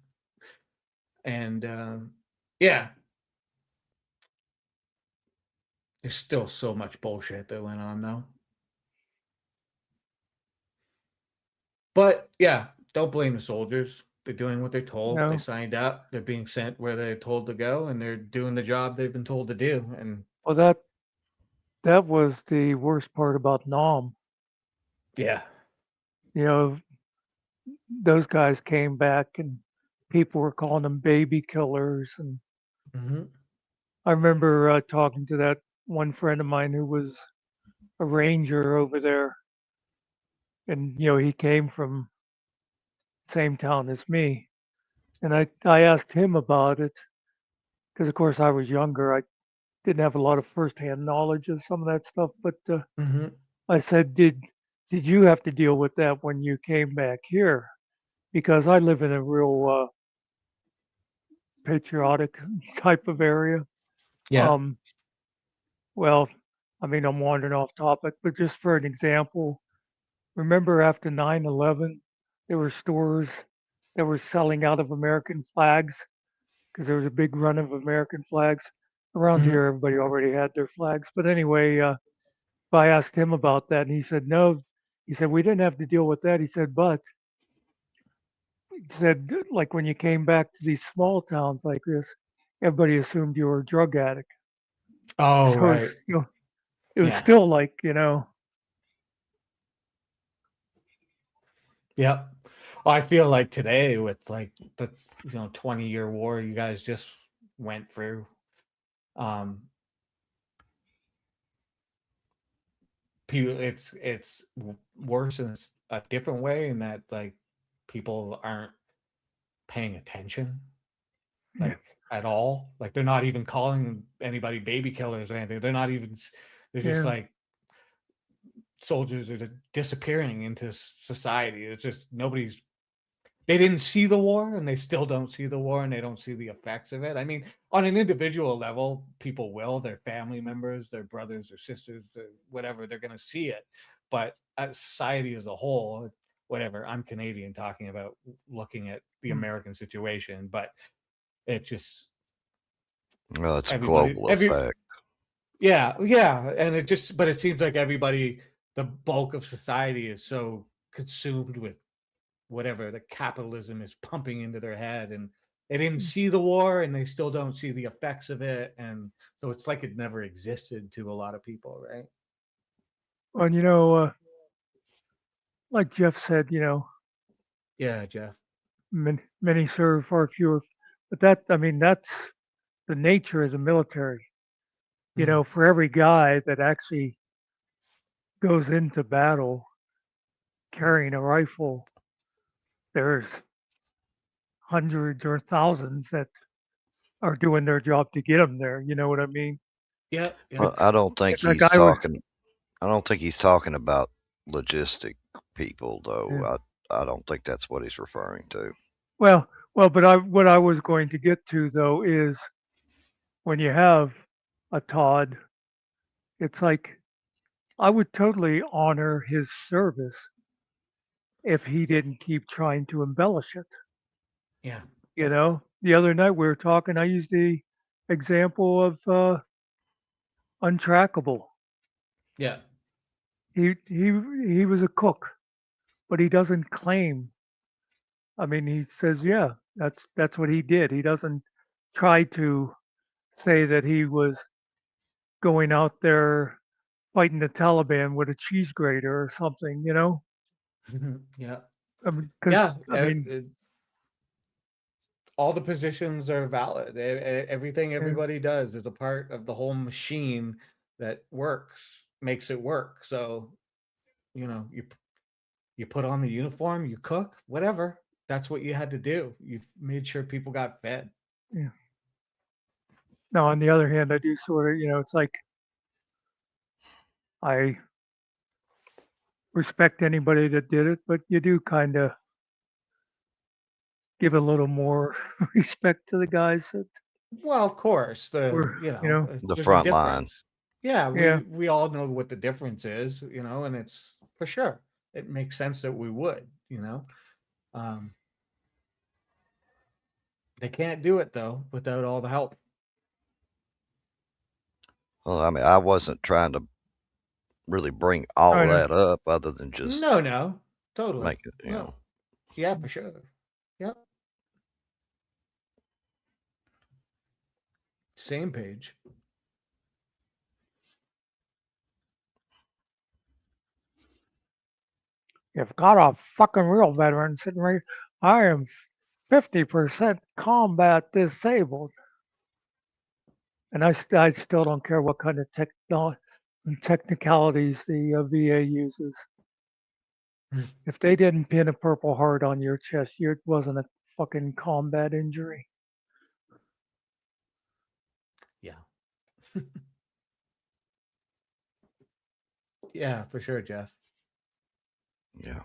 and yeah, there's still so much bullshit that went on though. But yeah, don't blame the soldiers. They're doing what they're told. They No. signed up. They're being sent where they're told to go, and they're doing the job they've been told to do. And Well, that was the worst part about Nam. yeah, You know, those guys came back and people were calling them baby killers. And hmm I remember talking to that one friend of mine who was a ranger over there, and he came from same town as me. And I asked him about it because, of course, I was younger. I didn't have a lot of firsthand knowledge of some of that stuff. But hmm I said, did you have to deal with that when you came back here? Because I live in a real patriotic type of area. yeah, Um, well, I mean, I'm wandering off topic, but just for an example, remember after 9/11, there were stores that were selling out of American flags because there was a big run of American flags. Around hmm here, everybody already had their flags. But anyway, I asked him about that, and he said, no. He said, we didn't have to deal with that. He said, but he said, like when you came back to these small towns like this, everybody assumed you were a drug addict. Oh So right, it was yeah, still like, yep. I feel like today with like the 20-year war you guys just went through. Um, people, it's worse in a different way in that like people aren't paying attention yeah, like at all. Like they're not even calling anybody baby killers or anything. They're not even. They're just yeah, like soldiers are disappearing into society. It's just nobody's they didn't see the war and they still don't see the war and they don't see the effects of it. I mean, on an individual level, people will, their family members, their brothers or sisters, whatever, they're going to see it. But as society as a whole, whatever, I'm Canadian talking about looking at the Mm. American situation, but it just Well, it's a everybody, global effect. yeah, yeah. And it just, but it seems like everybody, the bulk of society is so consumed with whatever the capitalism is pumping into their head, and they didn't see the war and they still don't see the effects of it, and so it's like it never existed to a lot of people, right? And like Jeff said, Yeah, Jeff. many serve, far fewer. But that's the nature of the military. Mhm. For every guy that actually goes into battle carrying a rifle, there's hundreds or thousands that are doing their job to get them there. You know what I mean? Yeah, yeah. Well, I don't think Like he's I was, talking. I don't think he's talking about logistic people, though. yeah. I don't think that's what he's referring to. Well, but what I was going to get to though is when you have a Todd, it's like I would totally honor his service if he didn't keep trying to embellish it. Yeah. The other night we were talking, I used the example of untrackable. Yeah. He was a cook, but he doesn't claim. I mean, he says, yeah, that's what he did. He doesn't try to say that he was going out there fighting the Taliban with a cheese grater or something. Yeah. I mean, because Yeah. I mean, All the positions are valid. Everything yeah, everybody does is a part of the whole machine that works, makes it work. So, you put on the uniform, you cook, whatever. That's what you had to do. You made sure people got fed. yeah. Now, on the other hand, I do sort of, it's like I respect anybody that did it, but you do kind of give a little more respect to the guys that Well, of course, were, The there's a front line. difference. Yeah, yeah, we all know what the difference is, and it's for sure. It makes sense that we would. Um, they can't do it though without all the help. Well, I mean, I wasn't trying to really bring all I of know. that up, other than just No, no, totally. make it. No, yeah, for sure. Yep, same page. You've got a fucking real veteran sitting right. I am 50% combat disabled, and I still don't care what kind of technicalities the VA uses. If they didn't pin a Purple Heart on your chest, it wasn't a fucking combat injury. Yeah, yeah, for sure, Jeff. Yeah.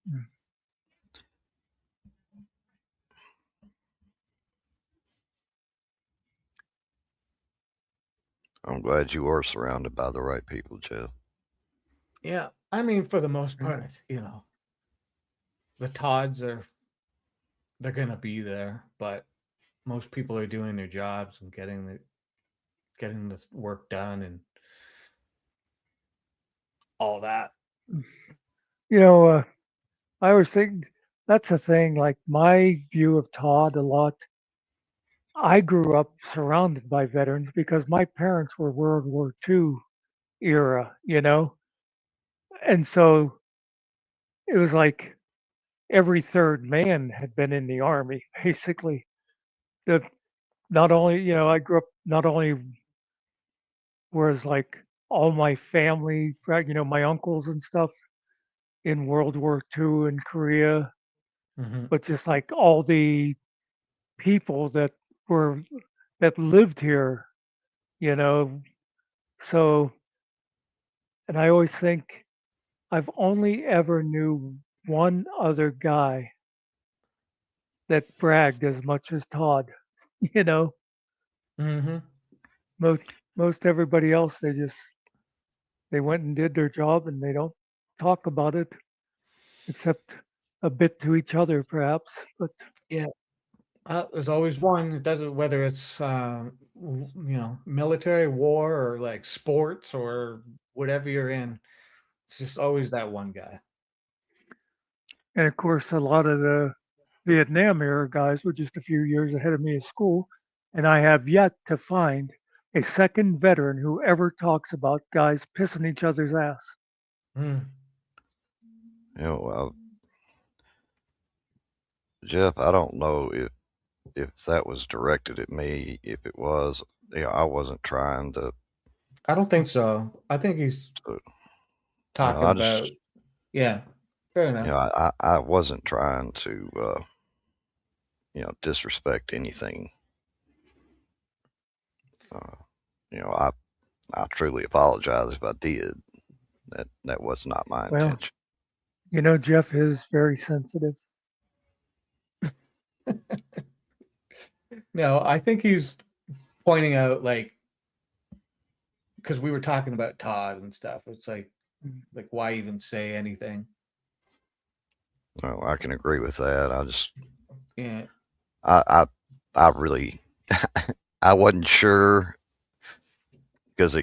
Mm. I'm glad you are surrounded by the right people, Jeff. Yeah, I mean, for the most Yeah. part, the Todds they're gonna be there, but most people are doing their jobs and getting the work done and all that. You know, I always think that's the thing. Like my view of Todd a lot. I grew up surrounded by veterans because my parents were World War II era, and so it was like every third man had been in the army, basically. The, not only, I grew up not only was like all my family, right, my uncles and stuff in World War II and Korea, Hmm. but just like all the people that were that lived here, you know. So, and I always think I've only ever knew one other guy that bragged as much as Todd. You know, Mm-hmm. most most everybody else they went and did their job and they don't talk about it except a bit to each other perhaps. But Yeah. There's always one. It doesn't whether it's military, war, or like sports or whatever you're in. It's just always that one guy. and of course a lot of the Vietnam era guys were just a few years ahead of me in school, and I have yet to find a second veteran who ever talks about guys pissing each other's ass. Mm. Jeff, I don't know if that was directed at me. If it was, I wasn't trying to. I don't think so. I think he's to talking I about. just, Yeah, fair enough. I wasn't trying to, disrespect anything. Uh, I truly apologize if I did. That was not my Well, intention. Jeff is very sensitive. No, I think he's pointing out because we were talking about Todd and stuff. It's like why even say anything? Well, I can agree with that. Yeah. I really, I wasn't sure because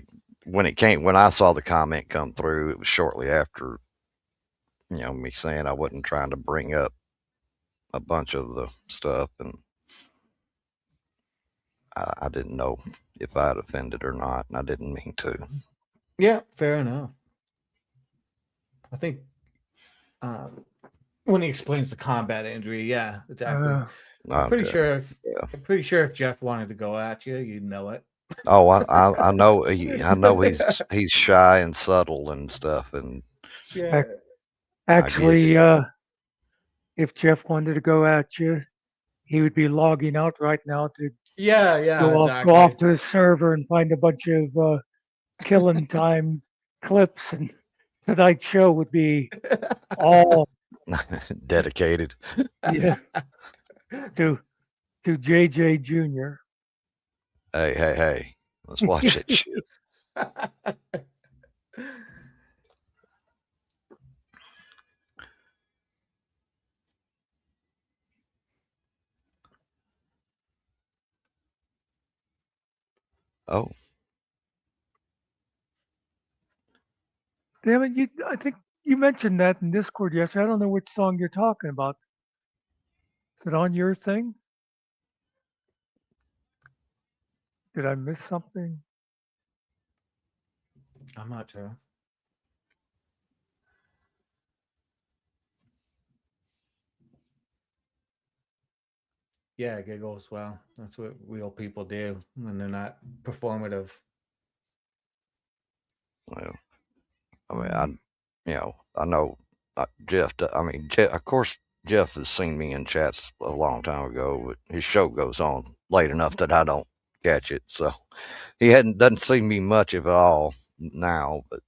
when I saw the comment come through, it was shortly after, me saying I wasn't trying to bring up a bunch of the stuff, and I didn't know if I had offended or not, and I didn't mean to. Yeah, fair enough. I think when he explains the combat injury, yeah, exactly. I'm pretty Okay. sure if Yeah. I'm pretty sure if Jeff wanted to go at you, you'd know it. Oh, I know. I know he's shy and subtle and stuff, and Yeah. I get it. Actually, if Jeff wanted to go at you, he would be logging out right now to Yeah, yeah, go off exactly. to his server and find a bunch of killing time clips, and tonight's show would be all Dedicated. yeah to JJ Jr. Hey! Let's watch that shit. Oh, Damn it! I think you mentioned that in Discord yesterday. I don't know which song you're talking about. Is it on your thing? Did I miss something? I'm not sure. Yeah, giggles. Well, that's what real people do when they're not performative. well, I mean, I know Jeff. I mean, Jeff, of course, Jeff has seen me in chats a long time ago, but his show goes on late enough that I don't catch it. So he doesn't see me much of it all now. But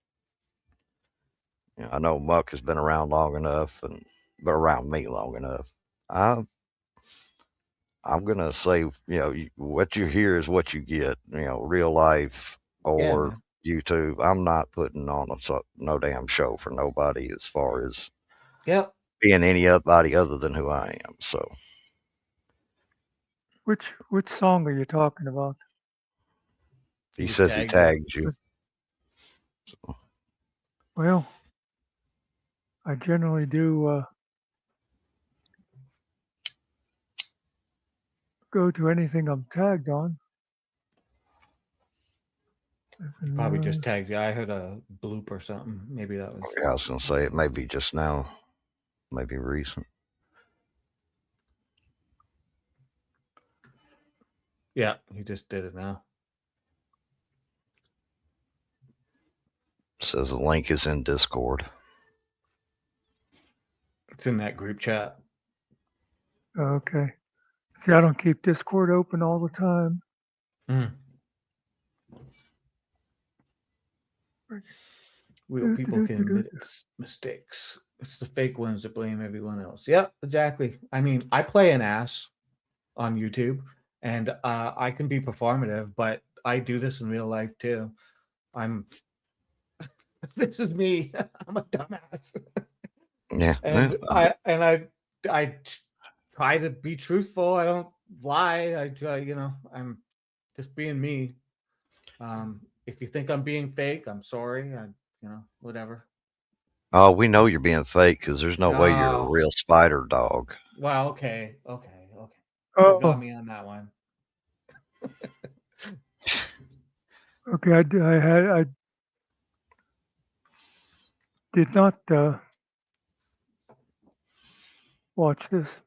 I know Muck has been around long enough and been around me long enough. I I'm gonna say, what you hear is what you get. Real life Yeah, or man. YouTube. I'm not putting on no damn show for nobody as far as Yep. being anybody other than who I am. So Which song are you talking about? he Just says he tagged you. tagged you. Well, I generally do go to anything I'm tagged on. Probably just tagged you. I heard a bloop or something. Maybe that was. I was gonna say it may be just now, maybe recent. Yeah, he just did it now. Says the link is in Discord. It's in that group chat. Okay. See, I don't keep Discord open all the time. Mm. Real people can admit mistakes. It's the fake ones that blame everyone else. Yeah, exactly. I mean, I play an ass on YouTube, and I can be performative, but I do this in real life too. I'm. This is me. I'm a dumbass, Yeah. and Well, I try to be truthful. I don't lie. I try. I'm just being me. If you think I'm being fake, I'm sorry. Whatever. oh, we know you're being fake because there's no way you're a Oh, real spider dog. well, okay. You got Oh, me on that one. okay. I did not watch this.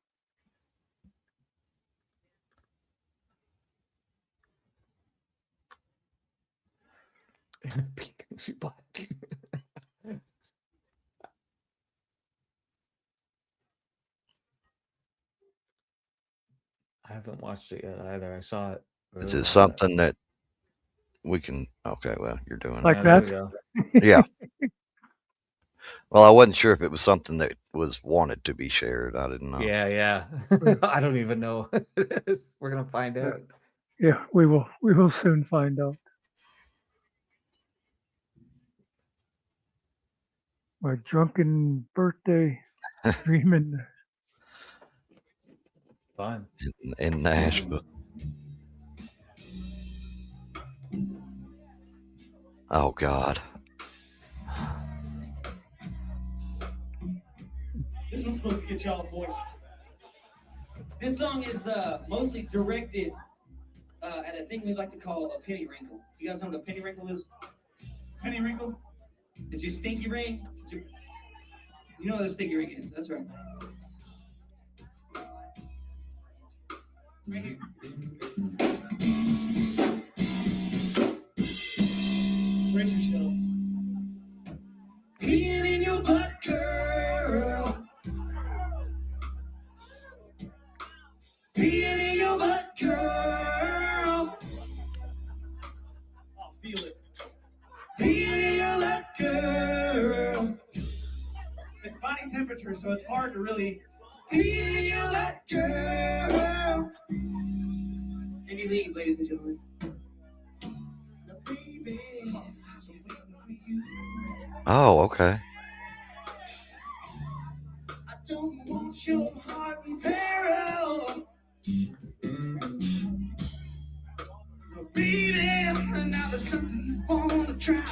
I haven't watched it yet either. I saw it Is earlier, it but something that we can? Okay, well, you're doing Like yeah, it. there we that? go. Yeah. Well, I wasn't sure if it was something that was wanted to be shared. I didn't know. Yeah. Right. I don't even know. We're gonna find Yeah. out. Yeah, we will soon find out. My drunken birthday dreaming. Fun. In Nashville. Oh God. This one's supposed to get y'all moist. This song is mostly directed at a thing we like to call a penny wrinkle. You guys know what a penny wrinkle is? Penny wrinkle? It's your stinky ring. You know what a stinky ring is. That's right. Right here. Brace yourselves. Peeing in your butt, girl. Peeing in your butt, girl. I'll feel it. Peeing in your butt, girl. It's body temperature, so it's hard to really peeing in your butt, girl. And you leave, ladies and gentlemen. Now, baby, I'm waiting for you. Oh, okay. I don't want your heart in peril. But baby, now there's something you wanna try.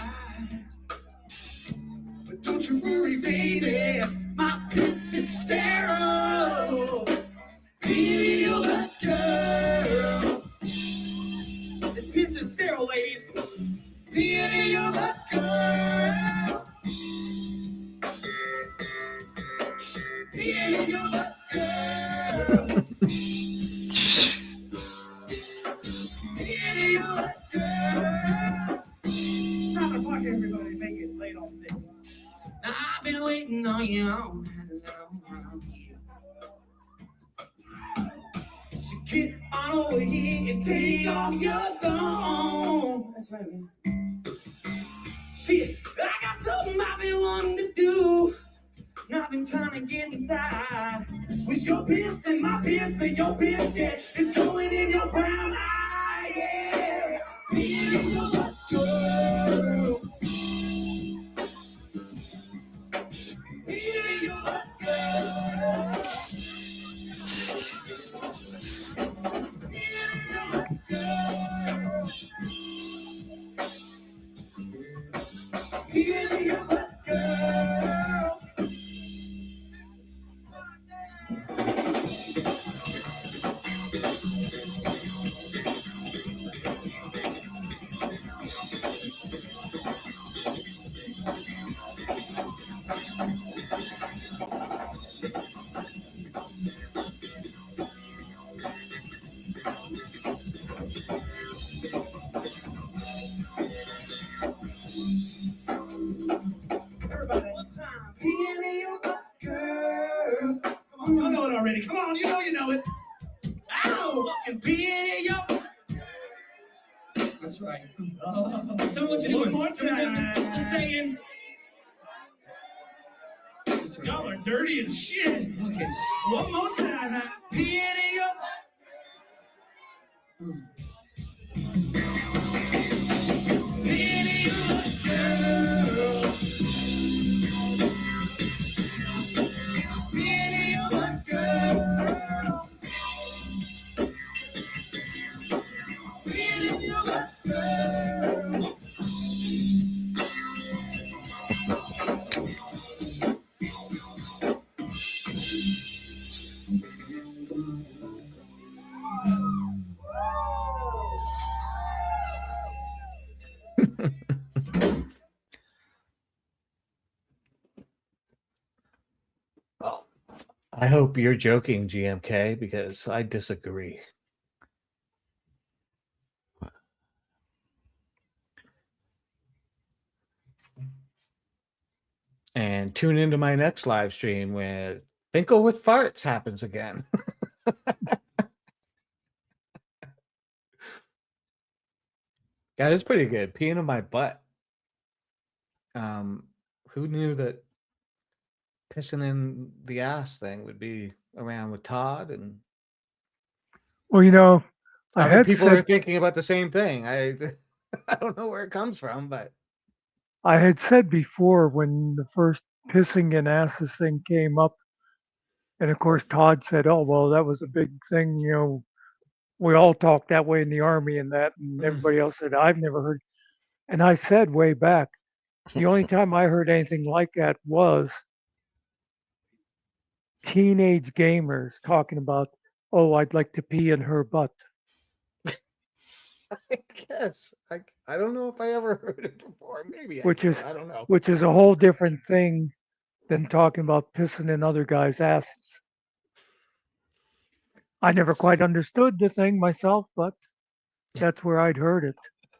But don't you worry, baby, my piss is sterile. Feel that girl. This piss is sterile, ladies. Feel that girl. Feel that girl. Feel that girl. Time to fuck everybody, make it late on thick. Now I've been waiting on you all night long here. So get on over here and take off your thong. That's right, man. Shit, I got something I've been wanting to do. I've been trying to get inside. With your piss and my piss and your piss, yeah. It's going in your brown eye, yeah. Me and your butt, girl. Me and your butt, girl. Me and your butt, girl. Me and your butt, girl. Everybody, one time. Me and your butt, girl. Come on, y'all know it already. Come on, you know it. Ow! Fucking be in your That's right. Tell me what you're doing. One more time. Saying. Y'all are dirty as shit. Okay. One more time. Peeing in your. Peeing in your girl. Peeing in your girl. Peeing in your girl. Well, I hope you're joking, GMK, because I disagree. And tune into my next live stream where Finkel with Farts happens again. That is pretty good. Peeing in my butt. Who knew that pissing in the ass thing would be around with Todd? And Well, you know, I other had people are said thinking about the same thing. I I don't know where it comes from, but before when the first pissing in asses thing came up, and of course Todd said, "Oh, well, that was a big thing." You know, we all talk that way in the army and that, and everybody else said, "I've never heard." And I said way back, the only time I heard anything like that was teenage gamers talking about, "Oh, I'd like to pee in her butt," I guess I don't know if I ever heard it before. Maybe I which did. is I don't know. which is a whole different thing than talking about pissing in other guys' asses. I never quite understood the thing myself, but that's where I'd heard it.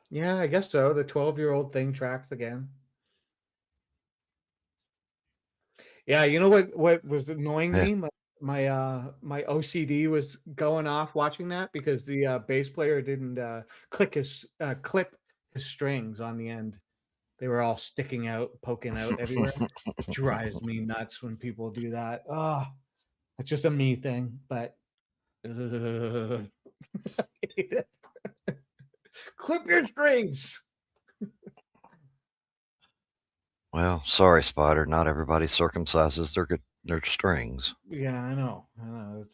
Yeah, I guess so. The 12-year-old thing tracks again. Yeah, you know what was annoying Yeah. me? My OCD was going off watching that because the bass player didn't clip his strings on the end. They were all sticking out, poking out everywhere. Drives me nuts when people do that. Oh, it's just a me thing, but clip your strings. Well, sorry, Spider. Not everybody circumcises their strings. Yeah, I know. I know.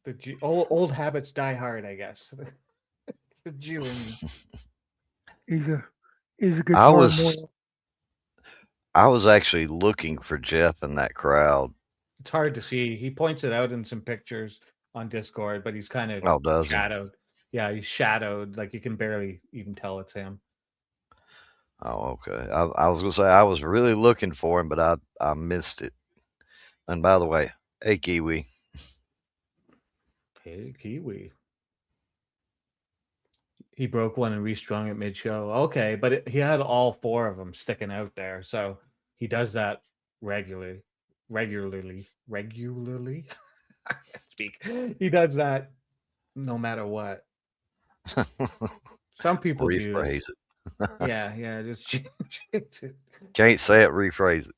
It's old habits die hard, I guess. The Jew in me. He's a I guitar was more. I was actually looking for Jeff in that crowd. It's hard to see. He points it out in some pictures on Discord, but he's kind of Oh, does he? shadowed. Yeah, he's shadowed. Like you can barely even tell it's him. Oh, okay. I was gonna say I was really looking for him, but I missed it. And by the way, hey Kiwi, Hey, Kiwi. He broke one and restrung it mid-show. Okay, but he had all four of them sticking out there, so he does that regularly. I can't speak. He does that no matter what. Some people do. rephrase it. Yeah, just change it. Can't say it. Rephrase it.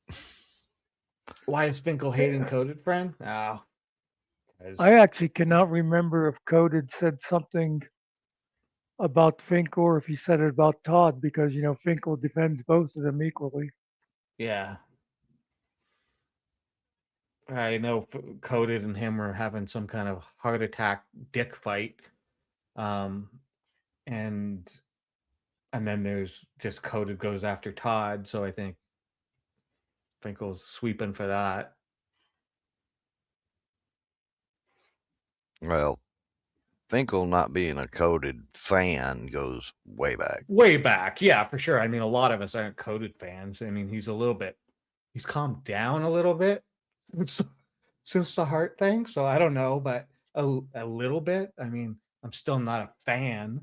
Why is Finkel hating Coded Friend? Oh, I actually cannot remember if Coded said something about Finkel or if he said it about Todd because you know Finkel defends both of them equally. yeah. I know Coded and him are having some kind of heart attack dick fight. And then there's just Coded goes after Todd, so I think Finkel's sweeping for that. Well, Finkel not being a Coded fan goes way back. Way back, yeah, for sure. I mean, a lot of us aren't Coded fans. I mean, he's calmed down a little bit since the heart thing. So I don't know, but a little bit. I mean, I'm still not a fan.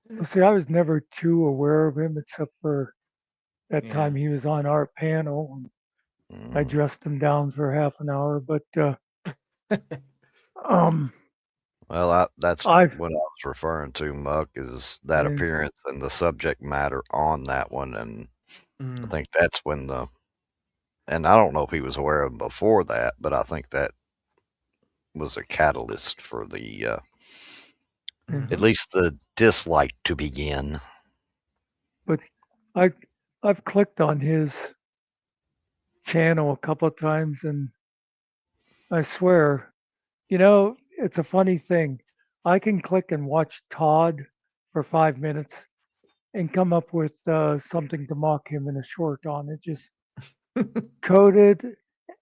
Well, see, I was never too aware of him except for that time he was on our panel. And I dressed him down for half an hour, but Well, that's I've what I was referring to, Muck, is that yeah, appearance and the subject matter on that one, and I Mm. think that's when and I don't know if he was aware of them before that, but I think that was a catalyst for yeah. at Mhm. least the dislike to begin. But I I've clicked on his channel a couple of times, and I swear, it's a funny thing. I can click and watch Todd for 5 minutes and come up with something to mock him in a short on. It just coded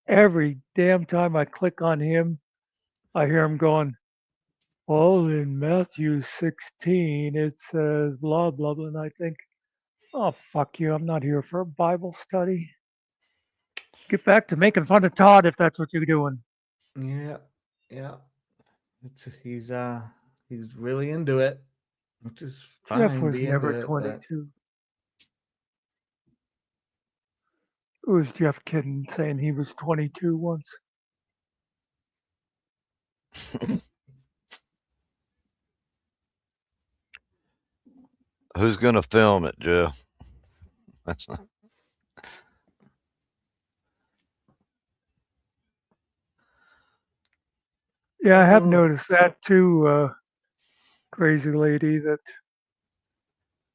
every damn time I click on him. I hear him going, well, in Matthew 16, it says blah, blah, blah. And I think, oh, fuck you. I'm not here for a Bible study. Get back to making fun of Todd if that's what you're doing. Yeah, yeah. He's really into it, which is Jeff fine. was Be into never it, but 22. It was Jeff kidding saying he was 22 once. Who's going to film it, Jeff? That's Yeah, I have oh noticed that too, crazy lady, that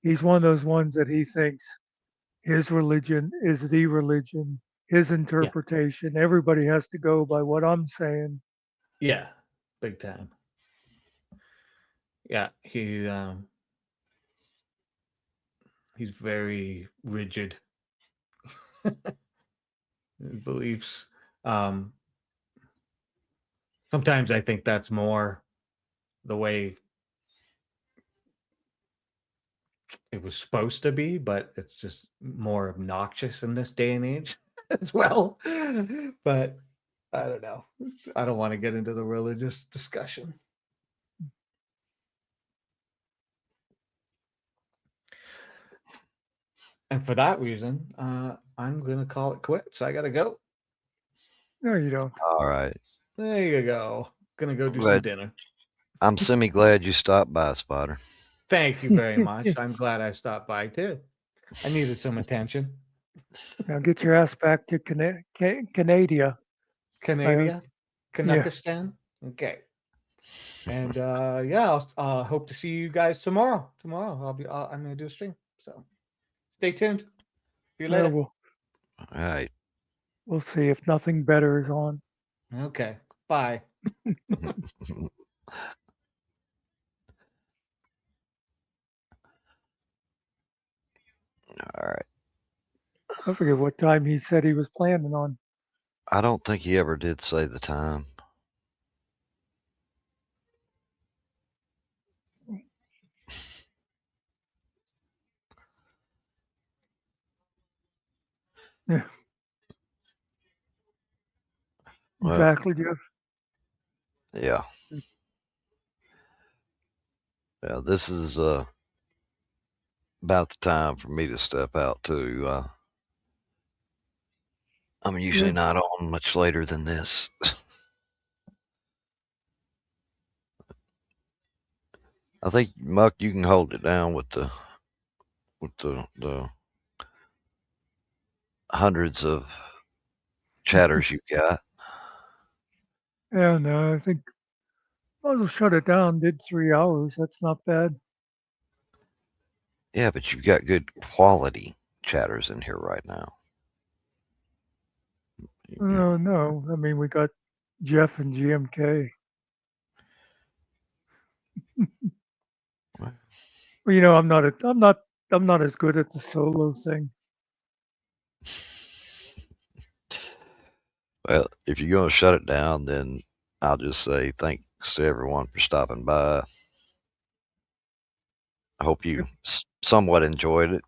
he's one of those ones that he thinks his religion is the religion, his yeah, interpretation. Everybody has to go by what I'm saying. yeah, big time. Yeah, he's very rigid in beliefs. Um, Sometimes I think that's more the way it was supposed to be, but it's just more obnoxious in this day and age as well. But I don't know. I don't want to get into the religious discussion. And for that reason, I'm gonna call it quits. I gotta go. No, you don't. all right. There you go. Gonna go I'm do some glad. dinner. I'm semi glad you stopped by, Spider. Thank you very much. I'm glad I stopped by too. I needed some attention. Now get your ass back to Canada. Canada, Yeah, Kanukistan. Okay. And yeah, I'll hope to see you guys tomorrow. I'm gonna do a stream. So stay tuned. See you yeah, later. All right. we'll see if nothing better is on. Okay. Bye. All right. I forget what time he said he was planning on. I don't think he ever did say the time. Yeah, Well, exactly, Jeff. yeah. Yeah, this is about the time for me to step out too. I'm usually Yeah, not on much later than this. I think Muck, you can hold it down with the hundreds of chatters you got. yeah, no, I think I'll shut it down. Did 3 hours. That's not bad. Yeah, but you've got good quality chatters in here right now. You No, know, no. I mean, we got Jeff and GMK. what? Well, I'm not as good at the solo thing. Well, if you're going to shut it down, then I'll just say thanks to everyone for stopping by. I hope you somewhat enjoyed it.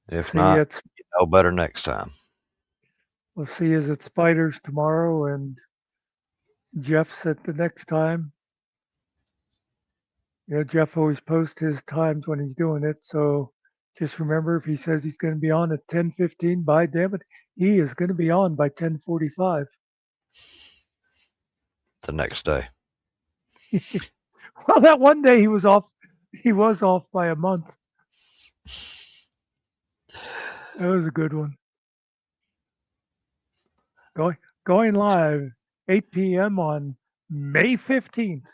If See you not, at you know better next time. we'll see you at Spiders tomorrow, and Jeff's at the next time. Jeff always posts his times when he's doing it, so just remember if he says he's going to be on at 10:15, by damn it, he is going to be on by 10:45. The next day. Well, that one day he was off. He was off by a month. That was a good one. Going live 8 p.m. on May 15th.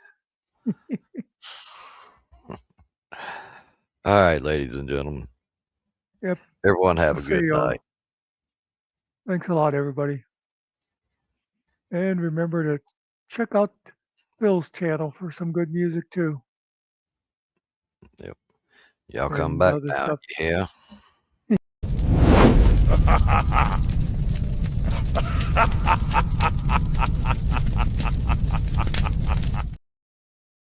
All right, ladies and gentlemen. Yep. Everyone have We'll a see good y'all. night. Thanks a lot, everybody. And remember to check out Phil's channel for some good music too. Yep. Y'all come And back other now. stuff. Yeah.